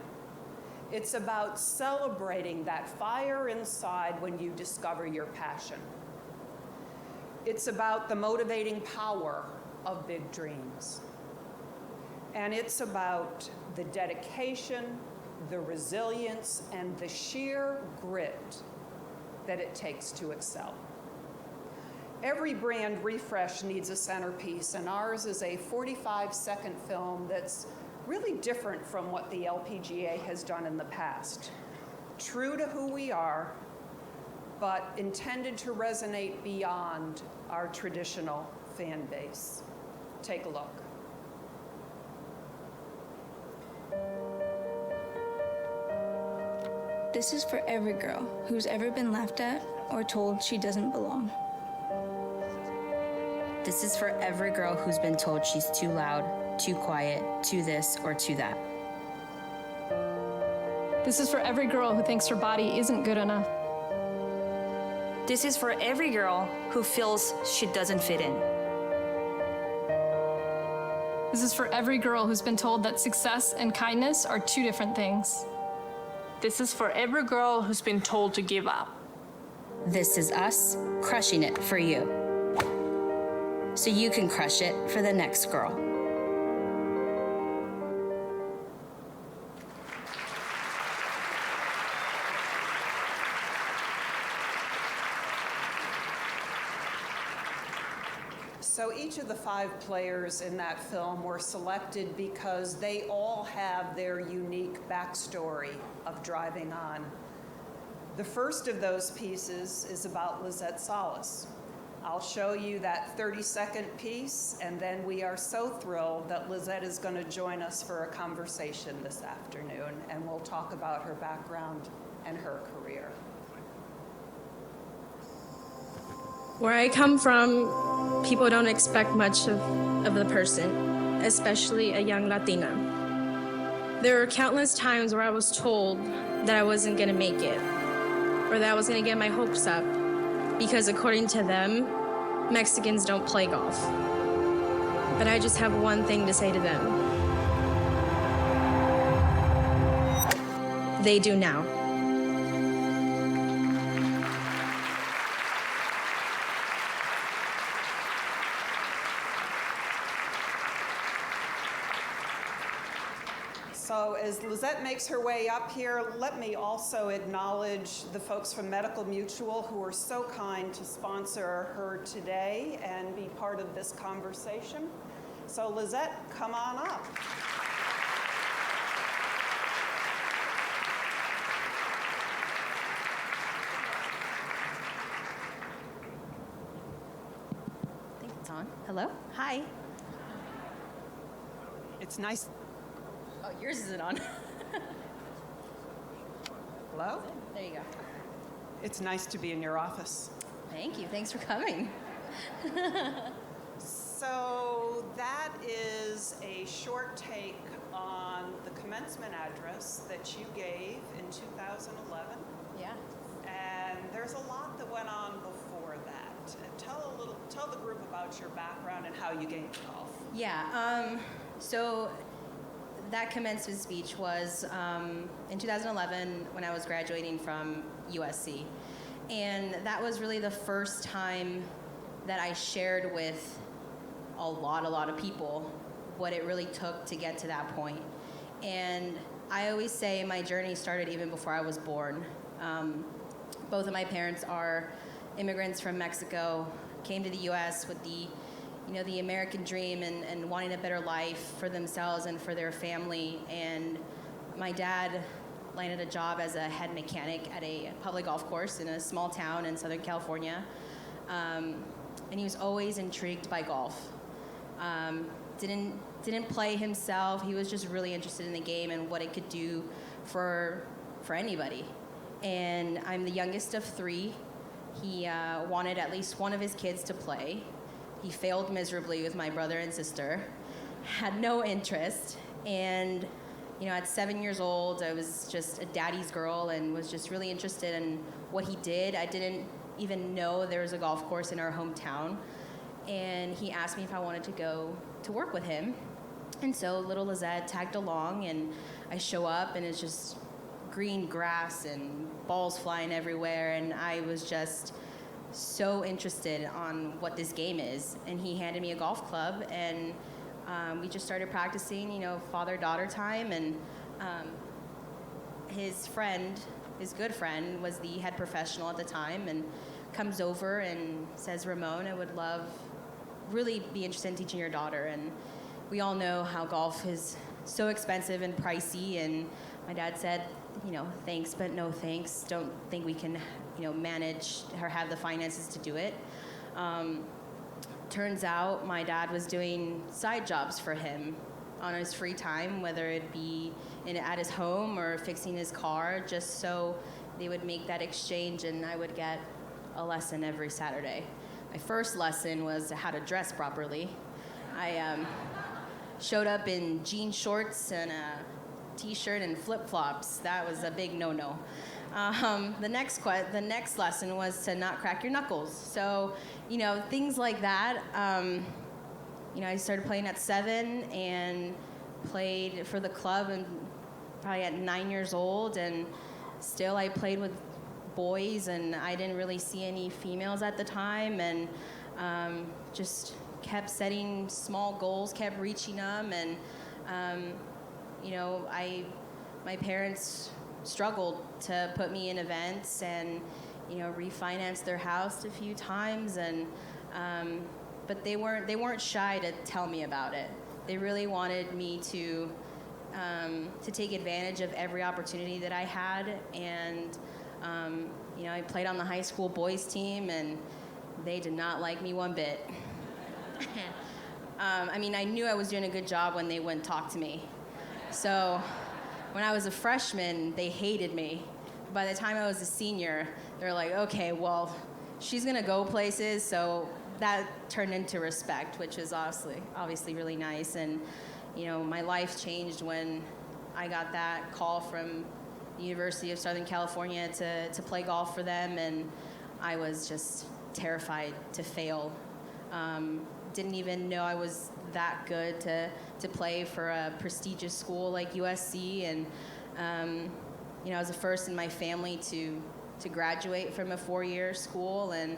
It's about celebrating that fire inside when you discover your passion. It's about the motivating power of big dreams. And it's about the dedication, the resilience, and the sheer grit that it takes to excel. Every brand refresh needs a centerpiece, and ours is a 45-second film that's really different from what the LPGA has done in the past. True to who we are, but intended to resonate beyond our traditional fan base. Take a look. This is for every girl who's ever been laughed at or told she doesn't belong. This is for every girl who's been told she's too loud, too quiet, too this or too that. This is for every girl who thinks her body isn't good enough. This is for every girl who feels she doesn't fit in. This is for every girl who's been told that success and kindness are two different things. This is for every girl who's been told to give up. This is us crushing it for you, so you can crush it for the next girl. So each of the 5 players in that film were selected because they all have their unique backstory of driving on. The first of those pieces is about Lizette Salas. I'll show you that 30-second piece, and then we are so thrilled that Lizette is going to join us for a conversation this afternoon, and we'll talk about her background and her career. Where I come from, people don't expect much of the person, especially a young Latina. There were countless times where I was told that I wasn't gonna make it, or that I was gonna get my hopes up, because according to them, Mexicans don't play golf. But I just have one thing to say to them. They do now. So as Lizette makes her way up here, let me also acknowledge the folks from Medical Mutual who are so kind to sponsor her today and be part of this conversation. So Lizette, come on up. I think it's on. Hello? Hi. It's nice. Oh, yours isn't on. Hello? There you go. It's nice to be in your office. Thank you. Thanks for coming. So that is a short take on the commencement address that you gave in 2011. Yeah. And there's a lot that went on before that. Tell the group about your background and how you got into golf. Yeah. So that commencement speech was in 2011 when I was graduating from USC. And that was really the first time that I shared with a lot of people what it really took to get to that point. And I always say my journey started even before I was born. Both of my parents are immigrants from Mexico, came to the US with the American dream and wanting a better life for themselves and for their family. And my dad landed a job as a head mechanic at a public golf course in a small town in Southern California. And he was always intrigued by golf. Didn't play himself. He was just really interested in the game and what it could do for anybody. And I'm the youngest of three. He wanted at least one of his kids to play. He failed miserably with my brother and sister, had no interest. And at 7 years old, I was just a daddy's girl and was just really interested in what he did. I didn't even know there was a golf course in our hometown. And he asked me if I wanted to go to work with him. And so little Lizette tagged along, and I show up, and it's just green grass and balls flying everywhere. And I was just so interested on what this game is. And he handed me a golf club, and we just started practicing, father-daughter time. And his good friend, was the head professional at the time, and comes over and says, Ramon, I would really be interested in teaching your daughter. And we all know how golf is so expensive and pricey. And my dad said, thanks, but no thanks. Don't think we can, manage or have the finances to do it. Turns out my dad was doing side jobs for him on his free time, whether it be at his home or fixing his car, just so they would make that exchange and I would get a lesson every Saturday. My first lesson was how to dress properly. I showed up in jean shorts and a t-shirt and flip-flops. That was a big no-no. The next lesson was to not crack your knuckles. So, things like that. I started playing at 7 and played for the club and probably at 9 years old, and still I played with boys, and I didn't really see any females at the time, and just kept setting small goals, kept reaching them, and my parents struggled to put me in events and refinanced their house a few times, and but they weren't shy to tell me about it. They really wanted me to take advantage of every opportunity that I had, and I played on the high school boys team, and they did not like me one bit. I knew I was doing a good job when they wouldn't talk to me. So when I was a freshman, they hated me. By the time I was a senior, they're like, okay, well, she's gonna go places, so that turned into respect, which is obviously really nice. And my life changed when I got that call from the University of Southern California to play golf for them, and I was just terrified to fail. Didn't even know I was that good to play for a prestigious school like USC, and I was the first in my family to graduate from a 4-year school, and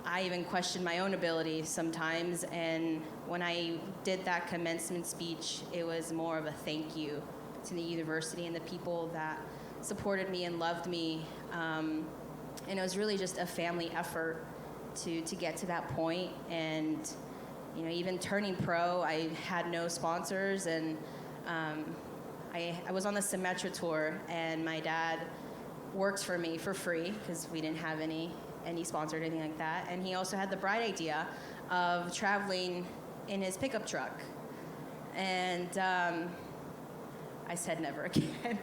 I even questioned my own ability sometimes. And when I did that commencement speech, it was more of a thank you to the university and the people that supported me and loved me. And it was really just a family effort to get to that point. And even turning pro, I had no sponsors, and I was on the Symetra tour, and my dad worked for me for free because we didn't have any sponsor or anything like that. And he also had the bright idea of traveling in his pickup truck. And I said never again.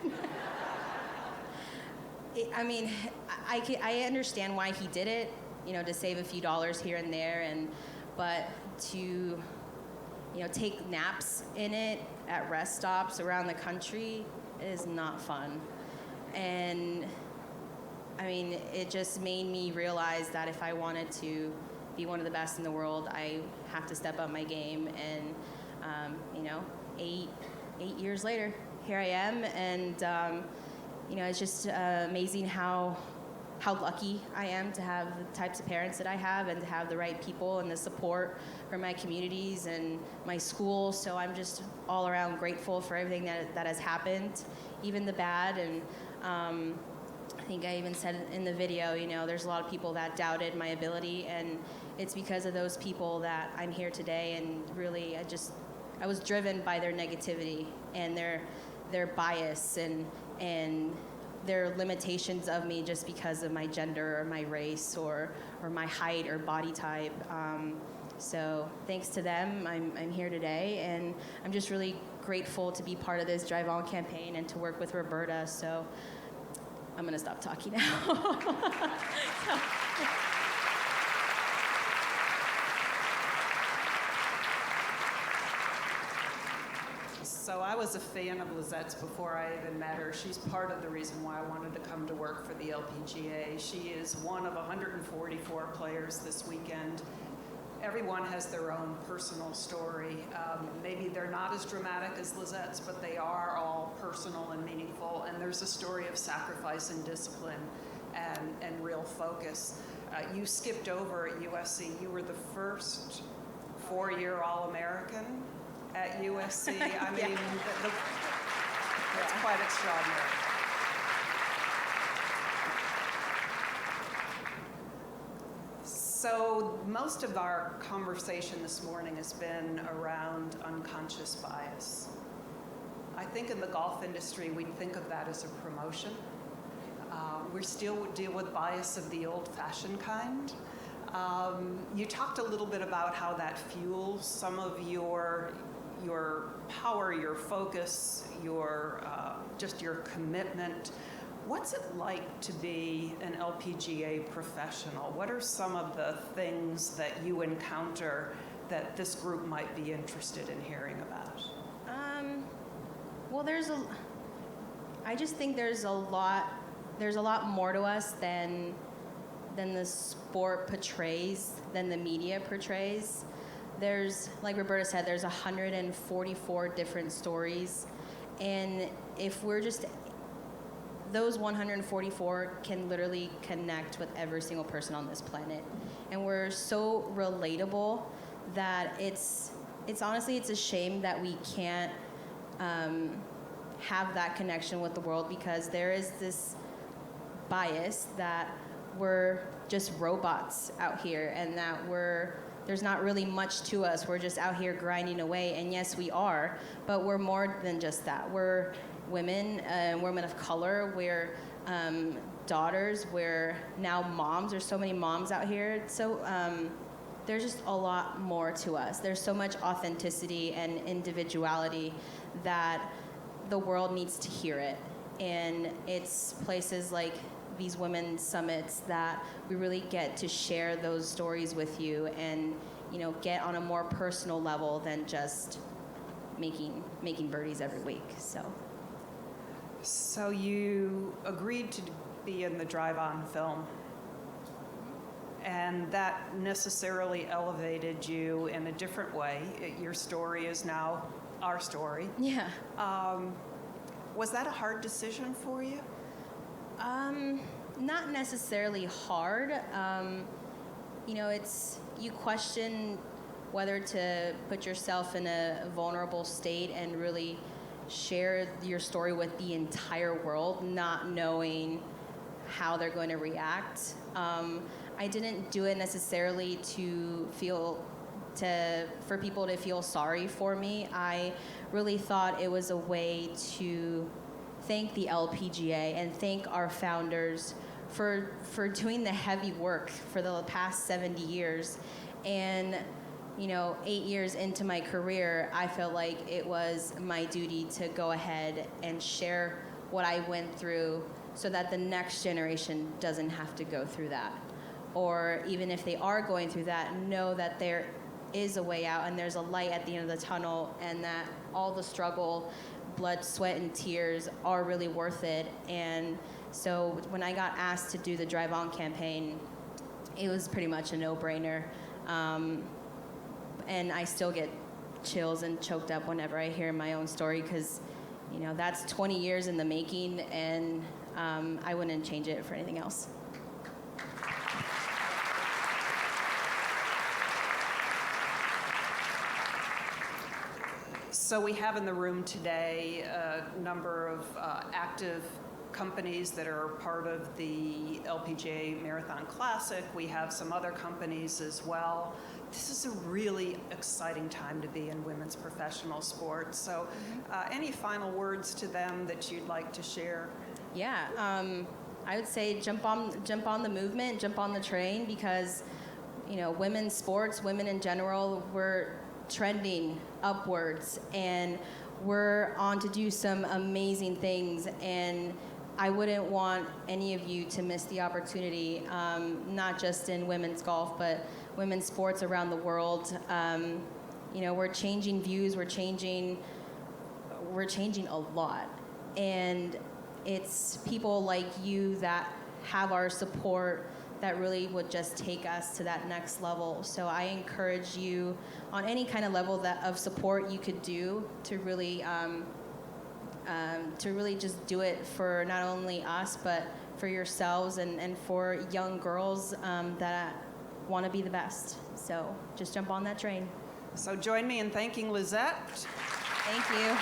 I understand why he did it, to save a few dollars here and there, but to take naps in it at rest stops around the country is not fun. And it just made me realize that if I wanted to be one of the best in the world, I have to step up my game. And 8 years later, here I am, and it's just amazing how lucky I am to have the types of parents that I have, and to have the right people and the support from my communities and my school. So I'm just all around grateful for everything that has happened, even the bad. And I think I even said in the video, there's a lot of people that doubted my ability, and it's because of those people that I'm here today. And really, I was driven by their negativity and their bias and their limitations of me just because of my gender or my race or my height or body type. So thanks to them, I'm here today, and I'm just really grateful to be part of this Drive On campaign and to work with Roberta. So I'm gonna stop talking now. So I was a fan of Lizette's before I even met her. She's part of the reason why I wanted to come to work for the LPGA. She is one of 144 players this weekend. Everyone has their own personal story. Maybe they're not as dramatic as Lizette's, but they are all personal and meaningful. And there's a story of sacrifice and discipline and real focus. You skipped over at USC. You were the first 4-year All-American at USC. I mean, that's quite extraordinary. So most of our conversation this morning has been around unconscious bias. I think in the golf industry, we think of that as a promotion. We still deal with bias of the old-fashioned kind. You talked a little bit about how that fuels some of your power, your focus, just your commitment. What's it like to be an LPGA professional? What are some of the things that you encounter that this group might be interested in hearing about? Well, I just think there's a lot more to us than the sport portrays, than the media portrays. Like Roberta said, there's 144 different stories. And if those 144 can literally connect with every single person on this planet. And we're so relatable that it's honestly, it's a shame that we can't have that connection with the world, because there is this bias that we're just robots out here, and that there's not really much to us. We're just out here grinding away, and yes, we are, but we're more than just that. We're women, women of color, we're daughters, we're now moms. There's so many moms out here. So there's just a lot more to us. There's so much authenticity and individuality that the world needs to hear it. And it's places like these women's summits that we really get to share those stories with you, and get on a more personal level than just making birdies every week. So you agreed to be in the Drive On film, and that necessarily elevated you in a different way. Your story is now our story. Yeah. Was that a hard decision for you? Not necessarily hard. you question whether to put yourself in a vulnerable state and really share your story with the entire world, not knowing how they're going to react. I didn't do it necessarily for people to feel sorry for me. I really thought it was a way to thank the LPGA and thank our founders for doing the heavy work for the past 70 years. And 8 years into my career, I felt like it was my duty to go ahead and share what I went through so that the next generation doesn't have to go through that. Or even if they are going through that, know that there is a way out and there's a light at the end of the tunnel, and that all the struggle, blood, sweat, and tears are really worth it. And so when I got asked to do the Drive On campaign, it was pretty much a no-brainer. And I still get chills and choked up whenever I hear my own story, because that's 20 years in the making, and I wouldn't change it for anything else. So we have in the room today a number of active companies that are part of the LPGA Marathon Classic. We have some other companies as well. This is a really exciting time to be in women's professional sports. So any final words to them that you'd like to share? Yeah, I would say jump on the movement, jump on the train, because women's sports, women in general, we're trending upwards, and we're on to do some amazing things. And I wouldn't want any of you to miss the opportunity, not just in women's golf, but women's sports around the world. We're changing views, we're changing a lot. And it's people like you that have our support that really would just take us to that next level. So I encourage you on any kind of level of support you could do to really just do it for not only us, but for yourselves and for young girls that want to be the best. So just jump on that train. So join me in thanking Lizette. Thank you.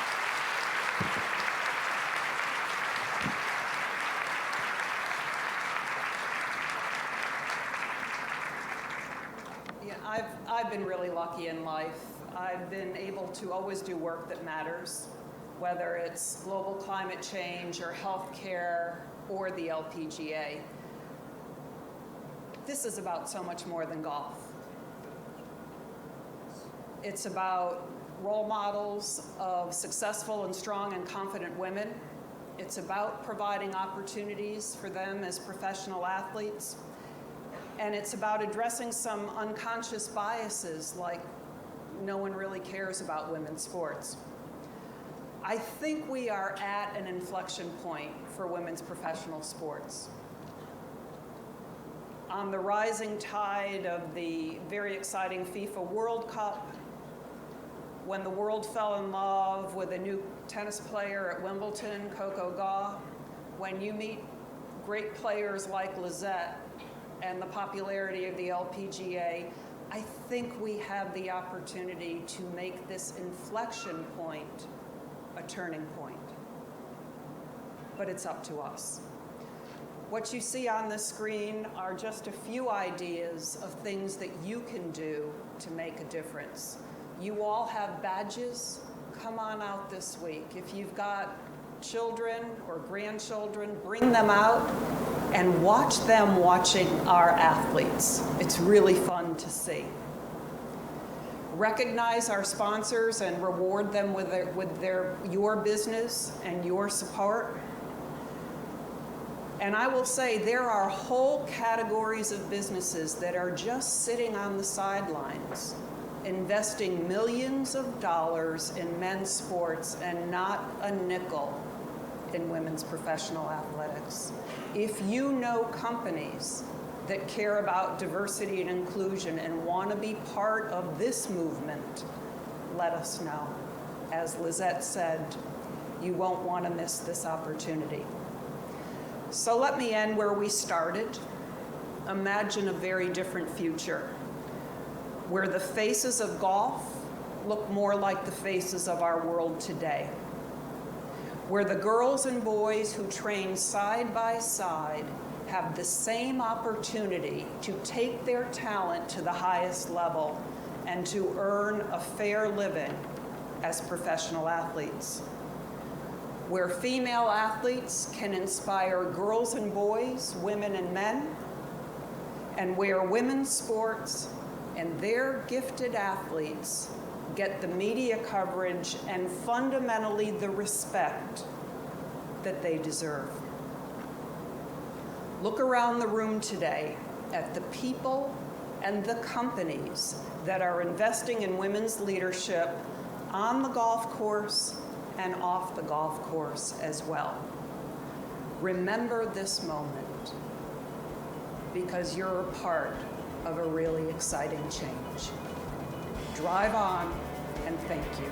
Yeah, I've been really lucky in life. I've been able to always do work that matters, whether it's global climate change or healthcare or the LPGA. This is about so much more than golf. It's about role models of successful and strong and confident women. It's about providing opportunities for them as professional athletes. And it's about addressing some unconscious biases, like no one really cares about women's sports. I think we are at an inflection point for women's professional sports. On the rising tide of the very exciting FIFA World Cup, when the world fell in love with a new tennis player at Wimbledon, Coco Gauff, when you meet great players like Lizette and the popularity of the LPGA, I think we have the opportunity to make this inflection point a turning point. But it's up to us. What you see on the screen are just a few ideas of things that you can do to make a difference. You all have badges. Come on out this week. If you've got children or grandchildren, bring them out and watch them watching our athletes. It's really fun to see. Recognize our sponsors and reward them with your business and your support. And I will say there are whole categories of businesses that are just sitting on the sidelines, investing millions of dollars in men's sports and not a nickel in women's professional athletics. If you know companies that care about diversity and inclusion and want to be part of this movement, let us know. As Lizette said, you won't want to miss this opportunity. So let me end where we started. imagine a very different future, where the faces of golf look more like the faces of our world today, where the girls and boys who train side by side have the same opportunity to take their talent to the highest level and to earn a fair living as professional athletes, where female athletes can inspire girls and boys, women and men, and where women's sports and their gifted athletes get the media coverage and fundamentally the respect that they deserve. Look around the room today at the people and the companies that are investing in women's leadership on the golf course and off the golf course as well. Remember this moment, because you're a part of a really exciting change. Drive on, and thank you.